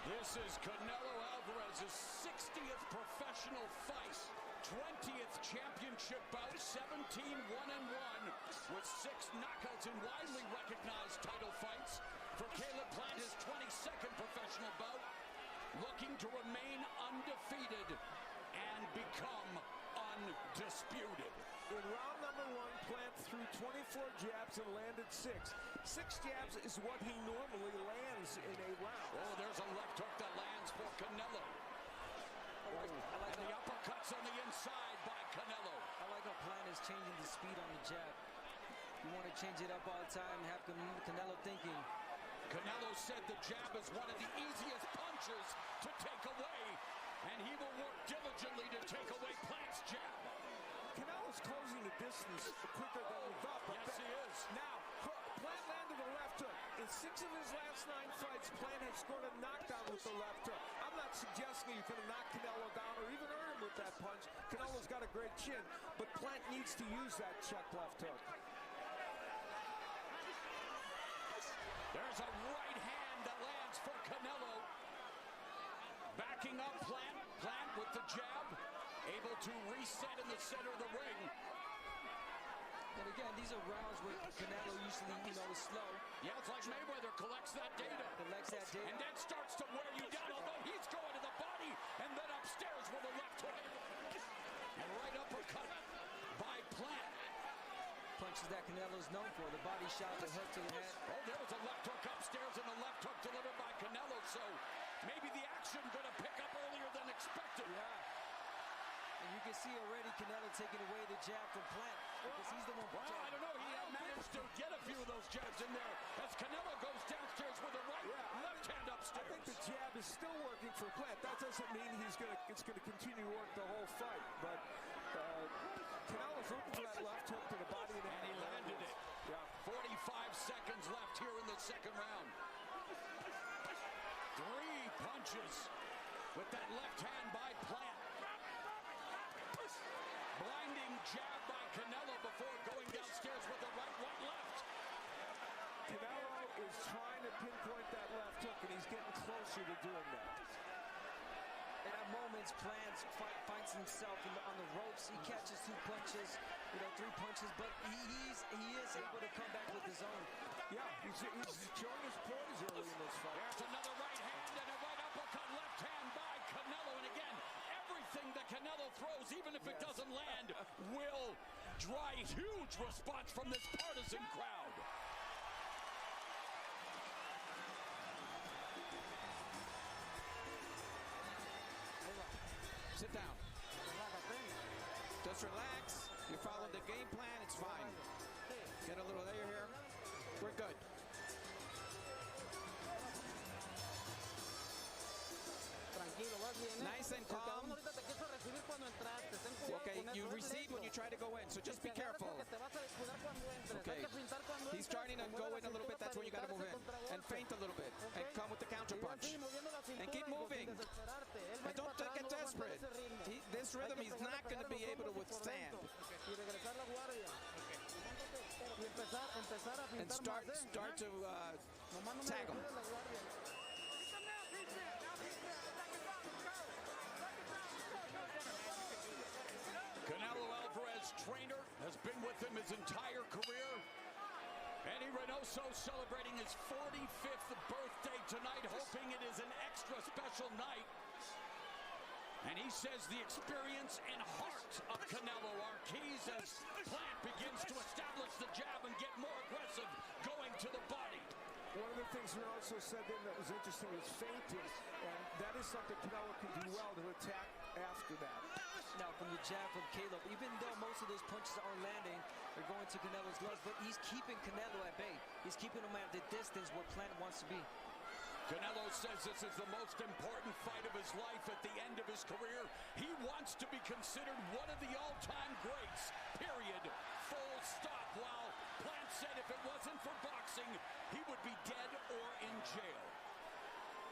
This is Canelo Alvarez's 60th professional fight, 20th championship bout, 17-1-1, with 6 knockouts in widely recognized title fights. For Caleb Plant, his 22nd professional bout, looking to remain undefeated and become undisputed. In round number 1, Plant threw 24 jabs and landed 6. 6 jabs is what he normally lands in a round. Oh, there's a left hook that lands for Canelo. And the uppercuts on the inside by Canelo. I like how Plant is changing the speed on the jab. You want to change it up all the time, have Canelo thinking. Canelo said the jab is one of the easiest punches to take away, and he will work diligently to take away Plant's jab. Canelo's closing the distance quicker than we thought. Yes, he is. Now, Plant landed a left hook. In 6 of his last 9 fights, Plant has scored a knockdown with the left hook. I'm not suggesting he's going to knock Canelo down or even earn him with that punch. Canelo's got a great chin, but Plant needs to use that check left hook. There's a right hand that lands for Canelo. Backing up Plant. Plant with the jab. Able to reset in the center of the ring. And again, these are rounds where Canelo usually, is slow. Yeah, it's like Mayweather collects that data. And then starts to wear you down, although he's going to the body and then upstairs with a left hook. And right uppercut by Plant. Punches that Canelo's known for, the body shot, the hook to the head. Oh, there was a left hook upstairs and a left hook delivered by Canelo, so maybe the action going to pick up earlier than expected. Yeah. And you can see already Canelo taking away the jab from Plant because he's the one. Well, I don't know. He managed to get a few of those jabs in there as Canelo goes downstairs with a left hand upstairs. I think the jab is still working for Plant. That doesn't mean it's going to continue to work the whole fight. But Canelo's looking for that left hook to the body and he landed it. Yeah. 45 seconds left here in the second round. 3 punches with that left hand by Plant. Blinding jab by Canelo before going downstairs with the right left. Canelo is trying to pinpoint that left hook, and he's getting closer to doing that. And at moments, Plant finds himself on the ropes. He catches 2 punches, 3 punches, but he is able to come back with his own. Yeah, he's showing his poise early in this fight. There's another right hand and a right uppercut, left hand by Canelo, and again, everything that Canelo throws, even if it doesn't land, will draw a huge response from this partisan crowd. Sit down. Just relax. You follow the game plan. It's fine. Get a little air here. We're good. Nice and calm. Okay, you recede when you try to go in, so just be careful. Okay, he's starting to go in a little bit, that's when you got to move in. And feint a little bit, and come with the counter punch. And keep moving. And don't get desperate. This rhythm he's not going to be able to withstand. And start to tag him. Canelo Alvarez, trainer, has been with him his entire career. Eddie Reynoso celebrating his 45th birthday tonight, hoping it is an extra special night. And he says the experience and heart of Canelo are keys as Plant begins to establish the jab and get more aggressive going to the body. One of the things Rosco said then that was interesting was feinting, and that is something Canelo can do well to attack after that. Now, from the jab from Caleb, even though most of those punches aren't landing, they're going to Canelo's gloves, but he's keeping Canelo at bay. He's keeping him at the distance where Plant wants to be. Canelo says this is the most important fight of his life at the end of his career. He wants to be considered one of the all-time greats, period, full stop. While Plant said if it wasn't for boxing, he would be dead or in jail.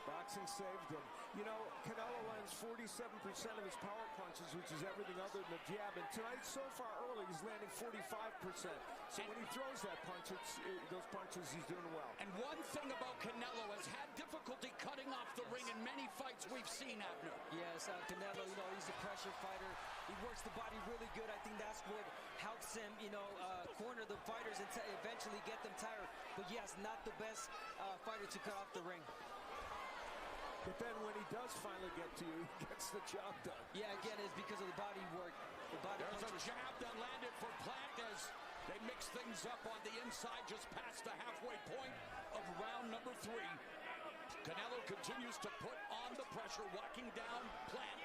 Boxing saved him. You know, Canelo lands 47% of his power punches, which is everything other than the jab. And tonight, so far early, he's landing 45%. So when he throws that punch, those punches, he's doing well. And one thing about Canelo has had difficulty cutting off the ring in many fights we've seen, Abner. Yes, Canelo, you know, he's a pressure fighter. He works the body really good. I think that's what helps him, you know, corner the fighters and eventually get them tired. But yes, not the best fighter to cut off the ring. But then when he does finally get to you, he gets the job done. Yeah, again, it's because of the body work. The body There's punches. a jab that landed for Plant as they mix things up on the inside just past the halfway point of round number 3. Canelo continues to put on the pressure, walking down Plant.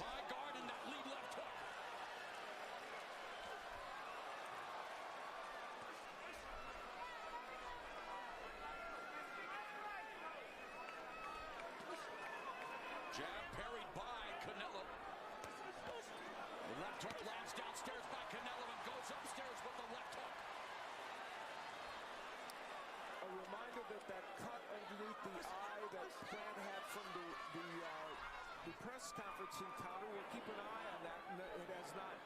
High guard and that lead left hook. Jab parried by Canelo. The left hook lands downstairs by Canelo and goes upstairs with the left hook. A reminder that cut underneath the eye that Plant had from the press conference encounter, we'll keep an eye on that, and it has not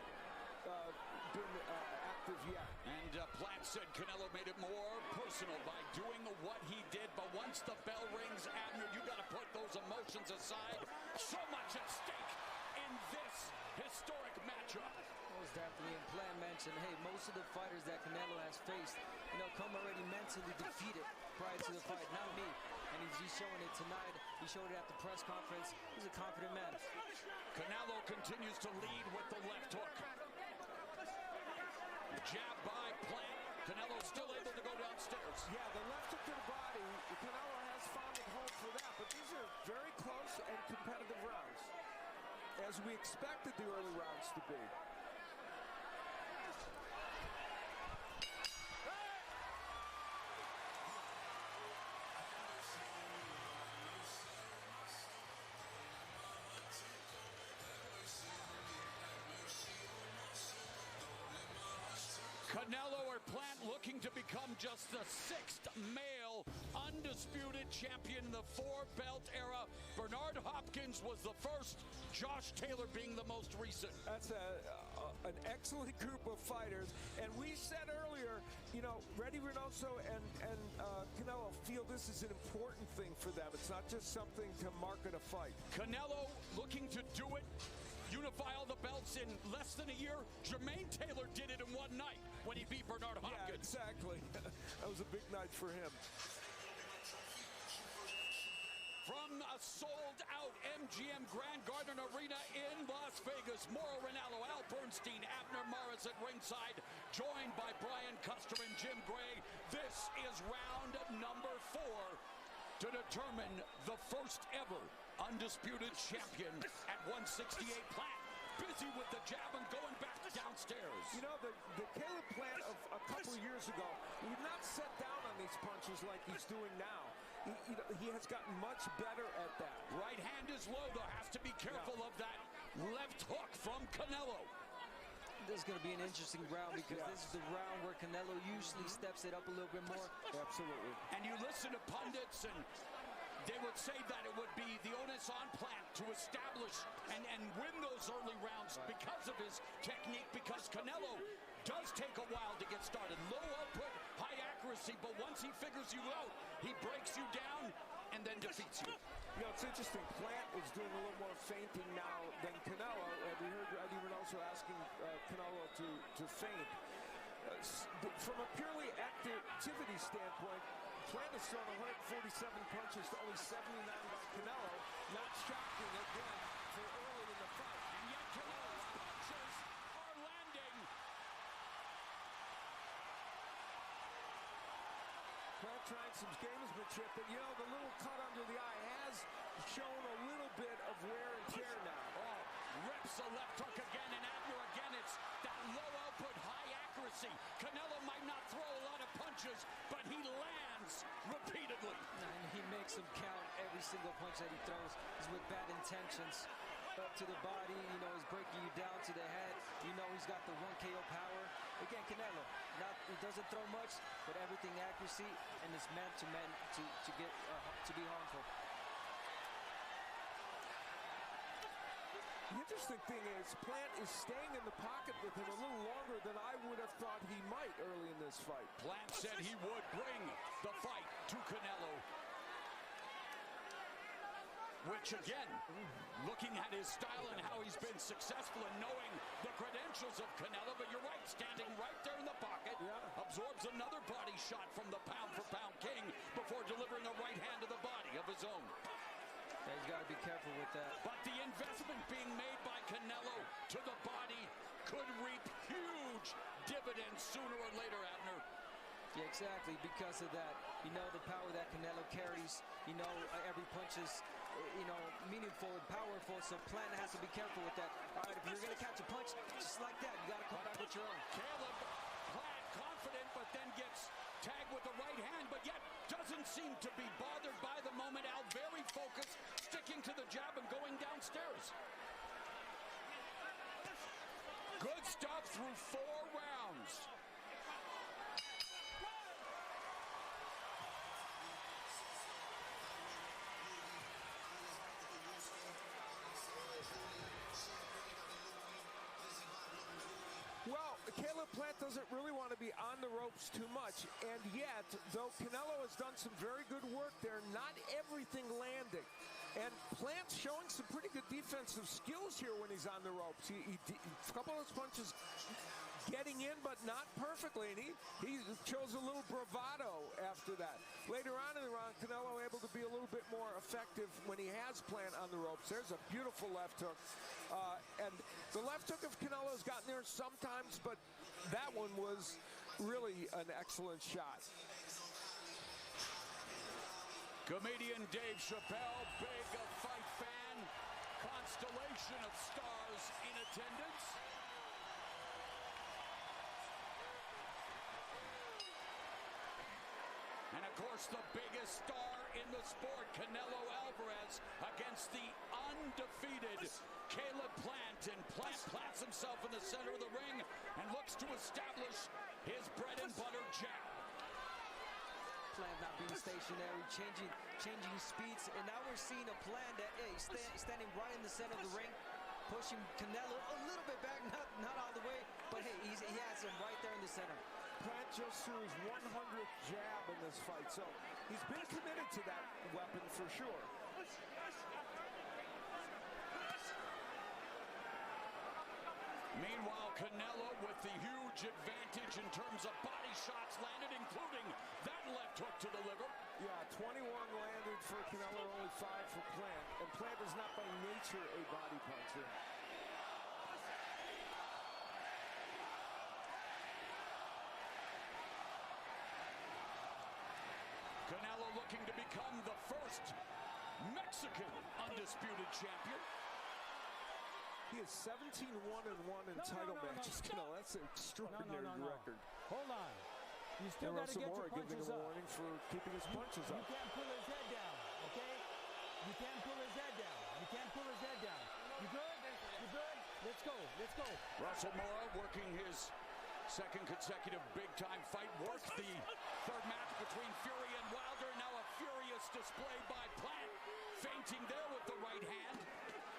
been active yet. And Plant said Canelo made it more personal by doing what he did, but once the bell rings, Abner, you got to put those emotions aside. So much at stake in this historic matchup. Most definitely, and Plant mentioned, hey, most of the fighters that Canelo has faced, you know, come already mentally defeated prior to the fight. Not me. And he's showing it tonight. He showed it at the press conference. He's a confident man. Canelo continues to lead with the left hook. Jab by Plant. Canelo still able to go downstairs. Yeah, the left hook to the body. Canelo has found a home for that, but these are very close and competitive rounds, as we expected the early rounds to be. Canelo or Plant looking to become just the 6th male undisputed champion in the 4-belt era. Bernard Hopkins was the first, Josh Taylor being the most recent. That's an excellent group of fighters. And we said earlier, you know, Reddy Reynoso and Canelo feel this is an important thing for them. It's not just something to market a fight. Canelo looking to do it. Unify all the belts in less than a year. Jermaine Taylor did it in one night when he beat Bernard Hopkins. Yeah, exactly. That was a big night for him. From a sold-out MGM Grand Garden Arena in Las Vegas, Mauro Ranallo, Al Bernstein, Abner Morris at ringside, joined by Brian Custer and Jim Gray. This is round number 4 to determine the first ever undisputed champion at 168. Plant busy with the jab and going back downstairs. You know, the Caleb Plant of a couple of years ago would not set down on these punches like he's doing now. He has gotten much better at that. Right hand is low, though. Has to be careful of that left hook from Canelo. This is going to be an interesting round because this is the round where Canelo usually steps it up a little bit more. Absolutely. And you listen to pundits, and they would say that it would be the onus on Plant to establish and win those early rounds because of his technique, because Canelo does take a while to get started. Low output, high accuracy, but once he figures you out, he breaks you down and then defeats you. You know, it's interesting. Plant is doing a little more feinting now than Canelo. We heard Eddie Reynoso asking Canelo to feint. From a purely activity standpoint, Plant has thrown 147 punches to only 79 by Canelo. Not shocking again for early in the fight. And yet Canelo's punches are landing. Plant trying some gamesmanship, but you know, the little cut under the eye has shown a little bit of wear and tear now. Oh, rips a left hook again, and Abner again. It's that low output, high accuracy. Canelo might not throw a lot of punches, but he lands repeatedly. And he makes them count. Every single punch that he throws is with bad intentions. Up to the body, you know, he's breaking you down to the head. You know he's got the 1 KO power. Again, Canelo, he doesn't throw much, but everything accuracy, and it's meant to be harmful. The interesting thing is, Plant is staying in the pocket with him a little longer than I would have thought he might early in this fight. Plant said he would bring the fight to Canelo. Which again, looking at his style and how he's been successful and knowing the credentials of Canelo, but you're right, standing right there in the pocket, absorbs another body shot from the pound-for-pound king before delivering a right hand to the body of his own. Yeah, he's got to be careful with that. But the investment being made by Canelo to the body could reap huge dividends sooner or later, Abner. Yeah, exactly, because of that. You know, the power that Canelo carries, you know, every punch is, you know, meaningful and powerful, so Plant has to be careful with that. All right, if you're going to catch a punch, just like that, you got to come back with your own. Caleb Plant confident, but then gets tagged with the right hand, but yet doesn't seem to be bothered by the moment. Al very focused, sticking to the jab and going downstairs. Good stuff through 4 rounds. Well, Caleb Plant doesn't really want to be on the ropes too much, and yet, though Canelo has done some very good work there, not everything landing. And Plant's showing some pretty good defensive skills here when he's on the ropes. A couple of his punches getting in, but not perfectly, and he shows a little bravado after that. Later on in the round, Canelo able to be a little bit more effective when he has Plant on the ropes. There's a beautiful left hook. And the left hook of Canelo's gotten there sometimes, but that one was really an excellent shot. Comedian Dave Chappelle, big fight fan, constellation of stars in attendance. And of course, the biggest star in the sport, Canelo Alvarez, against the undefeated Caleb Plant. And Plant plants himself in the center of the ring and looks to establish his bread and butter jab. Plant not being stationary, changing speeds, and now we're seeing a Plant that he's standing right in the center of the ring, pushing Canelo a little bit back, not all the way, but hey, he has him right there in the center. Plant just threw his 100th jab in this fight, so he's been committed to that weapon for sure. Meanwhile, Canelo with the huge advantage in terms of body shots landed, including that left hook to the liver. Yeah, 21 landed for Canelo, only 5 for Plant. And Plant is not by nature a body puncher. Canelo looking to become the first Mexican undisputed champion. He is 17-1-1 in title matches. Canelo, that's an extraordinary record. Hold on. You still got to get your punches giving him a up. warning for keeping his punches up. You can't pull his head down, okay? You can't pull his head down. You can't pull his head down. You good? You good? Let's go. Let's go. Russell Mora working his second consecutive big-time fight. Worked the third match between Fury and Wilder. Now a furious display by Plant. Feinting there with the right hand.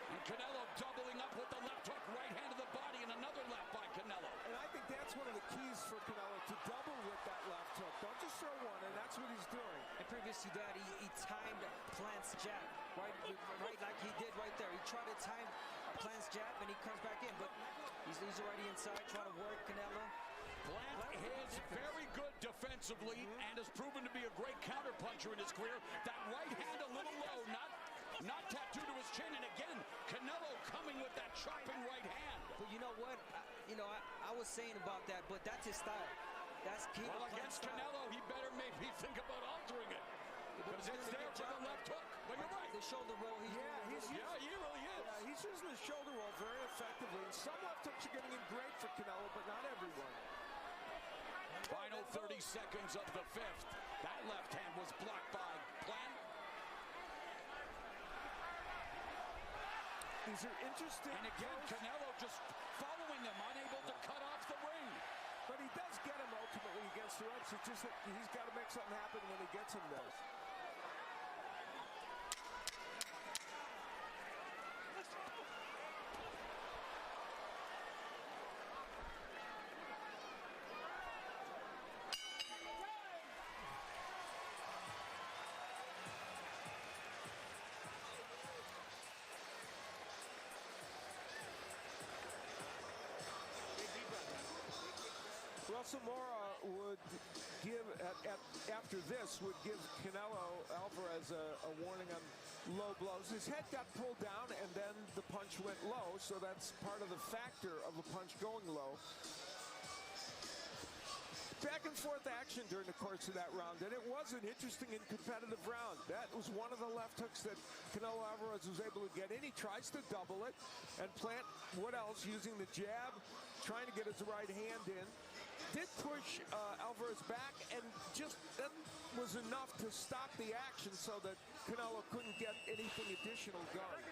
And Canelo doubling up with the left hook, right hand to the body, and another left by Canelo. And I think that's one of the keys for Canelo, to double with that left hook. Don't just throw one, and that's what he's doing. And previous to that, he timed Plant's jab, right like he did right there. He tried to time Plant's jab, and he comes back in, but he's already inside, trying to work Canelo. Plant is very good defensively and has proven to be a great counterpuncher in his career. That right hand a little low, not tattooed to his chin, and again, Canelo coming with that chopping right hand. But you know what? I was saying about that, but that's his style. That's Caleb Well, Plant's against style. Canelo, he better maybe think about altering it. Because it's there for the left hook. But you're right. The shoulder roll, he's doing he really is. Yeah, he's using the shoulder roll very effectively. And some left hooks are getting in great for Canelo, but not everyone. Final 30 seconds of the fifth. That left hand was blocked by Plant. These are interesting. And again, Canelo just following them, unable to cut off the ring. But he does get him ultimately against the ropes. It's just that he's got to make something happen when he gets him there. Russell Mora would give, after this, would give Canelo Alvarez a warning on low blows. His head got pulled down, and then the punch went low, so that's part of the factor of a punch going low. Back and forth action during the course of that round, and it was an interesting and competitive round. That was one of the left hooks that Canelo Alvarez was able to get in. He tries to double it, and Plant, what else, using the jab, trying to get his right hand in. Did push Alvarez back, and just that was enough to stop the action so that Canelo couldn't get anything additional going.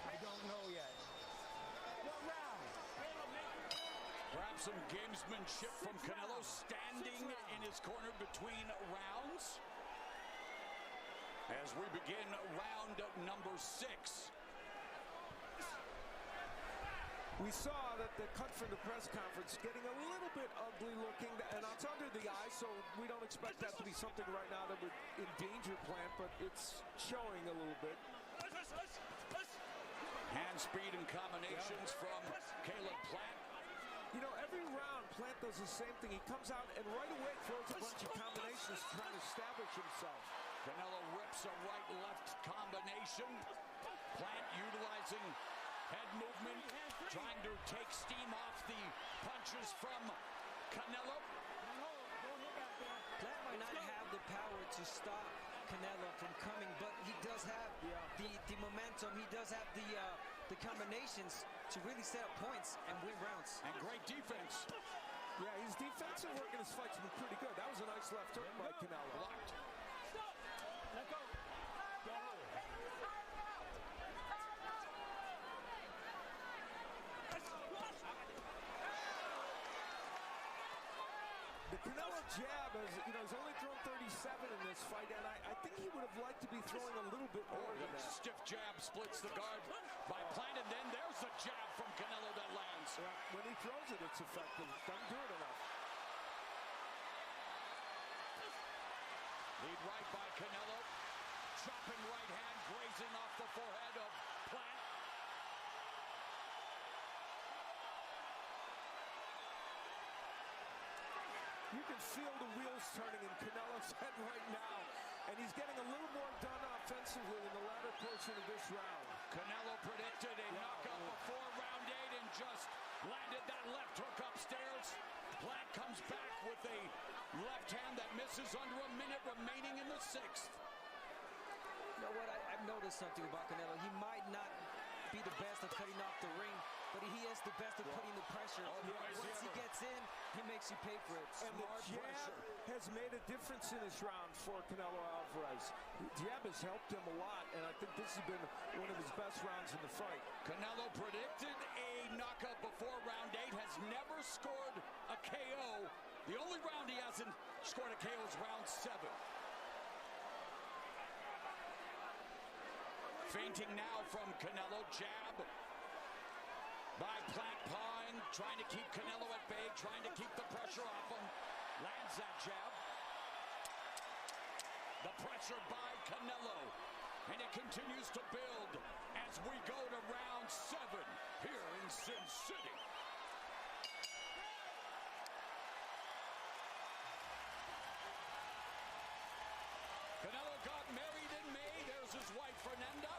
I don't know yet. What round? Perhaps some gamesmanship from Canelo standing in his corner between rounds. As we begin round number 6. We saw that the cut from the press conference getting a little bit ugly looking, and it's under the eye, so we don't expect that to be something right now that would endanger Plant, but it's showing a little bit. Hand speed and combinations from Caleb Plant. You know, every round, Plant does the same thing. He comes out and right away throws a bunch of combinations trying to establish himself. Canelo rips a right-left combination. Plant utilizing head movement, trying to take steam off the punches from Canelo. Plant might not have the power to stop Canelo from coming, but he does have the momentum. He does have the combinations to really set up points and win rounds. And great defense. Yeah, his defensive work in his fights has been pretty good. That was a nice left hook by Canelo. Blocked. Let go. The Canelo jab, he's only thrown 37 in this fight, and I think he would have liked to be throwing a little bit more than that. Stiff jab splits the guard by Plant, and then there's the jab from Canelo that lands. When he throws it, it's effective. Doesn't do it enough. Lead right by Canelo. Chopping right hand, grazing off the forehead of Plant. You can feel the wheels turning in Canelo's head right now, and he's getting a little more done offensively in the latter portion of this round. Canelo predicted a knockout before round 8 and just landed that left hook upstairs. Plant comes back with a left hand that misses under a minute remaining in the 6th. You know what? I've noticed something about Canelo. He might not be the best at cutting off the ring, but he is the best at putting the pressure. Once he gets in, he makes you pay for it. And the jab has made a difference in this round for Canelo Alvarez. The jab has helped him a lot, and I think this has been one of his best rounds in the fight. Canelo predicted a knockout before round 8, has never scored a KO. The only round he hasn't scored a KO is round 7. Feinting now from Canelo, jab by Plant, pawing, trying to keep Canelo at bay, trying to keep the pressure off him. Lands that jab. The pressure by Canelo, and it continues to build as we go to round 7 here in Sin City. Canelo got married in May. There's his wife, Fernanda.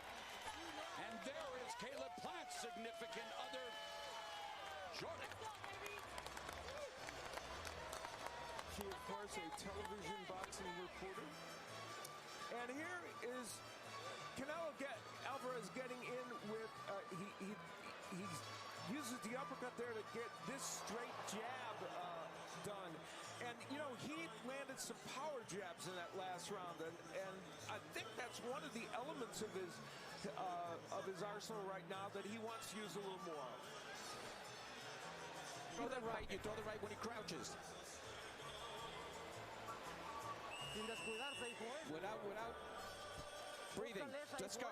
And there is Caleb Plant, significant other Jordan. She, of course, a television boxing reporter. And here is Canelo Alvarez getting in with, he uses the uppercut there to get this straight jab done. And, you know, he landed some power jabs in that last round. And I think that's one of the elements of his arsenal right now that he wants to use a little more of. Throw that right, you throw the right when he crouches. Without breathing. Let's go.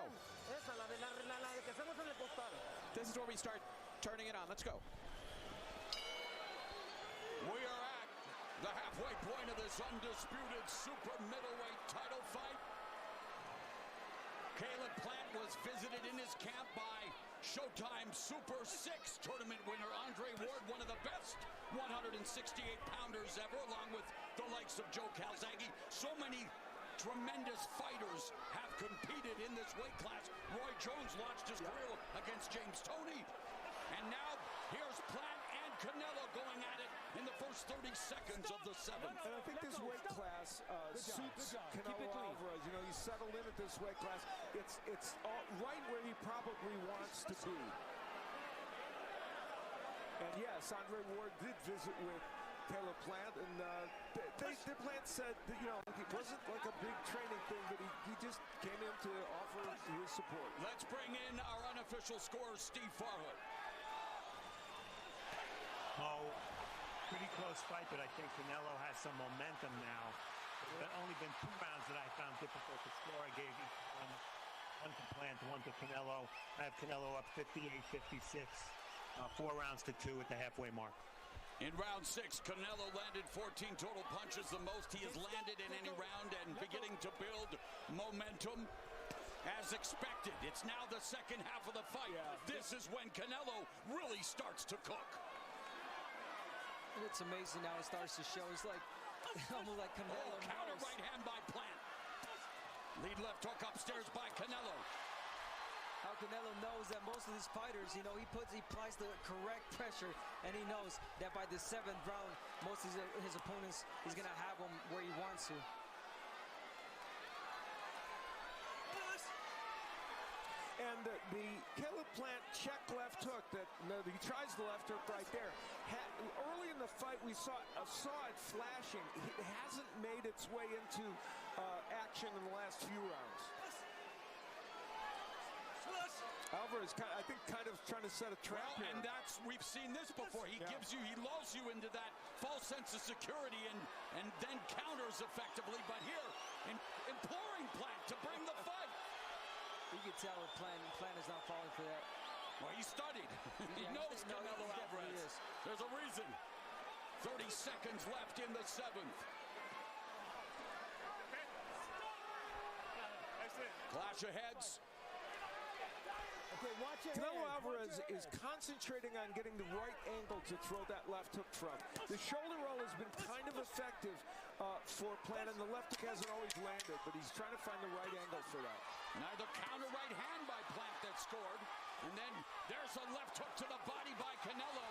This is where we start turning it on. Let's go. We are at the halfway point of this undisputed super middleweight title fight. Caleb Plant was visited in his camp by Showtime Super 6 tournament winner Andre Ward, one of the best 168-pounders ever, along with the likes of Joe Calzaghe. So many tremendous fighters have competed in this weight class. Roy Jones launched his career against James Toney. And now here's Plant and Canelo going at it in the first 30 seconds of the seventh. And I think this weight class suits Canelo Alvarez. You know, he's settled in at this weight class. It's right where he probably wants to be. And yes, Andre Ward did visit with Caleb Plant, and the Plant said that, you know, it wasn't like a big training thing, but he just came in to offer his support. Let's bring in our unofficial scorer, Steve Farhood. Oh, pretty close fight, but I think Canelo has some momentum now. There have only been 2 rounds that I found difficult to score. I gave each one to Plant, one to Canelo. I have Canelo up 58-56. 4 rounds to 2 at the halfway mark. In round 6, Canelo landed 14 total punches, the most he has landed in any round, and beginning to build momentum. As expected, it's now the second half of the fight. This is when Canelo really starts to cook. It's amazing how it starts to show. It's like almost like Canelo. Counter right hand by Plant. Lead left hook upstairs by Canelo. How Canelo knows that most of these fighters, you know, he applies the correct pressure, and he knows that by the 7th round, most of his opponents, he's gonna have them where he wants to. And the Caleb Plant check left hook that he tries the left hook right there. Early in the fight, we saw it flashing. It hasn't made its way into action in the last few rounds. Alvarez, I think, kind of trying to set a trap here. And we've seen this before. He lulls you into that false sense of security and then counters effectively. But here, imploring Plant to bring the fight. You can tell Plant is not falling for that. Well, he studied. He knows Canelo Alvarez. There's a reason. 30 seconds left in the 7th. Clash of heads. Canelo Alvarez is concentrating on getting the right angle to throw that left hook from. The shoulder roll has been kind of effective for Plant, and the left hook hasn't always landed, but he's trying to find the right angle for that. Now the counter right hand by Plant that scored, and then there's a left hook to the body by Canelo.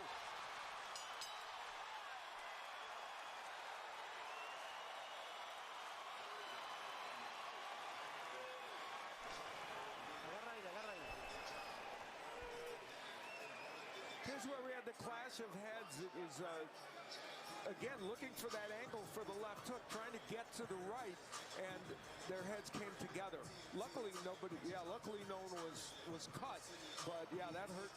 Here's where we had the clash of heads. It was, again, looking for that angle for the left hook, trying to get to the right, and their heads came together. Luckily, no one was cut, but yeah, that hurt.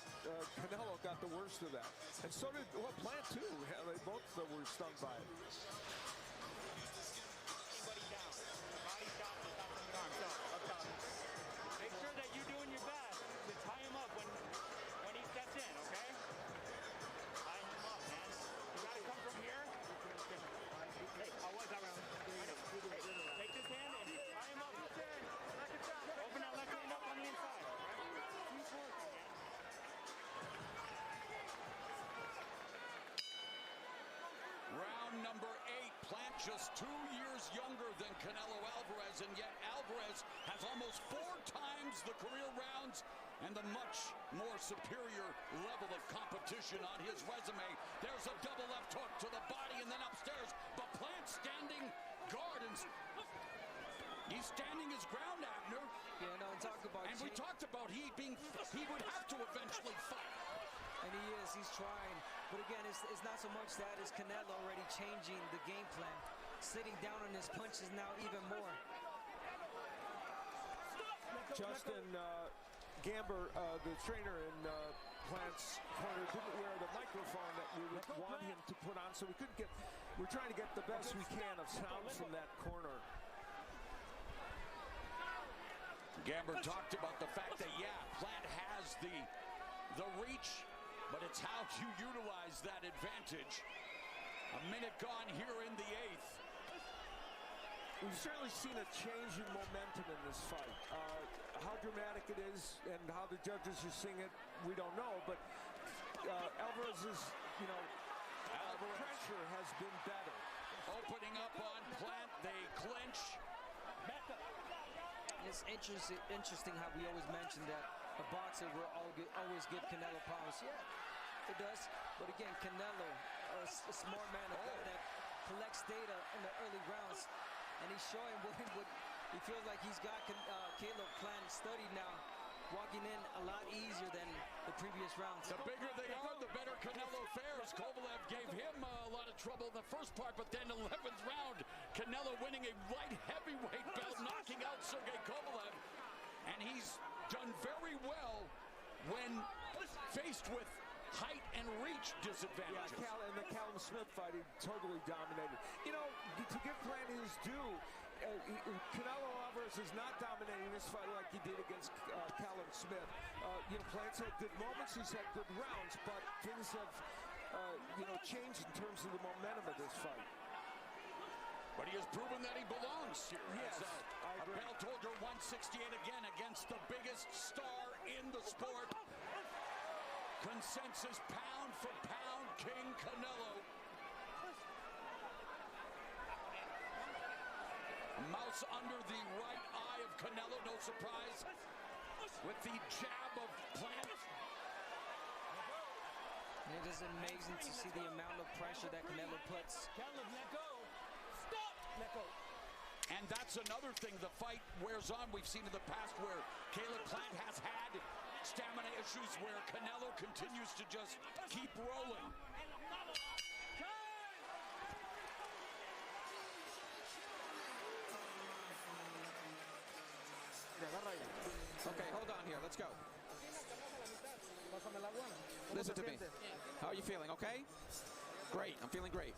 Canelo got the worst of that. And so did, Plant too. Yeah, they both were stung by it. Make sure that you're doing your best to tie him up when he steps in, okay? Tie him up, man. You gotta come from here. Hey, how was that round? Hey, take this hand and tie him up. Open that left hand up on the inside. Round number 8, Plant just 2 years younger than Canelo Alvarez, and yet Alvarez has almost 4 times the career rounds and the much more superior level of competition on his resume. There's a double left hook to the body and then upstairs, but Plant standing guard, and he's standing his ground, Abner. Yeah, no, and talk about and we talked about he would have to eventually fight. And he is, he's trying. But again, it's not so much that, it's Canelo already changing the game plan. Sitting down on his punches now even more. Justin Gamber, the trainer in Plant's corner, didn't wear the microphone that we would want him to put on, so we're trying to get the best we can of sound from that corner. Gamber talked about the fact that, yeah, Plant has the reach, but it's how you utilize that advantage. A minute gone here in the 8th. We've certainly seen a change in momentum in this fight. How dramatic it is and how the judges are seeing it, we don't know, but Alvarez's, pressure has been better. Opening up on Plant, they clinch. It's interesting how we always mention that a boxer will always give Canelo problems. Yeah, it does. But again, Canelo, a smart man, a guy that collects data in the early rounds, and he's showing what he feels like he's got Caleb Plant studied now, walking in a lot easier than the previous rounds. The bigger they are, the better Canelo fares. Kovalev gave him a lot of trouble in the first part, but then 11th round, Canelo winning a light heavyweight belt, knocking out Sergey Kovalev. And he's done very well when faced with height and reach disadvantages. Yeah, in the Callum Smith fight, he totally dominated. To give Plant his due, Canelo Alvarez is not dominating this fight like he did against Callum Smith. Plant's had good moments, he's had good rounds, but things have, changed in terms of the momentum of this fight. But he has proven that he belongs here. Yes, a belt holder, 168 again against the biggest star in the sport. Consensus pound for pound, King Canelo. Mouse under the right eye of Canelo, no surprise. With the jab of Plant. It is amazing to see the amount of pressure that Canelo puts. And that's another thing the fight wears on. We've seen in the past where Caleb Plant has had stamina issues, where Canelo continues to just keep rolling. Okay, hold on here. Let's go. Listen to me. How are you feeling? Okay? Great. I'm feeling great.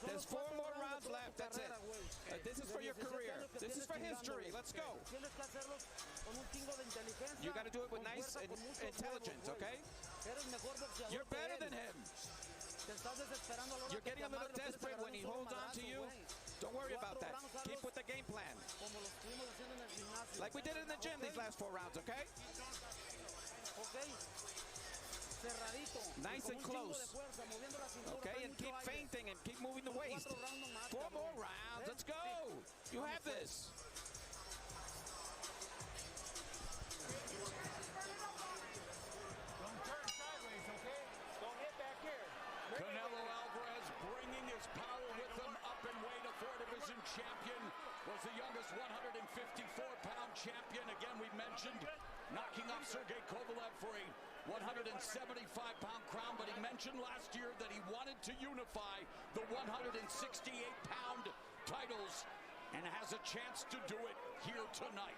There's 4 more rounds left. That's it. This is for your career. This is for history. Let's go. You got to do it with nice and intelligence, okay? You're better than him. You're getting a little desperate when he holds on to you. Don't worry about that. Keep with the game plan. Like we did in the gym these last 4 rounds, okay? Nice and close. Okay, and keep feinting and keep moving the waist. 4 more rounds. Let's go. You have this. Don't turn sideways, okay? Don't hit back here. Canelo Alvarez bringing his power with him up in weight. A 4-division champion, was the youngest 154-pound champion. Again, we mentioned knocking off Sergey Kovalev for a 175-pound crown, but he mentioned last year that he wanted to unify the 168-pound titles and has a chance to do it here tonight.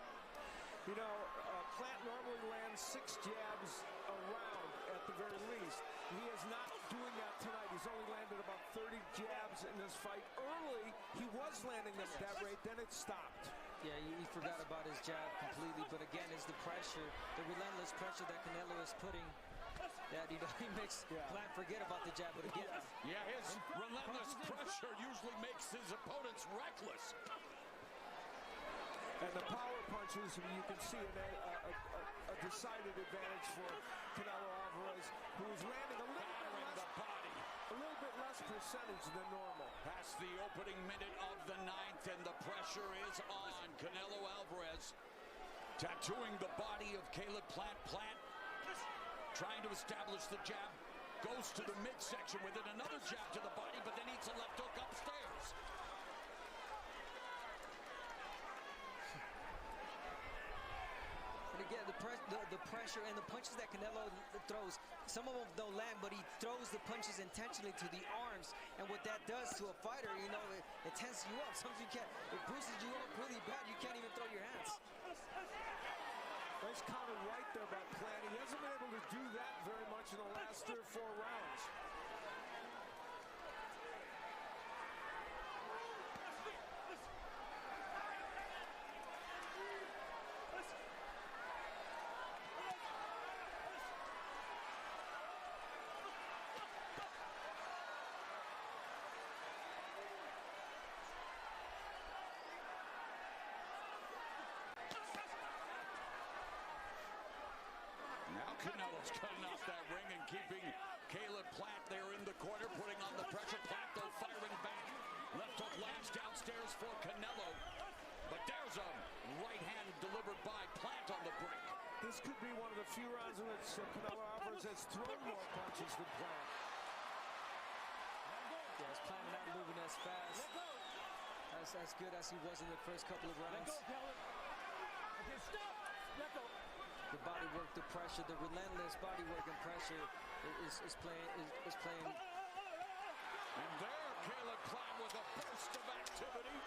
Plant normally lands 6 jabs a round at the very least. He is not doing that tonight. He's only landed about 30 jabs in this fight. Early, he was landing them at that rate, then it stopped. Yeah, he forgot about his jab completely, but again, it's the pressure, the relentless pressure that Canelo is putting, that he makes Plant forget about the jab, but again. Yeah, his relentless pressure usually makes his opponents reckless. And the power punches, you can see a decided advantage for Canelo Alvarez, who is landing a little bit percentage than normal. Past the opening minute of the ninth, and the pressure is on. Canelo Alvarez tattooing the body of Caleb Plant. Plant trying to establish the jab. Goes to the midsection with it. Another jab to the body, but then eats a left hook upstairs. And again, the pressure and the punches that Canelo throws, some of them don't land, but he throws the punches intentionally to the arms. And what that does to a fighter, you know, it tenses you up. Sometimes you can't, it bruises you up really bad, you can't even throw your hands. Nice counter right there by Plant. He hasn't been able to do that very much in the last 3 or 4 rounds. Canelo's cutting off that ring and keeping Caleb Plant there in the corner, putting on the pressure. Plant, though, firing back. Left hook lands downstairs for Canelo. But there's a right hand delivered by Plant on the break. This could be one of the few rounds in which Canelo Alvarez has thrown more punches than Plant. Yeah, Plant not moving as fast. That's as good as he was in the first couple of rounds. Okay, stop! Let go. The body work, the pressure, the relentless body work and pressure is playing. And there, Caleb Plant with a burst of activity.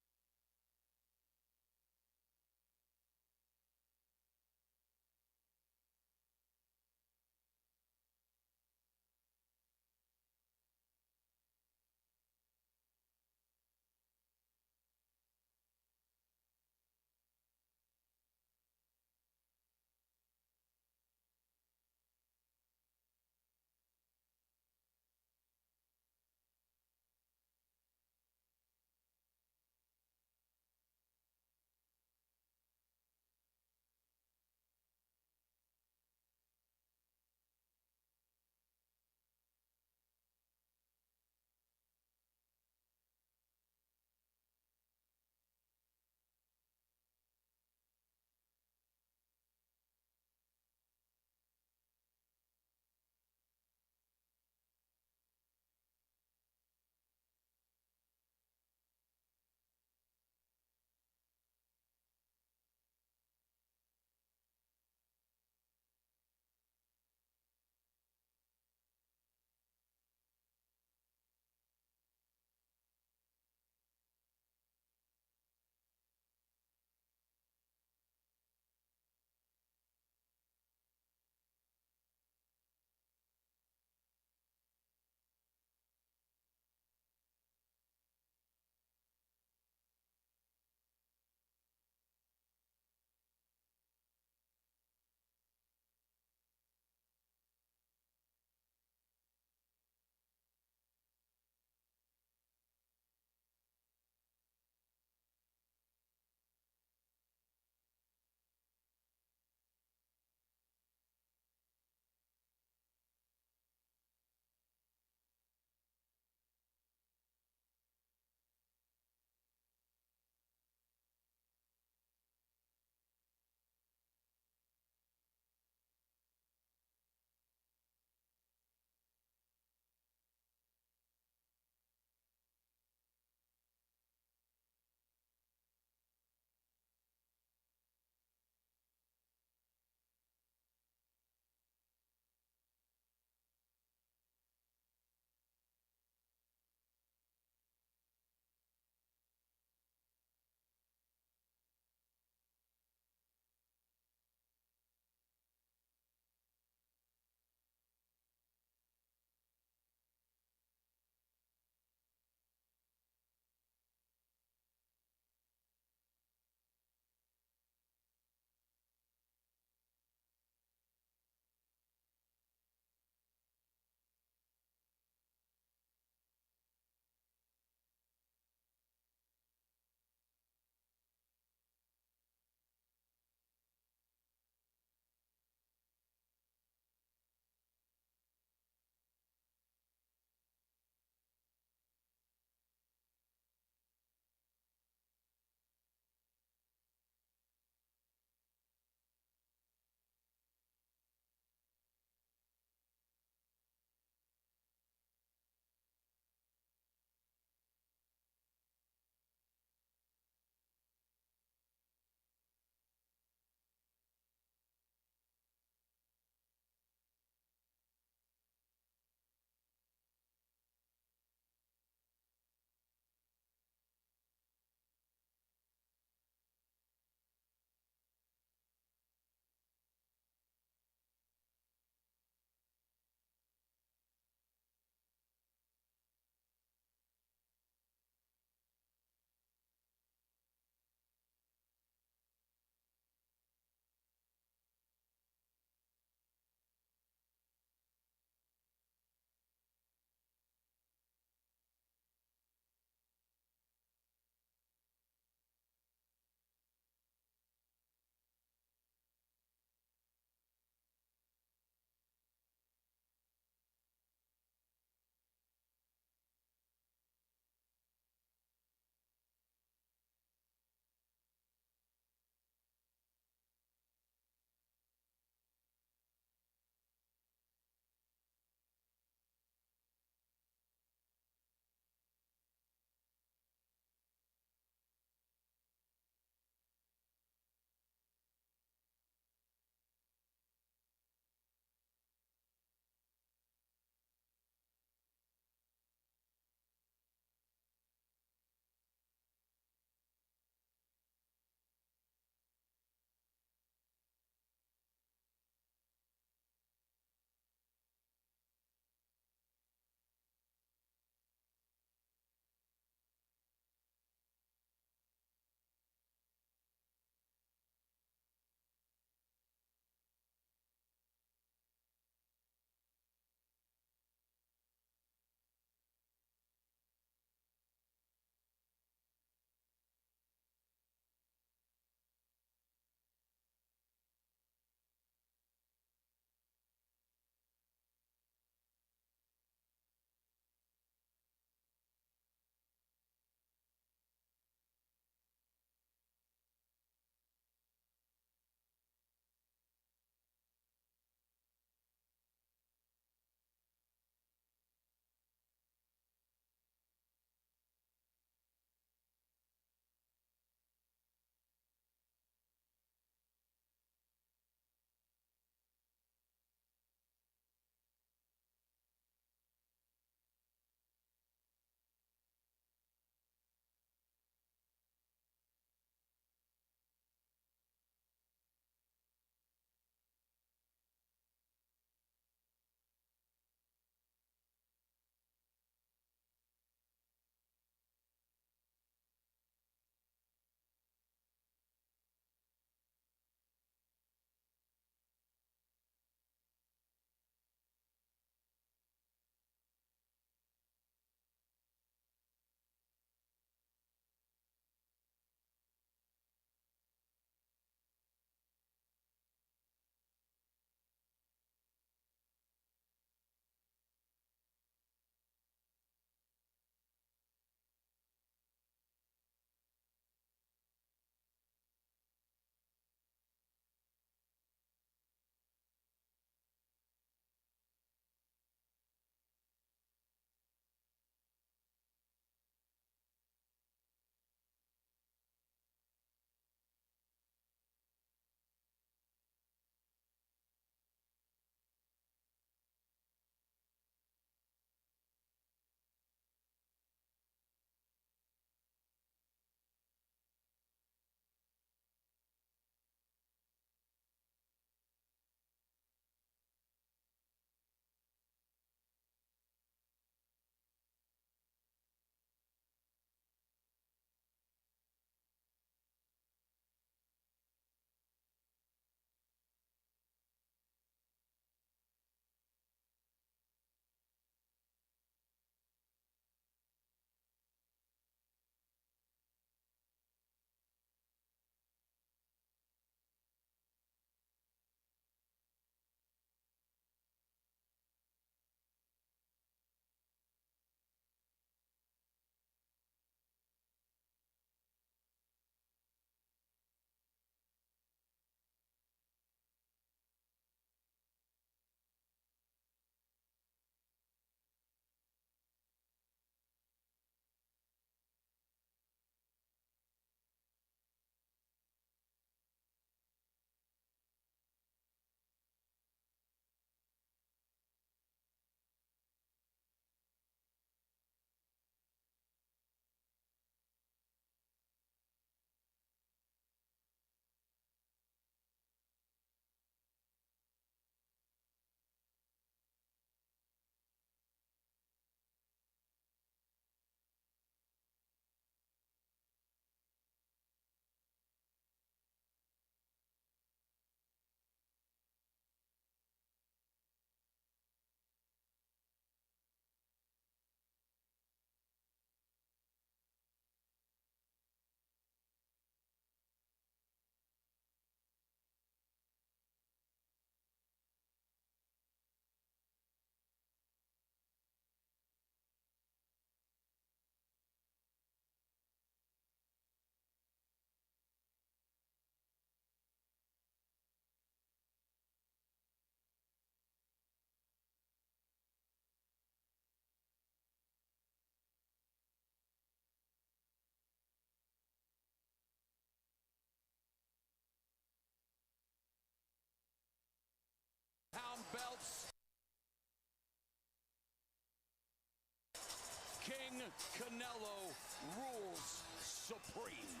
Canelo rules supreme.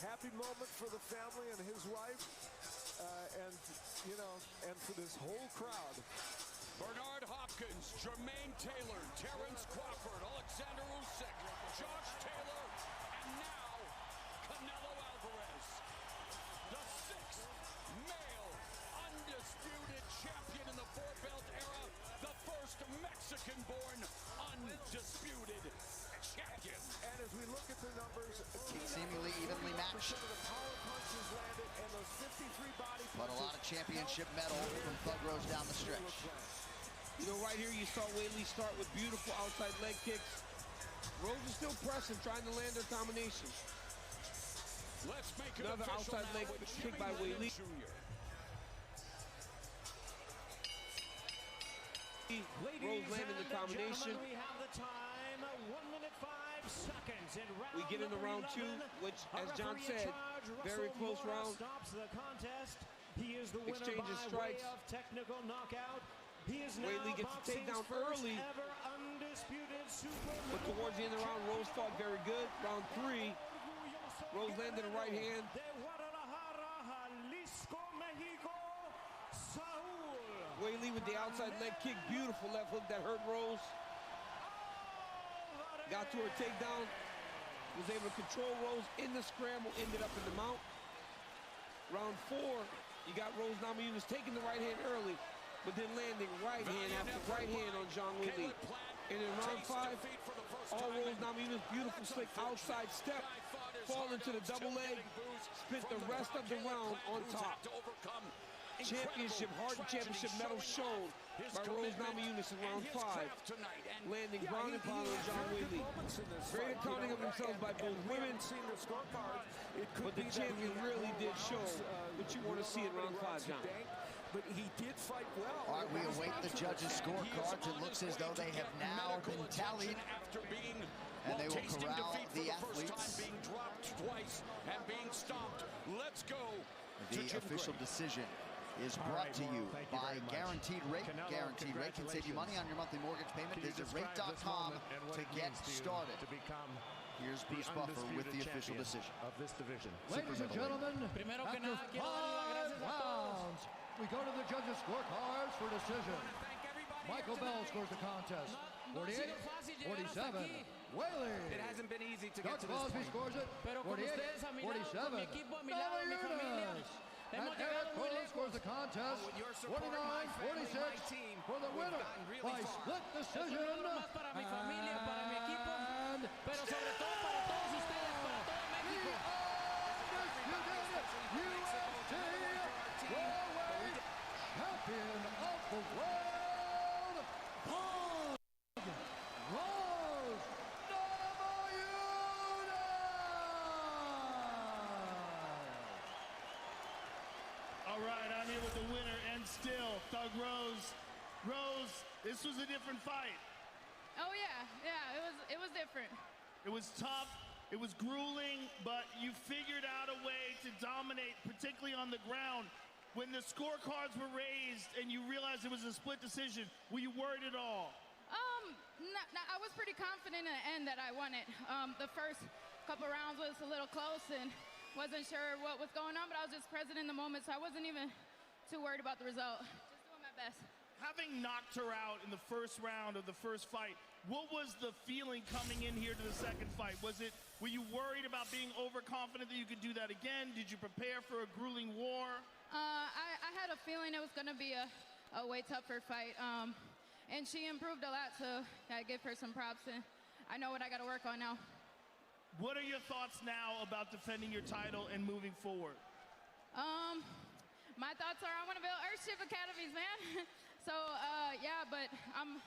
Happy moment for the family and his wife, and for this whole crowd. Bernard Hopkins, Jermaine Taylor, Terrence Crawford, Alexander Usyk, Josh Taylor, and now Canelo Alvarez, the sixth male undisputed champion in the four-belt era, the first Mexican-born undisputed champion. And as we look at the numbers, Seemingly evenly matched. of the power punches landed and those 53 body punches. But a lot of championship metal from Thug Rose down the stretch. You know, right here you saw Whaley start with beautiful outside leg kicks. Rose is still pressing, trying to land their combination. Let's make it another official outside now leg with kick by Whaley. Rose landing the combination. We have the time, 1 minute 5 seconds in round We get into round 2, which, as John said, very close round. Stops the contest. He is the winner Exchange of by way strikes. of technical knockout. He is now Whaley gets the boxing's takedown first early. ever undisputed super But towards the end of the round, Rose fought very good. Round 3, Rose landed a right hand. de Guadalajara, Jalisco, Mexico, Saul. Whaley with the outside leg kick, beautiful left hook that hurt Rose. Got to her takedown, was able to control Rose in the scramble, ended up in the mount. Round 4, you got Rose Namajunas taking the right hand early, but then landing right hand after right hand on John Whaley. And in round 5, all Rose Namajunas, beautiful slick outside step, fall into the double leg, spent the rest of the round on top. Championship, hard championship medal shown by Rose Namajunas in round 5, landing ground and pound on John Whaley. Great accounting of themselves by both women, but the champion really did show what you want to see in round 5, John. But he did fight well. All right, we await the judges' scorecards. It looks as though they have now been tallied. And they will corral the athletes. Being dropped twice and being stomped. Let's go. The official decision is brought to you by Guaranteed Rate. Guaranteed Rate can save you money on your monthly mortgage payment. Visit rate.com to get started. Here's Bruce Buffer with the official decision of this division. Ladies and gentlemen, after 5 rounds, we go to the judges' scorecards for decision. Michael Bell scores the contest. 48, 47. Whaley. It hasn't been easy to Doug get to this Crosby point. scores it. 48, 47. Namajunas. And Eric Cole scores the contest. 49, 46 for the winner by split decision. And pero sobre todo para todos ustedes, para todo México. Champion of the world, Rose All right, I'm here with the winner and still, Thug Rose. Rose, this was a different fight. Oh yeah, it was different. It was tough, it was grueling, but you figured out a way to dominate, particularly on the ground. When the scorecards were raised and you realized it was a split decision, were you worried at all? I was pretty confident in the end that I won it. The first couple rounds was a little close and wasn't sure what was going on, but I was just present in the moment, so I wasn't even too worried about the result. Just doing my best. Having knocked her out in the first round of the first fight, what was the feeling coming in here to the second fight? Were you worried about being overconfident that you could do that again? Did you prepare for a grueling war? I had a feeling it was going to be a way tougher fight, and she improved a lot, so I give her some props, and I know what I got to work on now. What are your thoughts now about defending your title and moving forward? My thoughts are I want to build Earthship Academies, man. So yeah, but I'm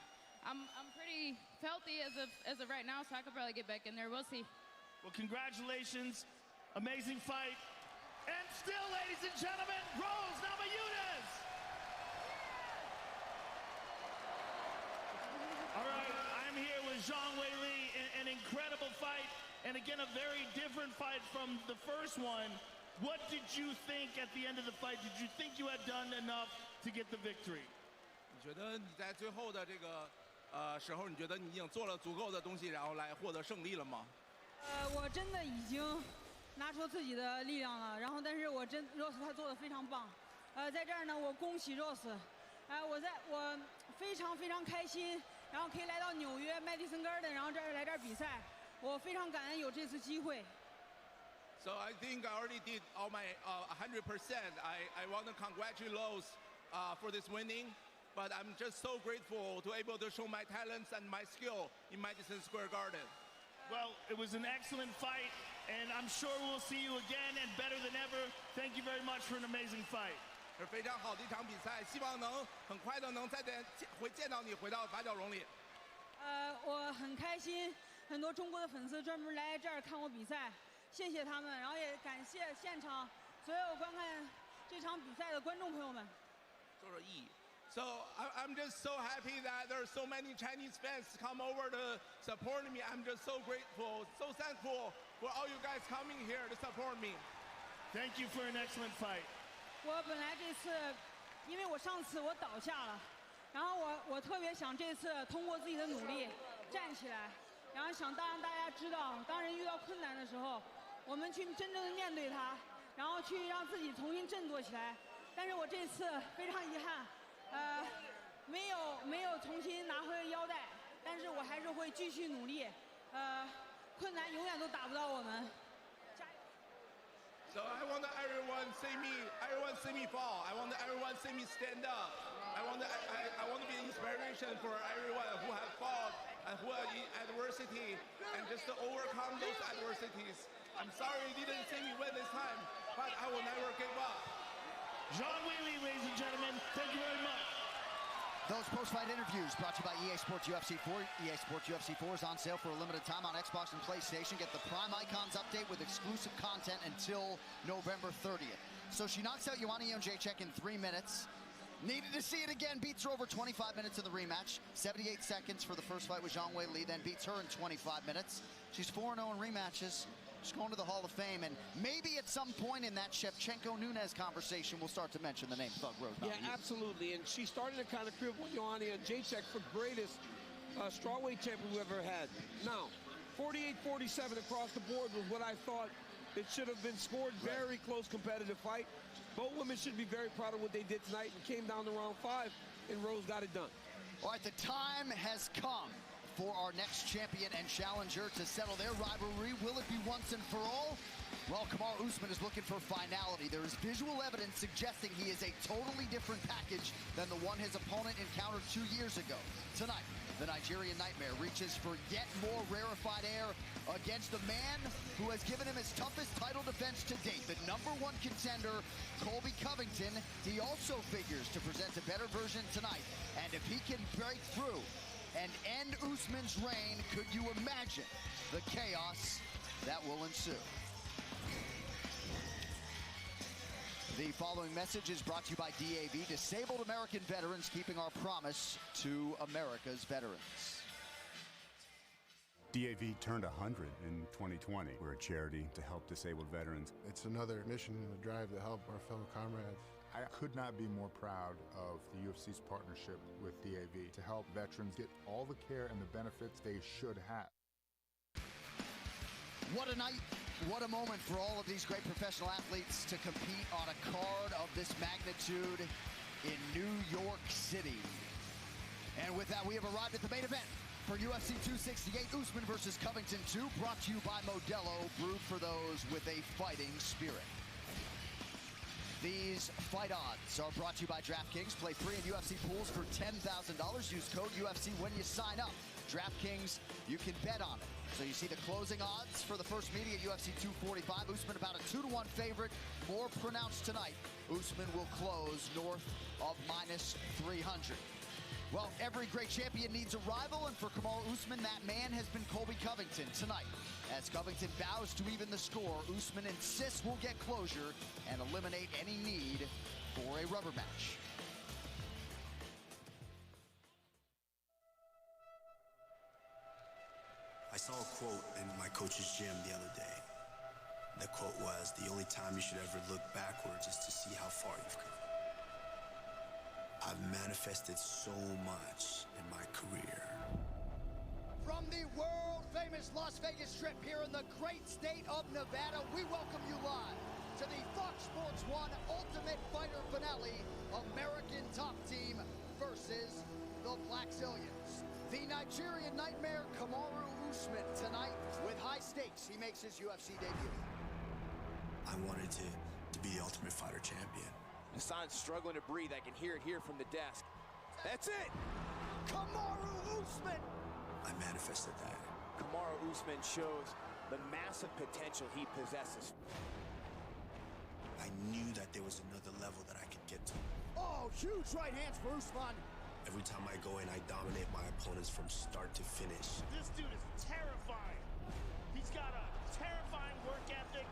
pretty healthy as of right now, so I could probably get back in there. We'll see. Well, congratulations, amazing fight, and still, ladies and gentlemen, Rose Namajunas. All right, I'm here with Zhang Weili, an incredible fight, and again a very different fight from the first one. What did you think at the end of the fight? Did you think you had done enough to get the victory? 你觉得你在最后的这个时候，你觉得你已经做了足够的东西，然后来获得胜利了吗？我真的已经拿出自己的力量了，然后但是Rose 他做的非常棒，在这儿呢，我恭喜 Rose，我非常非常开心，然后可以来到纽约 Madison Garden， 然后来这儿比赛，我非常感恩有这次机会。So I think I already did all my 100%. I want to congratulate Rose for this winning, but I'm just so grateful to able to show my talents and my skill in Madison Square Garden. Well, it was an excellent fight, and I'm sure we'll see you again and better than ever. Thank you very much for an amazing fight. 是非常好的一场比赛，希望能很快的能会见到你回到八角笼里。我很开心，很多中国的粉丝专门来这儿看我比赛。谢谢他们，然后也感谢现场所有观看这场比赛的观众朋友们。So I'm just so happy that there are so many Chinese fans come over to support me. I'm just so grateful, so thankful for all you guys coming here to support me. Thank you for an excellent fight. 我本来这次，因为我上次我倒下了，然后我特别想这次通过自己的努力站起来，然后想让大家知道，当人遇到困难的时候。我们去真正的面对它，然后去让自己重新振作起来。但是我这次非常遗憾，没有重新拿回腰带，但是我还是会继续努力。困难永远都打不到我们。加油！ So I want everyone see me fall. I want everyone see me stand up. I want to be an inspiration for everyone who have fought and who are in adversity and just to overcome those adversities. I'm sorry you didn't see me win this time, but I will never give up. Zhang Weili, ladies and gentlemen, thank you very much. Those post-fight interviews brought to you by EA Sports UFC 4. EA Sports UFC 4 is on sale for a limited time on Xbox and PlayStation. Get the Prime Icons update with exclusive content until November 30th. So she knocks out Joanna Jędrzejczyk in 3 minutes. Needed to see it again. Beats her over 25 minutes in the rematch. 78 seconds for the first fight with Zhang Weili, then beats her in 25 minutes. She's 4-0 in rematches. She's going to the Hall of Fame, and maybe at some point in that Shevchenko-Nunes conversation, we'll start to mention the name Thug Rose. Yeah, absolutely, and she's starting to kind of crib with Joanna Jędrzejczyk for greatest strawweight champion we ever had. Now, 48-47 across the board was what I thought it should have been scored. Very close competitive fight. Both women should be very proud of what they did tonight and came down to round 5, and Rose got it done. All right, the time has come for our next champion and challenger to settle their rivalry. Will it be once and for all? Well, Kamaru Usman is looking for finality. There is visual evidence suggesting he is a totally different package than the one his opponent encountered 2 years ago. Tonight, the Nigerian Nightmare reaches for yet more rarefied air against the man who has given him his toughest title defense to date, the #1 contender, Colby Covington. He also figures to present a better version tonight. And if he can break through and end Usman's reign, could you imagine the chaos that will ensue? The following message is brought to you by DAV, Disabled American Veterans, keeping our promise to America's veterans. DAV turned 100 in 2020. We're a charity to help disabled veterans. It's another mission and a drive to help our fellow comrades. I could not be more proud of the UFC's partnership with DAV to help veterans get all the care and the benefits they should have. What a night, what a moment for all of these great professional athletes to compete on a card of this magnitude in New York City. And with that, we have arrived at the main event for UFC 268, Usman versus Covington 2, brought to you by Modelo, brewed for those with a fighting spirit. These fight odds are brought to you by DraftKings. Play free in UFC pools for $10,000. Use code UFC when you sign up. DraftKings, you can bet on it. So you see the closing odds for the first meeting at UFC 245. Usman about a 2-1 favorite. More pronounced tonight. Usman will close north of -300. Well, every great champion needs a rival, and for Kamaru Usman, that man has been Colby Covington tonight. As Covington bows to even the score, Usman insists we'll get closure and eliminate any need for a rubber match. I saw a quote in my coach's gym the other day. The quote was, the only time you should ever look backwards is to see how far you've come. I've manifested so much in my career. From the world-famous Las Vegas Strip here in the great state of Nevada, we welcome you live to the Fox Sports 1 Ultimate Fighter finale, American Top Team versus the Blackzilians. The Nigerian Nightmare, Kamaru Usman, tonight with high stakes. He makes his UFC debut. I wanted to be the Ultimate Fighter champion. Hassan's struggling to breathe. I can hear it here from the desk. That's it! Kamaru Usman! I manifested that. Kamaru Usman shows the massive potential he possesses. I knew that there was another level that I could get to. Oh, huge right hands for Usman. Every time I go in, I dominate my opponents from start to finish. This dude is terrifying. He's got a terrifying work ethic.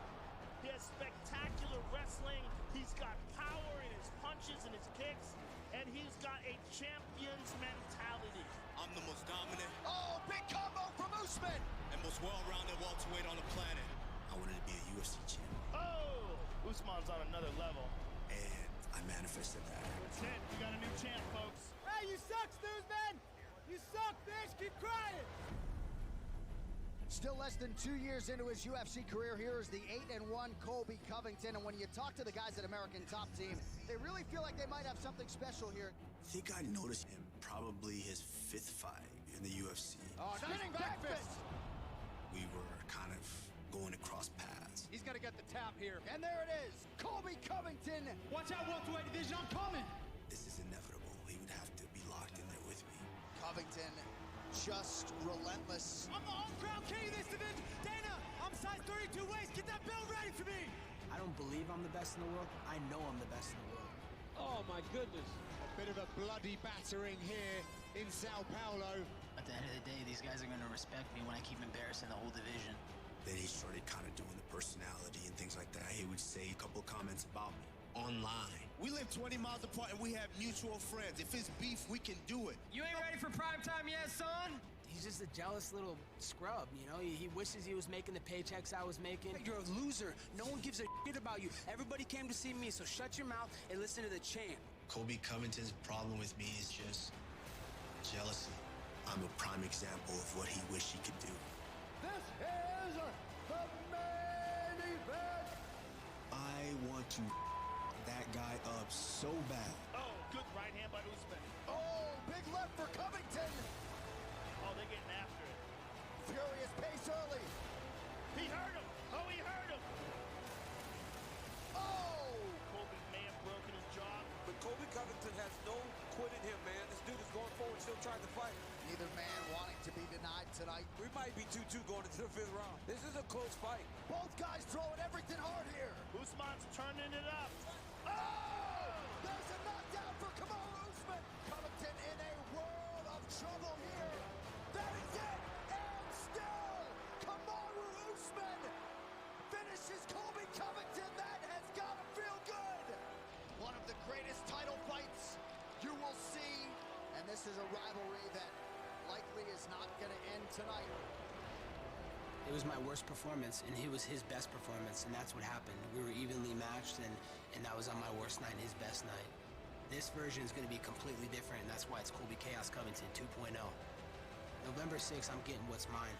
He has spectacular wrestling. He's got power in his punches and his kicks. And he's got a champion's mentality. I'm the most dominant. Oh, big combo from Usman. And most well-rounded welterweight on the planet. I wanted to be a UFC champion. Oh, Usman's on another level. And I manifested that. That's it. We got a new champ, folks. Hey, you suck, Usman! You suck, bitch! Keep crying! Still less than 2 years into his UFC career, here is the 8-1 Colby Covington. And when you talk to the guys at American Top Team, they really feel like they might have something special here. I think I noticed him probably his 5th fight in the UFC. Oh, spinning back fist! We were kind of going to cross paths. He's got to get the tap here. And there it is, Colby Covington. Watch out, welterweight division, I'm coming. This is inevitable. He would have to be locked in there with me. Covington, just relentless. I'm the home crowd king of this division. Dana, I'm size 32 waist. Get that belt ready for me. I don't believe I'm the best in the world. I know I'm the best in the world. Oh, my goodness. A bit of a bloody battering here in Sao Paulo. At the end of the day, these guys are going to respect me when I keep embarrassing the whole division. Then he started kind of doing the personality and things like that. He would say a couple of comments about me online. We live 20 miles apart and we have mutual friends. If it's beef, we can do it. You ain't ready for prime time yet, son? He's just a jealous little scrub, you know? He wishes he was making the paychecks I was making. You're a loser. No one gives a shit about you. Everybody came to see me, so shut your mouth and listen to the champ. Colby Covington's problem with me is just jealousy. I'm a prime example of what he wished he could do. This is the main event. I want to that guy up so bad. Oh, good right hand by Usman. Oh, big left for Covington. Oh, they're getting after it. Furious pace early. He hurt him. Oh, he hurt him. Oh! Colby may have broken his jaw. But Colby Covington has no quit in him, man. This dude is going forward, still trying to fight. Neither man wanting to be denied tonight. We might be 2-2 going into the 5th round. This is a close fight. Both guys throwing everything hard here. Usman's turning it up. Oh! There's a knockdown for Kamaru Usman. Covington in a world of trouble here. That is it. And still, Kamaru Usman finishes Colby Covington. That has got to feel good. One of the greatest title fights you will see. And this is a rivalry that likely is not going to end tonight. It was my worst performance, and it was his best performance, and that's what happened. We were evenly matched, and that was on my worst night and his best night. This version is going to be completely different, and that's why it's Colby Chaos Covington 2.0. November 6th, I'm getting what's mine.